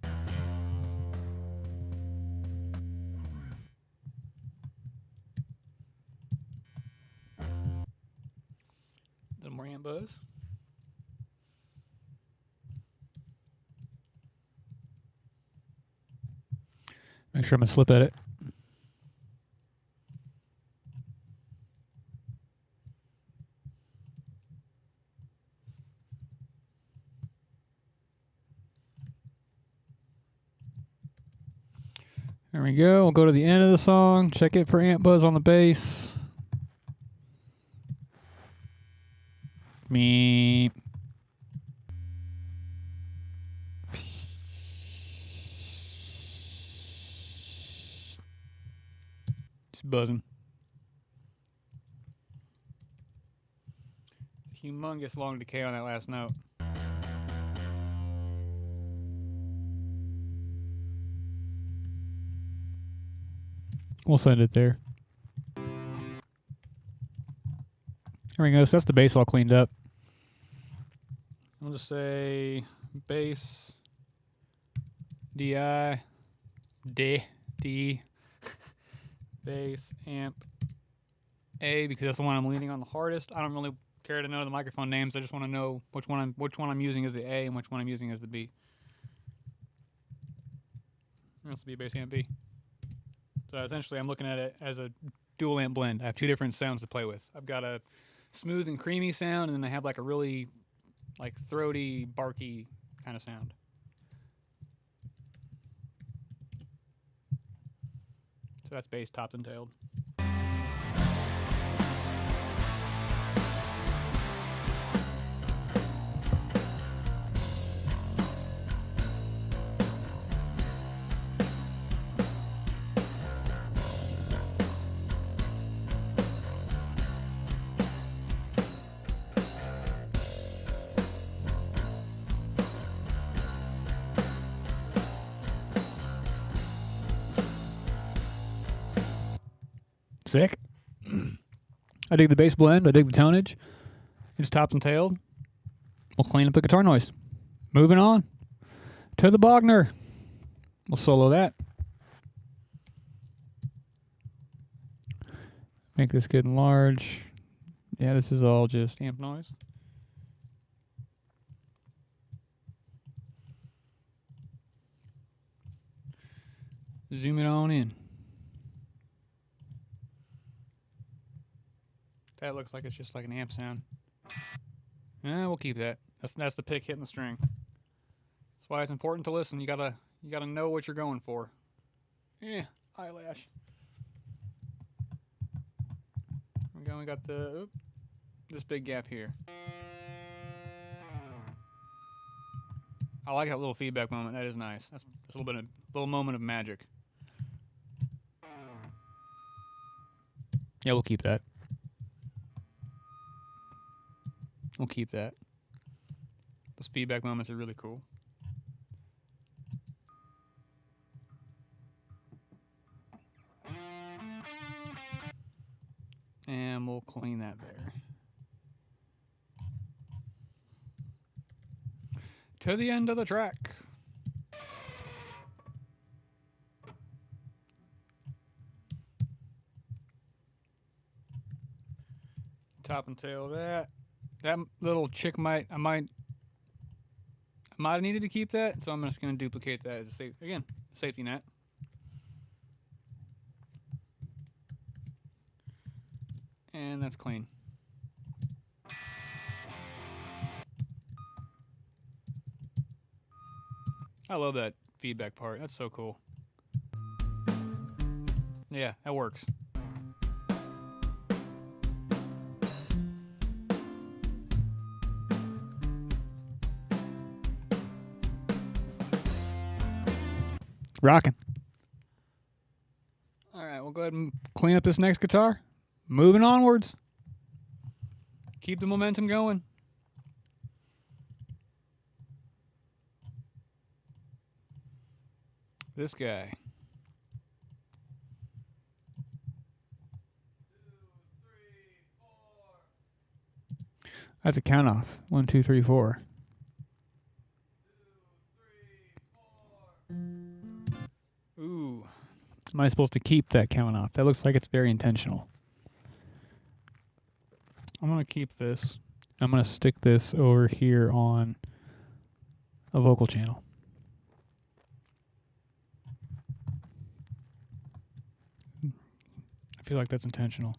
A little more amp buzz. Make sure I'm going to slip at it. There we go. We'll go to the end of the song. Check it for amp buzz on the bass. Beep. Just buzzing. Humongous long decay on that last note. We'll send it there. There we go. So that's the bass all cleaned up. I'll just say bass, DI, D, bass, amp, A, because that's the one I'm leaning on the hardest. I don't really care to know the microphone names. I just want to know which one I'm using as the A and which one I'm using as the B. That's the B, bass, amp, B. So essentially I'm looking at it as a dual amp blend. I have two different sounds to play with. I've got a smooth and creamy sound, and then I have like a really like throaty, barky kind of sound. So that's bass topped and tailed. Sick. I dig the bass blend. I dig the tonnage. It's topped and tailed. We'll clean up the guitar noise. Moving on to the Bogner. We'll solo that. Make this good and large. Yeah, this is all just amp noise. Zoom it on in. That looks like it's just like an amp sound. We'll keep that. That's the pick hitting the string. That's why it's important to listen. You gotta know what you're going for. Eyelash. We got this big gap here. I like that little feedback moment. That is nice. That's a little moment of magic. Yeah, we'll keep that. We'll keep that. Those feedback moments are really cool. And we'll clean that there. To the end of the track. Top and tail of that. That little chick I might have needed to keep that, so I'm just going to duplicate that as a safety net. And that's clean. I love that feedback part. That's so cool. Yeah, that works. Rocking. All right, we'll go ahead and clean up this next guitar. Moving onwards. Keep the momentum going. This guy. 2, 3, 4. That's a count off. 1, 2, 3, 4. 2, 3, 4. Ooh. Am I supposed to keep that count off? That looks like it's very intentional. I'm going to keep this. I'm going to stick this over here on a vocal channel. I feel like that's intentional.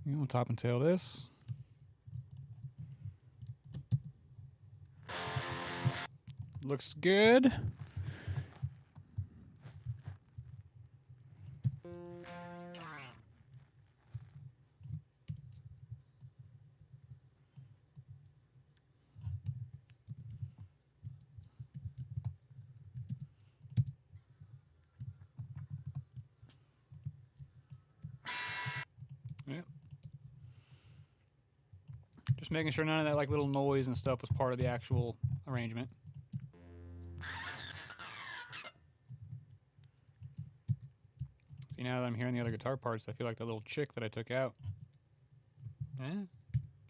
We'll top and tail this. Looks good. Just making sure none of that like little noise and stuff was part of the actual arrangement. See, now that I'm hearing the other guitar parts, I feel like the little chick that I took out,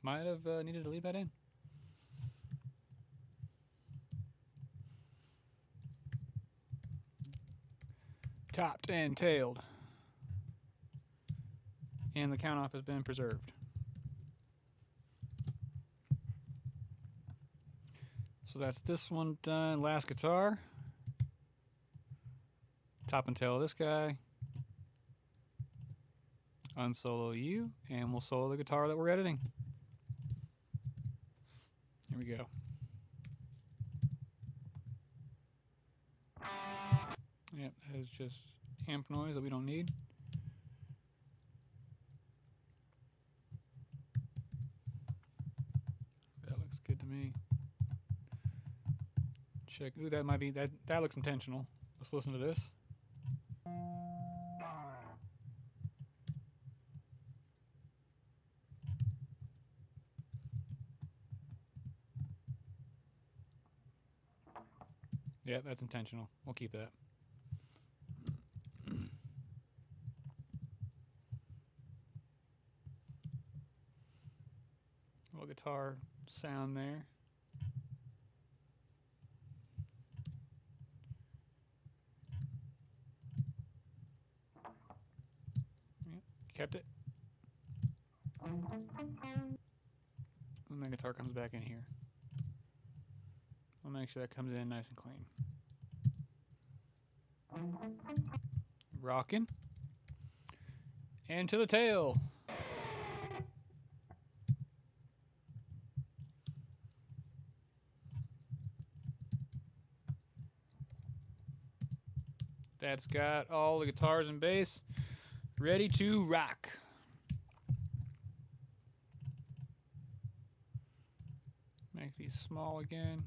might have needed to leave that in. Topped and tailed. And the count off has been preserved. So that's this one done. Last guitar. Top and tail of this guy. Unsolo you, and we'll solo the guitar that we're editing. Here we go. Yep, that is just amp noise that we don't need. That looks good to me. Check. Ooh, that might be that looks intentional. Let's listen to this. Yeah, that's intentional. We'll keep that. Little guitar sound there. Yep, kept it. And the guitar comes back in here. I'll make sure that comes in nice and clean. Rocking. And to the tail. That's got all the guitars and bass ready to rock. Make these small again.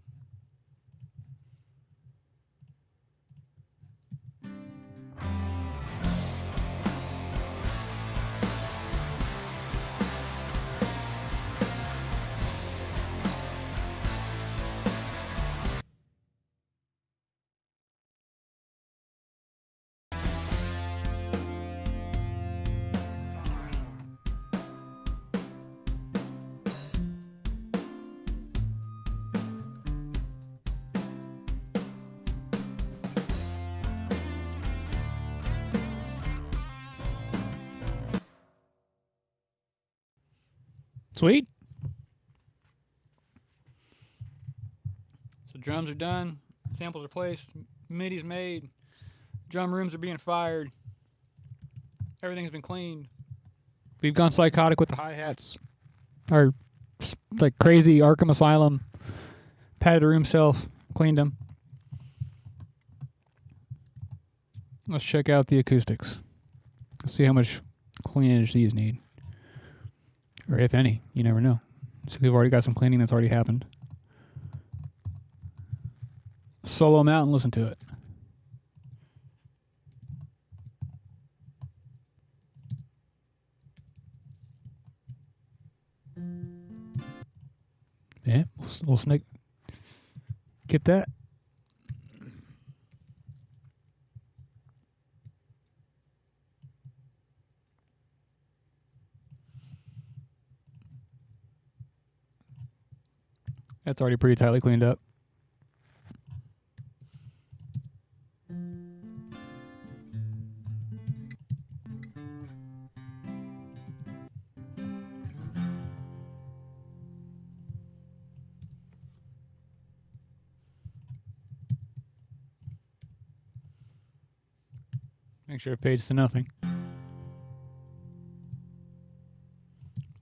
Sweet. So drums are done, samples are placed, MIDI's made, drum rooms are being fired, everything's been cleaned. We've gone psychotic with the hi-hats. Our like crazy Arkham Asylum padded a room self, cleaned them. Let's check out the acoustics. Let's see how much cleanage these need. Or if any, you never know. So we've already got some cleaning that's already happened. Solo them out and listen to it. Yeah, we'll snake. Get that. That's already pretty tightly cleaned up. Make sure it fades to nothing.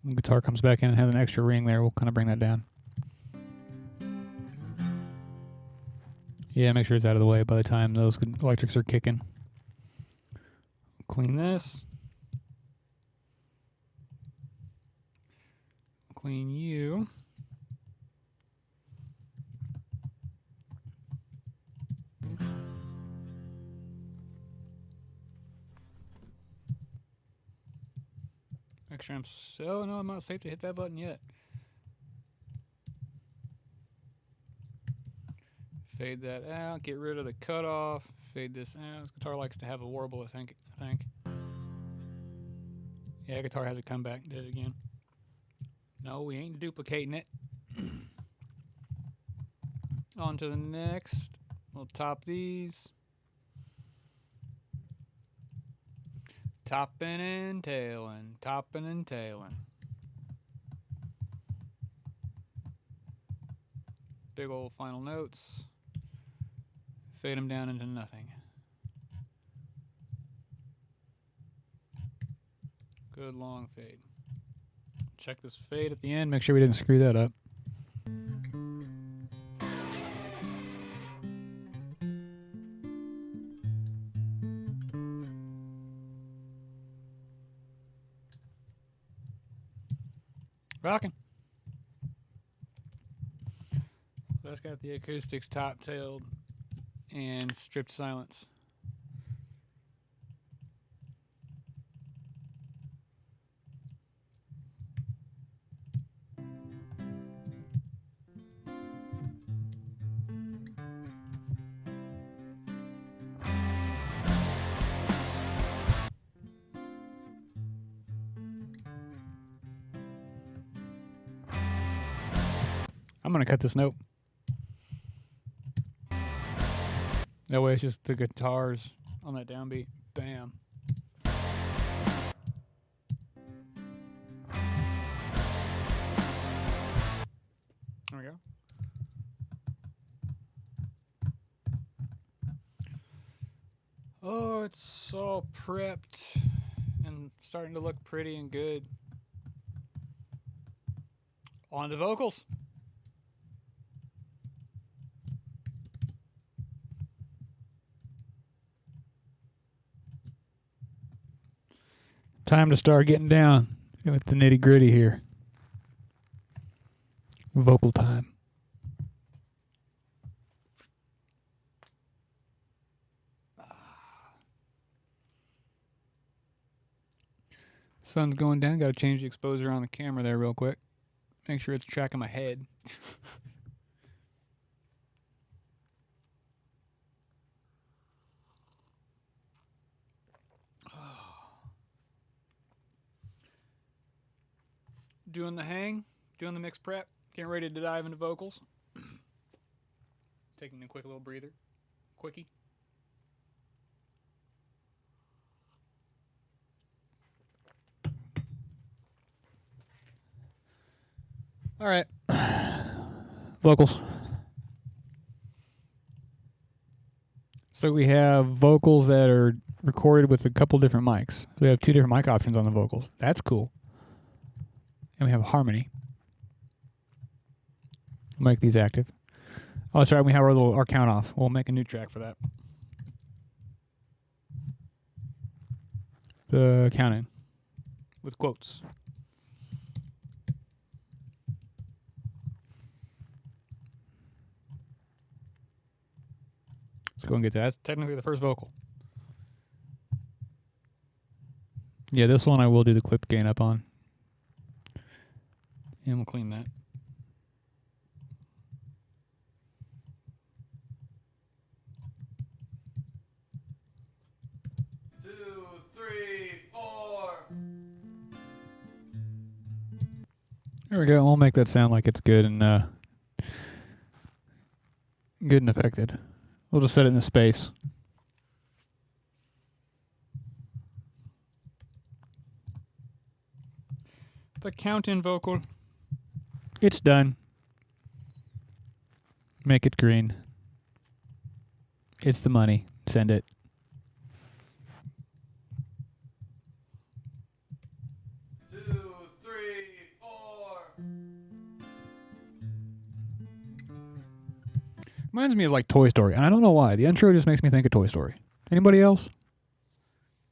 When the guitar comes back in and has an extra ring there, we'll kind of bring that down. Yeah, make sure it's out of the way by the time those electrics are kicking. Clean this. Clean you. Make sure I'm no, I'm not safe to hit that button yet. Fade that out. Get rid of the cutoff. Fade this out. This guitar likes to have a warble, I think. Yeah, guitar has a comeback. Did it again. No, we ain't duplicating it. On to the next. We'll top these. Topping and tailing. Topping and tailing. Big old final notes. Fade them down into nothing. Good long fade. Check this fade at the end. Make sure we didn't screw that up. Rocking. So that's got the acoustics top-tailed and stripped silence. I'm going to cut this note. That way it's just the guitars on that downbeat. Bam. There we go. Oh, it's all prepped and starting to look pretty and good. On to vocals. Time to start getting down with the nitty gritty here. Vocal time. Sun's going down. Got to change the exposure on the camera there real quick. Make sure it's tracking my head. Doing the hang, doing the mix prep, getting ready to dive into vocals. Taking a quick little breather. Quickie. All right. Vocals. So we have vocals that are recorded with a couple different mics. So we have 2 different mic options on the vocals. That's cool. And we have harmony. We'll make these active. Oh, that's right. We have our count off. We'll make a new track for that. The count in with quotes. Let's go and get that. That's technically the first vocal. Yeah, this one I will do the clip gain up on. And we'll clean that. Two, three, four. There we go. We'll make that sound like it's good and affected. We'll just set it in a space. The count-in vocal. It's done. Make it green. It's the money. Send it. Two, three, four. Reminds me of like Toy Story, and I don't know why. The intro just makes me think of Toy Story. Anybody else?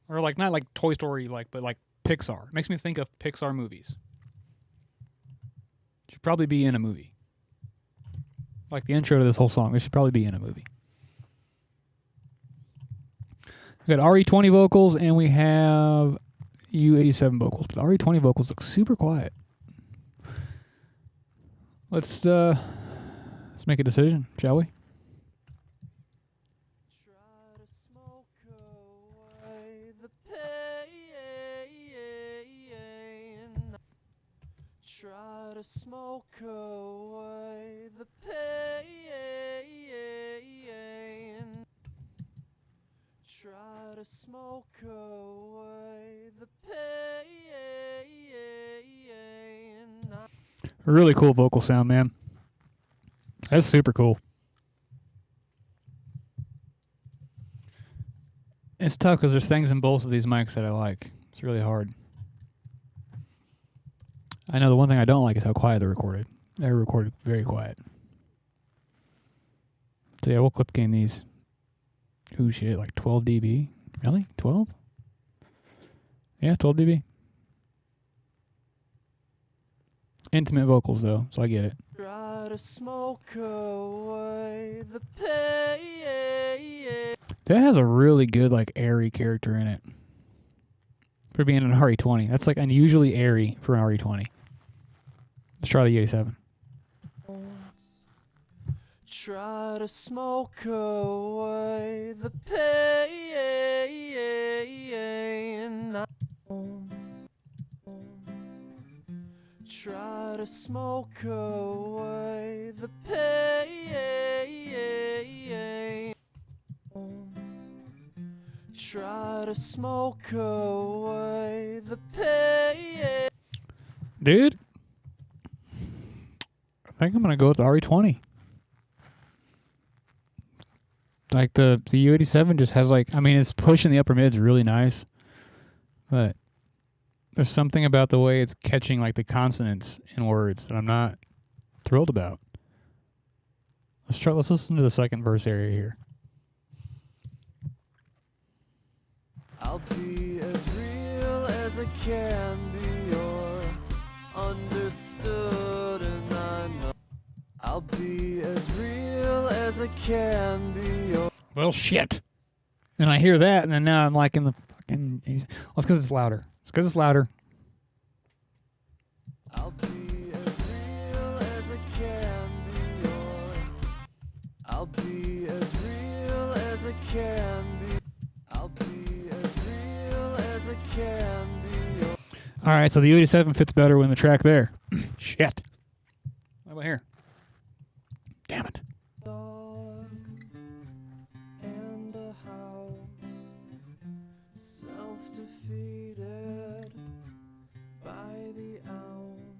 Or like not like Toy Story, but like Pixar. It makes me think of Pixar movies. Should probably be in a movie. Like the intro to this whole song, this should probably be in a movie. We got RE20 vocals and we have U87 vocals. But the RE20 vocals look super quiet. Let's make a decision, shall we? to smoke away the pain. Try to smoke away the pain. Really cool vocal sound, man. That's super cool. It's tough because there's things in both of these mics that I like. It's really hard. I know the one thing I don't like is how quiet they're recorded. They're recorded very quiet. So yeah, we'll clip gain these. Ooh, shit, like 12 dB? Really? 12? Yeah, 12 dB. Intimate vocals, though, so I get it. Try to smoke away the pain. That has a really good, like, airy character in it. For being an RE20. That's, like, unusually airy for an RE20. Let's try the 87. Try to smoke away the pain. Try to smoke away the pain. Try to smoke away the pain. Dude, I think I'm going to go with the RE20. Like, the U87 just has, like, I mean, it's pushing the upper mids really nice. But there's something about the way it's catching, like, the consonants in words that I'm not thrilled about. Let's listen to the second verse area here. I'll be as real as I can be, or understood, and I know I'll be as real as I can be, or Well, shit. And I hear that, and then now I'm like in the fucking... Well, it's because it's louder. It's because it's louder. I'll be as real as I can be, or I'll be as real as I can be. I'll be as real as I can be. All right, so the U87 fits better when the track there. Shit. How about here? Damn it. Dog and a house, self-defeated by the ounce.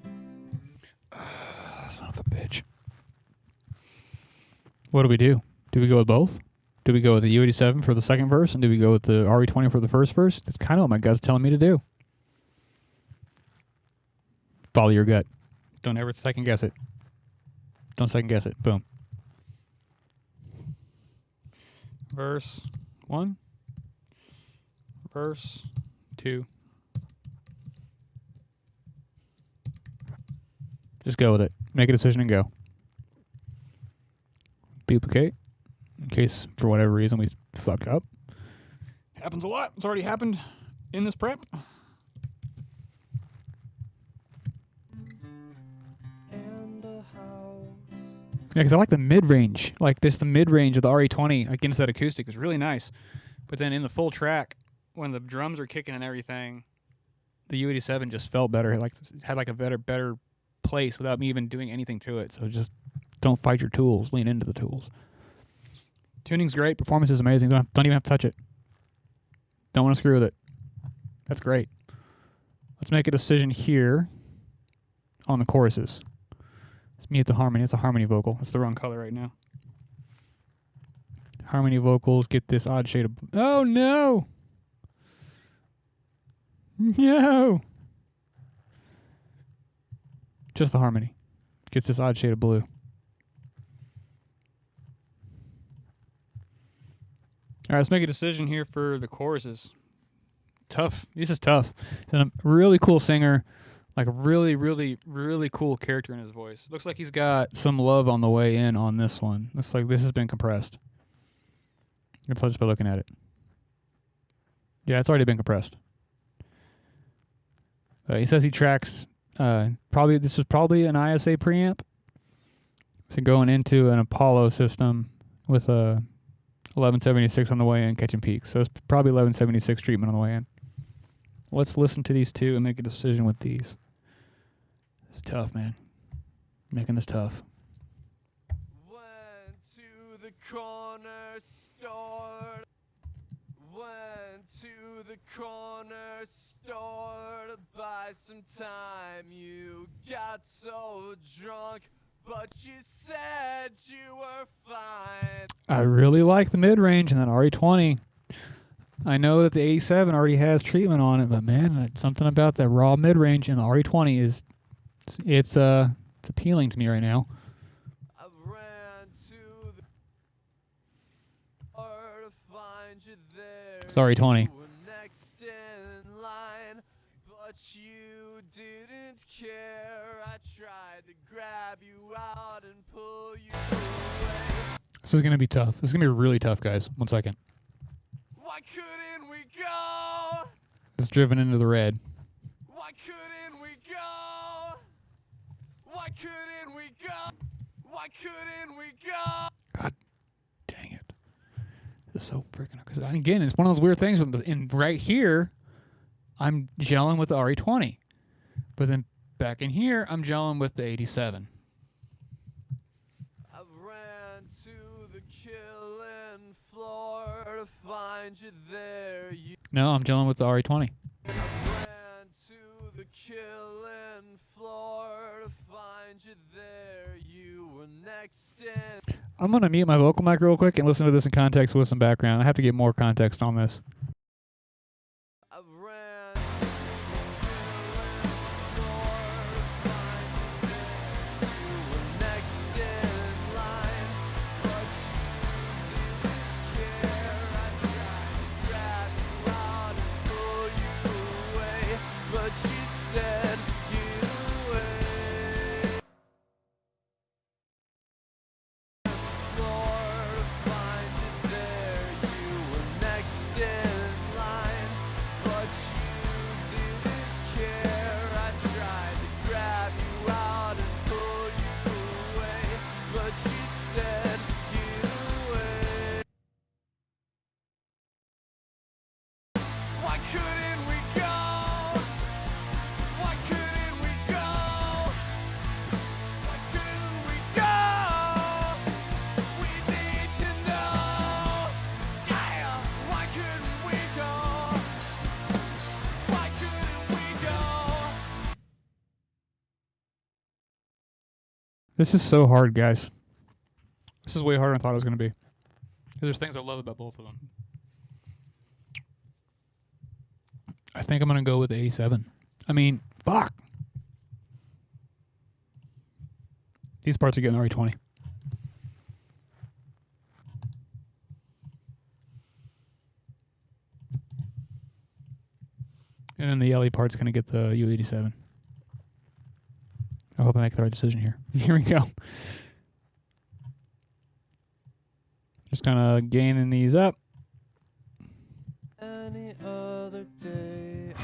Son of a bitch. What do we do? Do we go with both? Do we go with the U87 for the second verse, and do we go with the RE20 for the first verse? That's kind of what my gut's telling me to do. Follow your gut. Don't ever second guess it. Don't second guess it. Boom. Verse 1. Verse 2. Just go with it. Make a decision and go. Duplicate. In case, for whatever reason, we fuck up. Happens a lot. It's already happened in this prep. Yeah, because I like the mid-range. Like, the mid-range of the RE20 against that acoustic is really nice. But then in the full track, when the drums are kicking and everything, the U87 just felt better. Like, had like a better place without me even doing anything to it. So just don't fight your tools. Lean into the tools. Tuning's great. Performance is amazing. Don't even have to touch it. Don't want to screw with it. That's great. Let's make a decision here on the choruses. Let's mute the harmony. It's a harmony vocal. It's the wrong color right now. Harmony vocals get this odd shade of... Oh, no! No! Just the harmony. Gets this odd shade of blue. All right, let's make a decision here for the choruses. Tough. This is tough. He's a really cool singer. Like a really, really, really cool character in his voice. Looks like he's got some love on the way in on this one. Looks like this has been compressed. You can tell just by looking at it. Yeah, it's already been compressed. He says he tracks, this was probably an ISA preamp. So going into an Apollo system with a 1176 on the way in, catching peaks. So it's probably 1176 treatment on the way in. Let's listen to these two and make a decision with these. It's tough, man. Making this tough. Went to the corner store. Went to the corner store to buy some time. You got so drunk, but you said you were fine. I really like the mid-range in that RE20. I know that the 87 already has treatment on it, but man, something about that raw mid-range in the RE20 is it's appealing to me right now. I ran to the bar to find you there. Sorry, 20. You were next in line, but you didn't care. I tried to grab you out and pull you away. This is going to be tough. This is going to be really tough, guys. 1 second. Why couldn't we go? It's driven into the red. Why couldn't we go? Why couldn't we go? Why couldn't we go? God dang it. This is so freaking... Because again, it's one of those weird things. Right here, I'm gelling with the RE20. But then back in here, I'm gelling with the 87. I ran to the killing floor to find you there. You No, I'm gelling with the RE20. ran to the killing floor to find you there. You were next in. I'm going to mute my vocal mic real quick and listen to this in context with some background. I have to get more context on this. I ran to the killing floor to find you there. You were next in line, but you didn't care. I tried to grab you out and pull you away, but you said get away. Floor to find you there. You were next in line, but you didn't care. I tried to grab you out and pull you away, but you said get away. Why couldn't we go? Why couldn't we go? Why couldn't we go? We need to know. Yeah. Why couldn't we go? Why couldn't we go? This is so hard, guys. This is way harder than I thought it was going to be. There's things I love about both of them. I think I'm going to go with the 87. I mean, fuck. These parts are getting RE20. And then the LE part's going to get the U87. I hope I make the right decision here. Here we go. Just kind of gaining these up. Any other day, I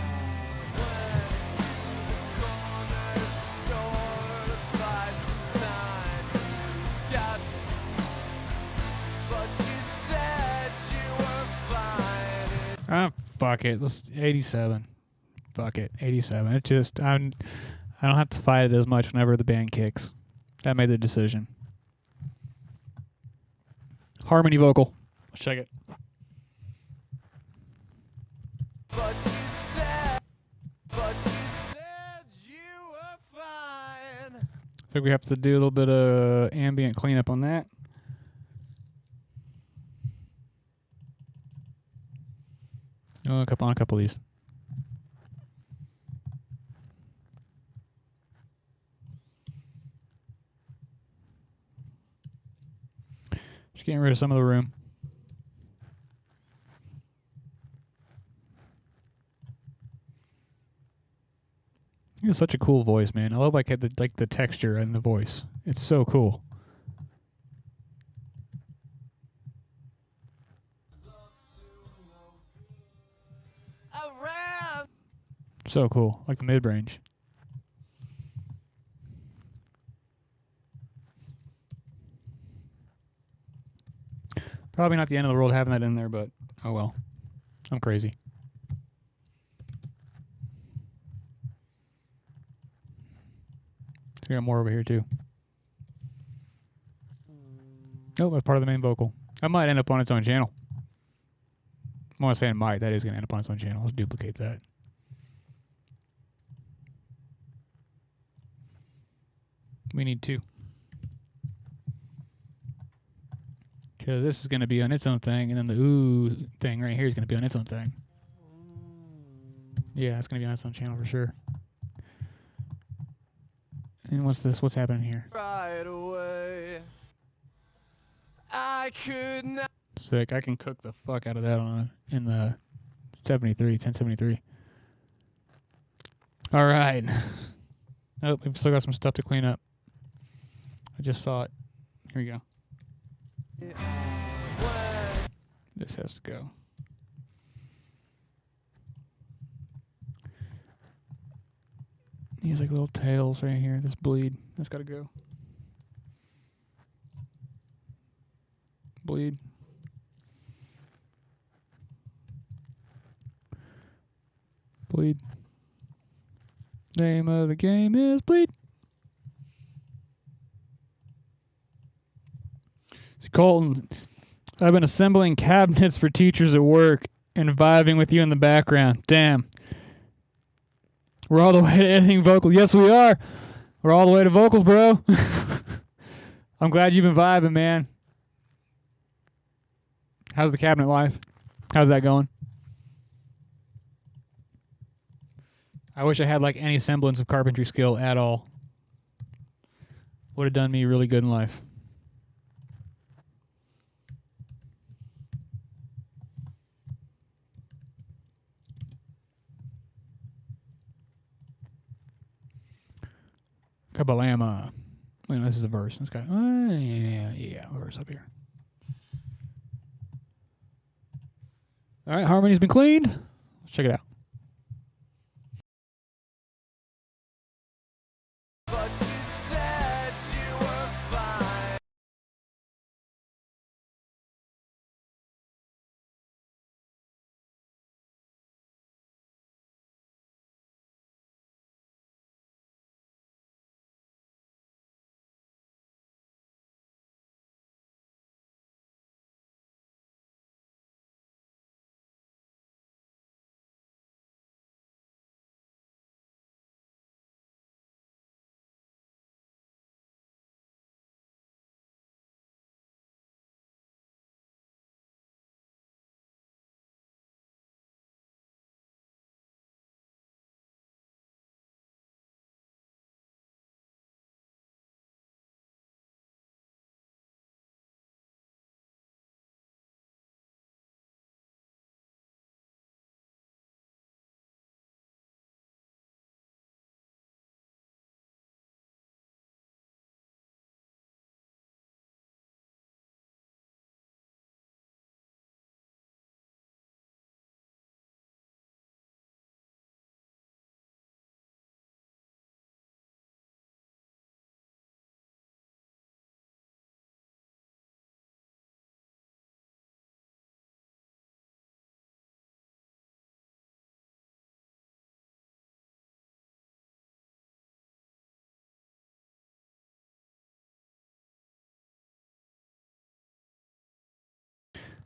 went to the corner store to buy some time. You got me, but you said you were fine. Ah, fuck it. Let's 87. Fuck it. 87. It just I don't have to fight it as much whenever the band kicks. That made the decision. Harmony vocal. Let's check it. But you said you were fine. I think we have to do a little bit of ambient cleanup on that. Oh, on a couple of these. Just getting rid of some of the room. He has such a cool voice, man. I love like the texture and the voice. It's so cool. I ran. So cool. Like the mid-range. Probably not the end of the world having that in there, but oh well. I'm crazy. We got more over here too. Nope, that's part of the main vocal. That might end up on its own channel. I'm not saying might. That is going to end up on its own channel. Let's duplicate that. We need 2. Because this is going to be on its own thing, and then the ooh thing right here is going to be on its own thing. Yeah, it's going to be on its own channel for sure. And what's this? What's happening here? Right away. I could not. Sick. I can cook the fuck out of that in the 1073. All right. Oh, we've still got some stuff to clean up. I just saw it. Here we go. This has to go. These like little tails right here. This bleed. That's got to go. Bleed. Bleed. Name of the game is Bleed. It's Colton. I've been assembling cabinets for teachers at work and vibing with you in the background. Damn. We're all the way to editing vocal. Yes, we are. We're all the way to vocals, bro. I'm glad you've been vibing, man. How's the cabinet life? How's that going? I wish I had like any semblance of carpentry skill at all. Would have done me really good in life. Kabalama. Wait, no, this is a verse. This guy. Yeah, verse up here. All right, harmony's been cleaned. Let's check it out. But you said you were fine.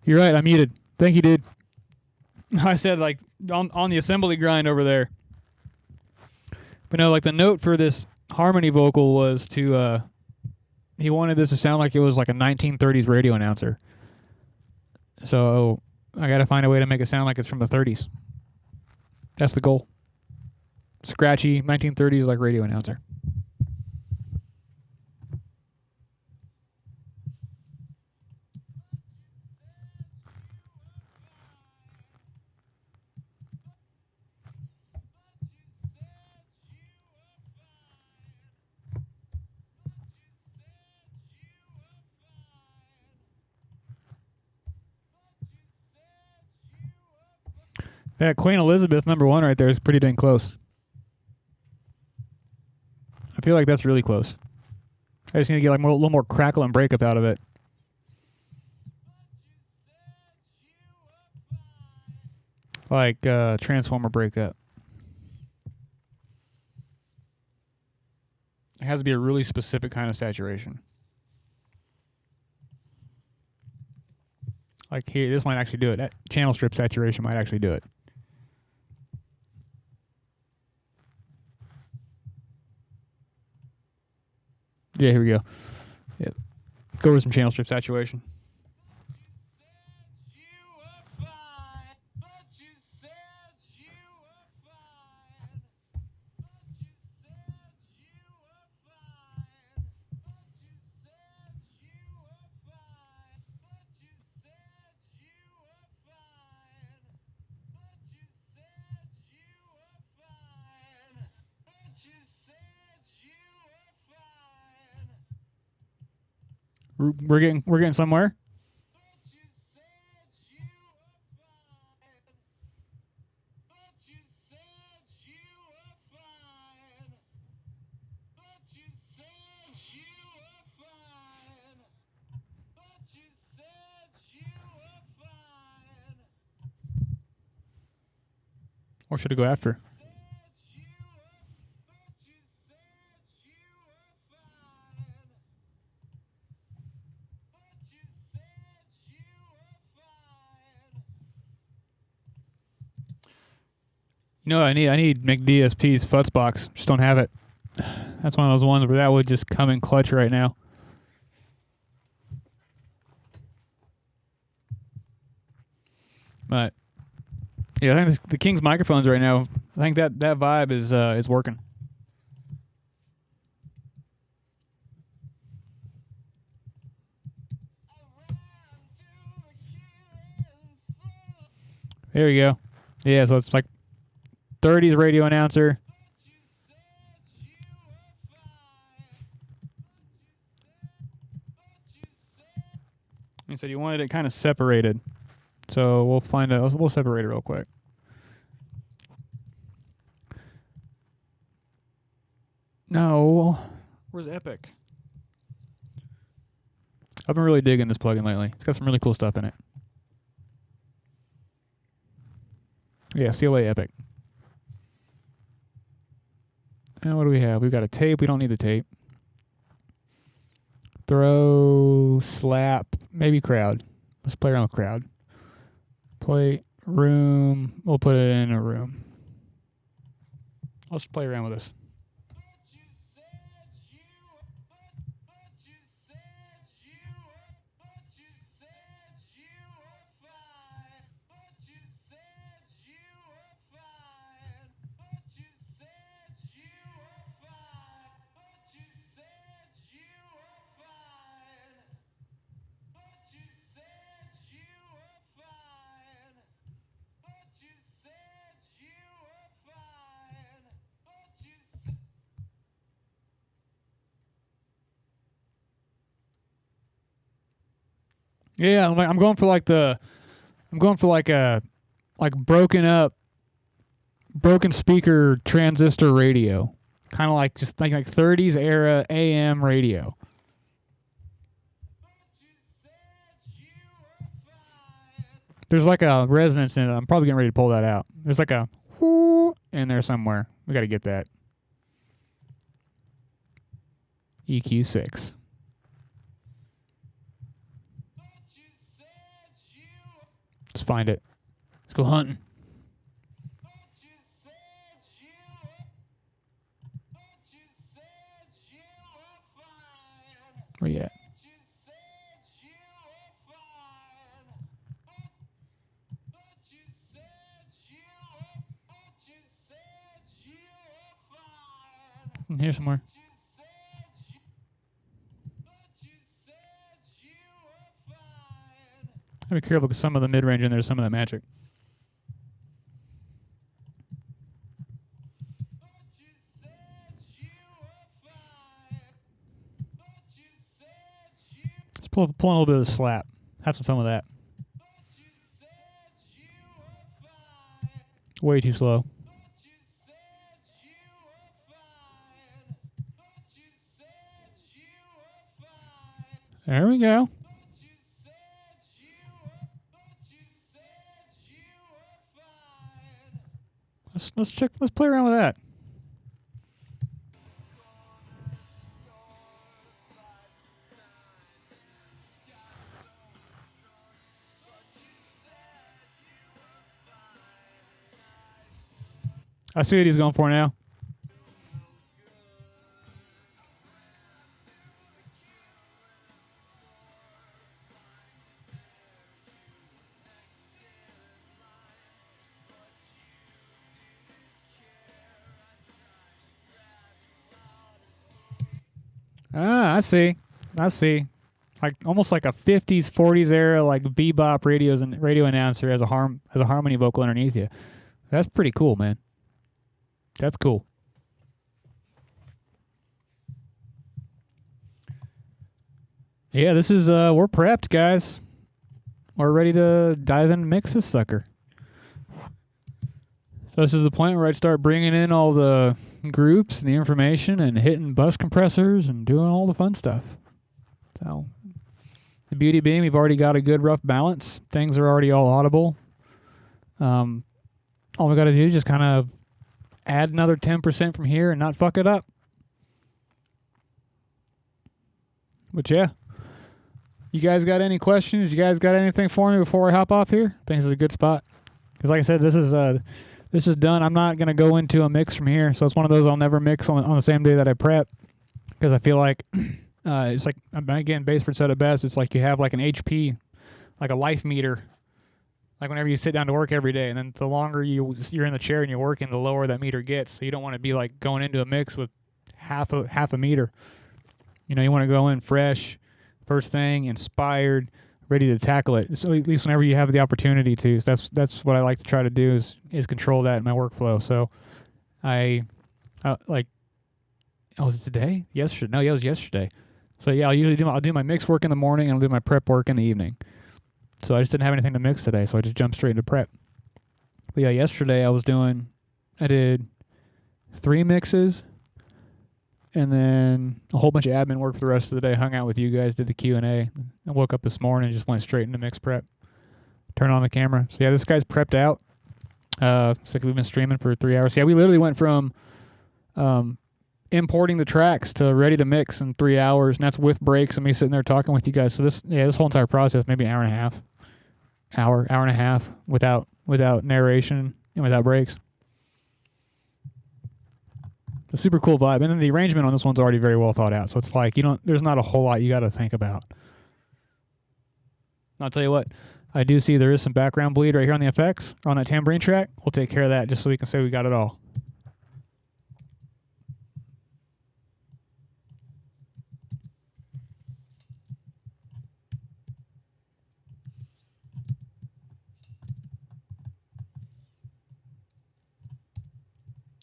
You're right. I'm muted. Thank you, dude. I said like on the assembly grind over there. But no, like the note for this harmony vocal was to he wanted this to sound like it was like a 1930s radio announcer. So I got to find a way to make it sound like it's from the 30s. That's the goal. Scratchy 1930s like radio announcer. Yeah, Queen Elizabeth #1 right there is pretty dang close. I feel like that's really close. I just need to get like a little more crackle and breakup out of it. Like Transformer breakup. It has to be a really specific kind of saturation. Like here, this might actually do it. That channel strip saturation might actually do it. Yeah, here we go. Yep. Go over some channel strip saturation. We're getting somewhere. Or should I go after? You know what I need? I need McDSP's Futz box. Just don't have it. That's one of those ones where that would just come in clutch right now. But yeah, I think the King's microphones right now. I think that vibe is working. There we go. Yeah, so it's like 30s radio announcer. And so you wanted it kind of separated. So we'll find out. We'll separate it real quick. No. Where's Epic? I've been really digging this plugin lately. It's got some really cool stuff in it. Yeah, CLA Epic. And what do we have? We've got a tape. We don't need the tape. Throw, slap, maybe crowd. Let's play around with crowd. Play room. We'll put it in a room. Let's play around with this. Yeah, I'm going for like a broken speaker transistor radio, kind of like just like 30s era AM radio. There's like a resonance in it. I'm probably getting ready to pull that out. There's like a whoo in there somewhere. We got to get that. EQ6. Let's find it. Let's go hunting. Where you at? Here somewhere. Be careful because some of the mid-range in there is some of that magic. Let's pull in a little bit of the slap. Have some fun with that. Way too slow. There we go. Let's play around with that. I see what he's going for now. Ah, I see. Like almost like a 50s, 40s era, like bebop radio announcer as a harmony vocal underneath you. That's pretty cool, man. That's cool. Yeah, this is we're prepped, guys. We're ready to dive in and mix this sucker. So this is the point where I'd start bringing in all the groups and the information and hitting bus compressors and doing all the fun stuff. So the beauty being we've already got a good rough balance. Things are already all audible. All we got to do is just kind of add another 10% from here and not fuck it up. But yeah. You guys got any questions? You guys got anything for me before I hop off here? I think this is a good spot. Because like I said, this is done. I'm not going to go into a mix from here. So it's one of those I'll never mix on the same day that I prep. Because I feel like it's like, again, Baseford said it best. It's like you have like an HP, like a life meter. Like whenever you sit down to work every day. And then the longer you're in the chair and you're working, the lower that meter gets. So you don't want to be like going into a mix with half a meter. You know, you want to go in fresh, first thing, inspired, ready to tackle it. So at least whenever you have the opportunity to. So that's what I like to try to do is control that in my workflow. So was it today? Yesterday? No, yeah, it was yesterday. So yeah, I'll do my mix work in the morning and I'll do my prep work in the evening. So I just didn't have anything to mix today, so I just jumped straight into prep. But yeah, yesterday I did 3 mixes and then a whole bunch of admin work for the rest of the day. Hung out with you guys, did the Q&A. I woke up this morning and just went straight into mix prep. Turn on the camera. So yeah, this guy's prepped out. It's like we've been streaming for 3 hours. Yeah, we literally went from importing the tracks to ready to mix in 3 hours, and that's with breaks and me sitting there talking with you guys. So this whole entire process, maybe an hour and a half without narration and without breaks. A super cool vibe. And then the arrangement on this one's already very well thought out. So it's like there's not a whole lot you got to think about. I'll tell you what, I do see there is some background bleed right here on the effects, on that tambourine track. We'll take care of that just so we can say we got it all.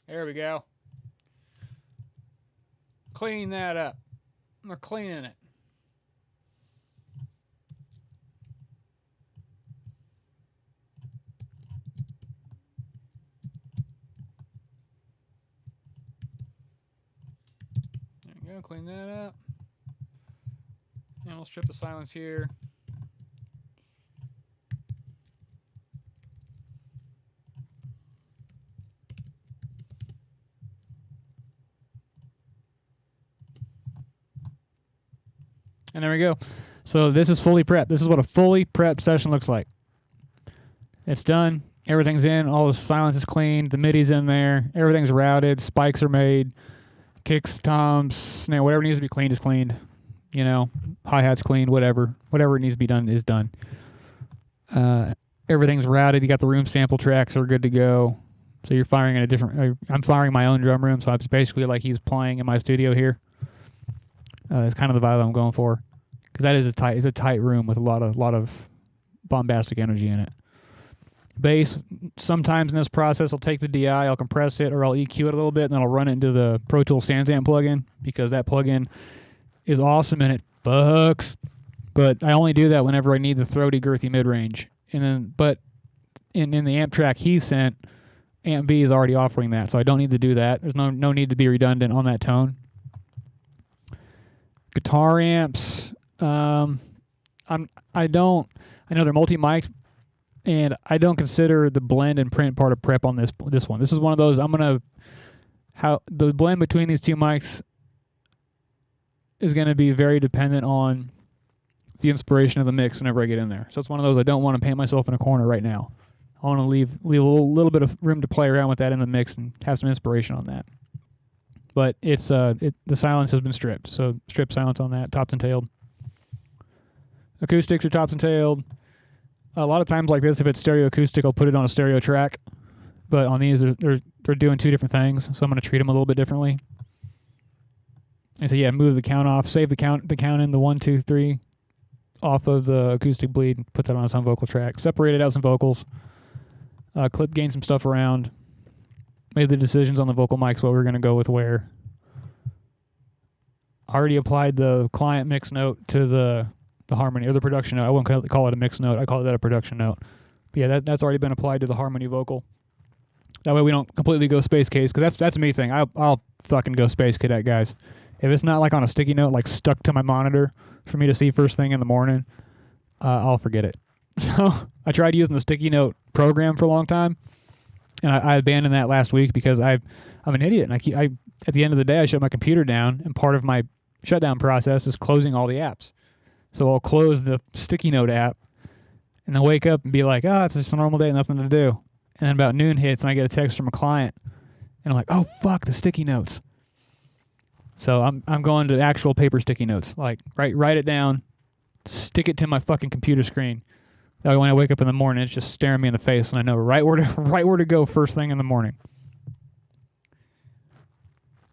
There we go. Clean that up. We're cleaning it. There we go. Clean that up. And we'll strip the silence here. And there we go. So this is fully prepped. This is what a fully prepped session looks like. It's done. Everything's in. All the silence is cleaned. The MIDI's in there. Everything's routed. Spikes are made. Kicks, toms, snare, whatever needs to be cleaned is cleaned. You know, hi-hat's cleaned, whatever. Whatever needs to be done is done. Everything's routed. You got the room sample tracks are good to go. So you're firing in a different... I'm firing my own drum room, so it's basically like he's playing in my studio here. It's kind of the vibe I'm going for, because that is a tight room with a lot of bombastic energy in it. Bass, sometimes in this process, I'll take the DI, I'll compress it, or I'll EQ it a little bit, and then I'll run it into the Pro Tools SansAmp plugin, because that plugin is awesome and it fucks. But I only do that whenever I need the throaty, girthy mid-range. But in the amp track he sent, Amp B is already offering that, so I don't need to do that. There's no need to be redundant on that tone. Guitar amps, I know they're multi-mic, and I don't consider the blend and print part of prep on this one. This is one of those how the blend between these two mics is going to be very dependent on the inspiration of the mix whenever I get in there. So it's one of those I don't want to paint myself in a corner right now. I want to leave a little bit of room to play around with that in the mix and have some inspiration on that. But it's the silence has been stripped, so strip silence on that, topped and tailed. Acoustics are topped and tailed. A lot of times like this, if it's stereo acoustic, I'll put it on a stereo track. But on these, they're doing two different things, so I'm going to treat them a little bit differently. And so yeah, move the count off, save the count in the 1, 2, 3 off of the acoustic bleed, and put that on some vocal track. Separated out some vocals. Clip gained some stuff around. Made the decisions on the vocal mics what we were going to go with where. Already applied the client mix note to the harmony or the production note. I wouldn't call it a mix note. I call it a production note. But yeah, that's already been applied to the harmony vocal. That way we don't completely go Space Case, because that's me thing. I'll fucking go Space Cadet, guys. If it's not like on a sticky note, like stuck to my monitor for me to see first thing in the morning, I'll forget it. So I tried using the sticky note program for a long time, and I abandoned that last week because I'm an idiot, and I at the end of the day I shut my computer down, and part of my shutdown process is closing all the apps. So I'll close the sticky note app, and I'll wake up and be like, it's just a normal day, nothing to do. And then about noon hits, and I get a text from a client, and I'm like, oh fuck, the sticky notes. So I'm going to actual paper sticky notes, like write it down, stick it to my fucking computer screen. That way when I wake up in the morning, it's just staring me in the face, and I know right where to go first thing in the morning.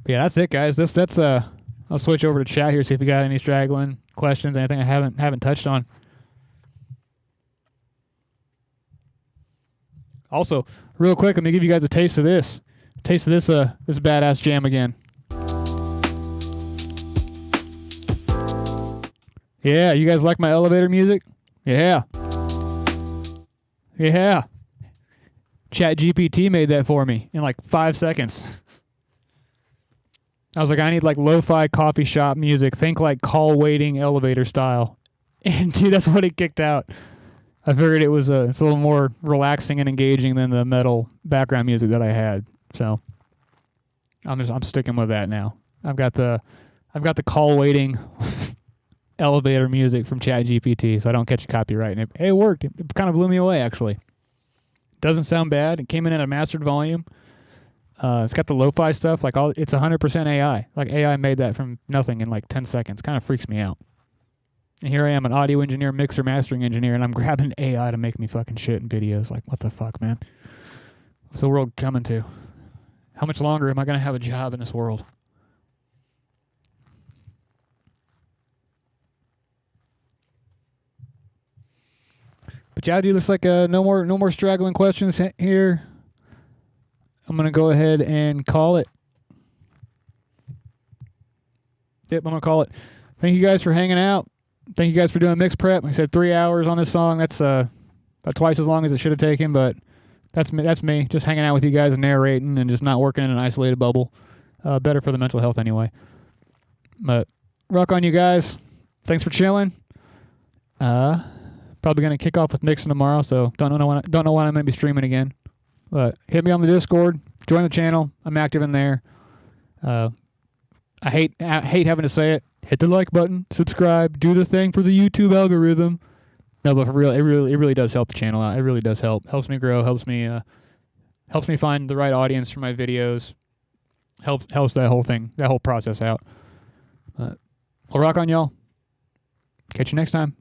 But yeah, that's it, guys. That's I'll switch over to chat here, see if you got any straggling questions, anything I haven't touched on. Also, real quick, I'm gonna give you guys a taste of this. Taste of this badass jam again. Yeah, you guys like my elevator music? Yeah. Yeah. ChatGPT made that for me in like 5 seconds. I was like, I need like lo-fi coffee shop music. Think like call waiting elevator style. And dude, that's what it kicked out. I figured it's a little more relaxing and engaging than the metal background music that I had. So I'm sticking with that now. I've got the call waiting elevator music from ChatGPT, so I don't catch a copyright. And it worked. It kind of blew me away, actually. Doesn't sound bad. It came in at a mastered volume. It's got the lo-fi stuff. It's 100% AI. Like AI made that from nothing in like 10 seconds. Kind of freaks me out. And here I am, an audio engineer, mixer, mastering engineer, and I'm grabbing AI to make me fucking shit in videos. Like, what the fuck, man? What's the world coming to? How much longer am I going to have a job in this world? But yeah, dude, looks like no more straggling questions here. I'm going to go ahead and call it. Yep, I'm going to call it. Thank you guys for hanging out. Thank you guys for doing mix prep. Like I said, 3 hours on this song. That's about twice as long as it should have taken, but that's me. Just hanging out with you guys and narrating and just not working in an isolated bubble. Better for the mental health anyway. But rock on, you guys. Thanks for chilling. Probably going to kick off with mixing tomorrow, so don't know when I'm going to be streaming again. But hit me on the Discord. Join the channel. I'm active in there. I hate having to say it. Hit the like button, subscribe, do the thing for the YouTube algorithm. No, but for real, it really does help the channel out. It really does help. Helps me grow. Helps me find the right audience for my videos. Helps that whole process out. I'll rock on, y'all. Catch you next time.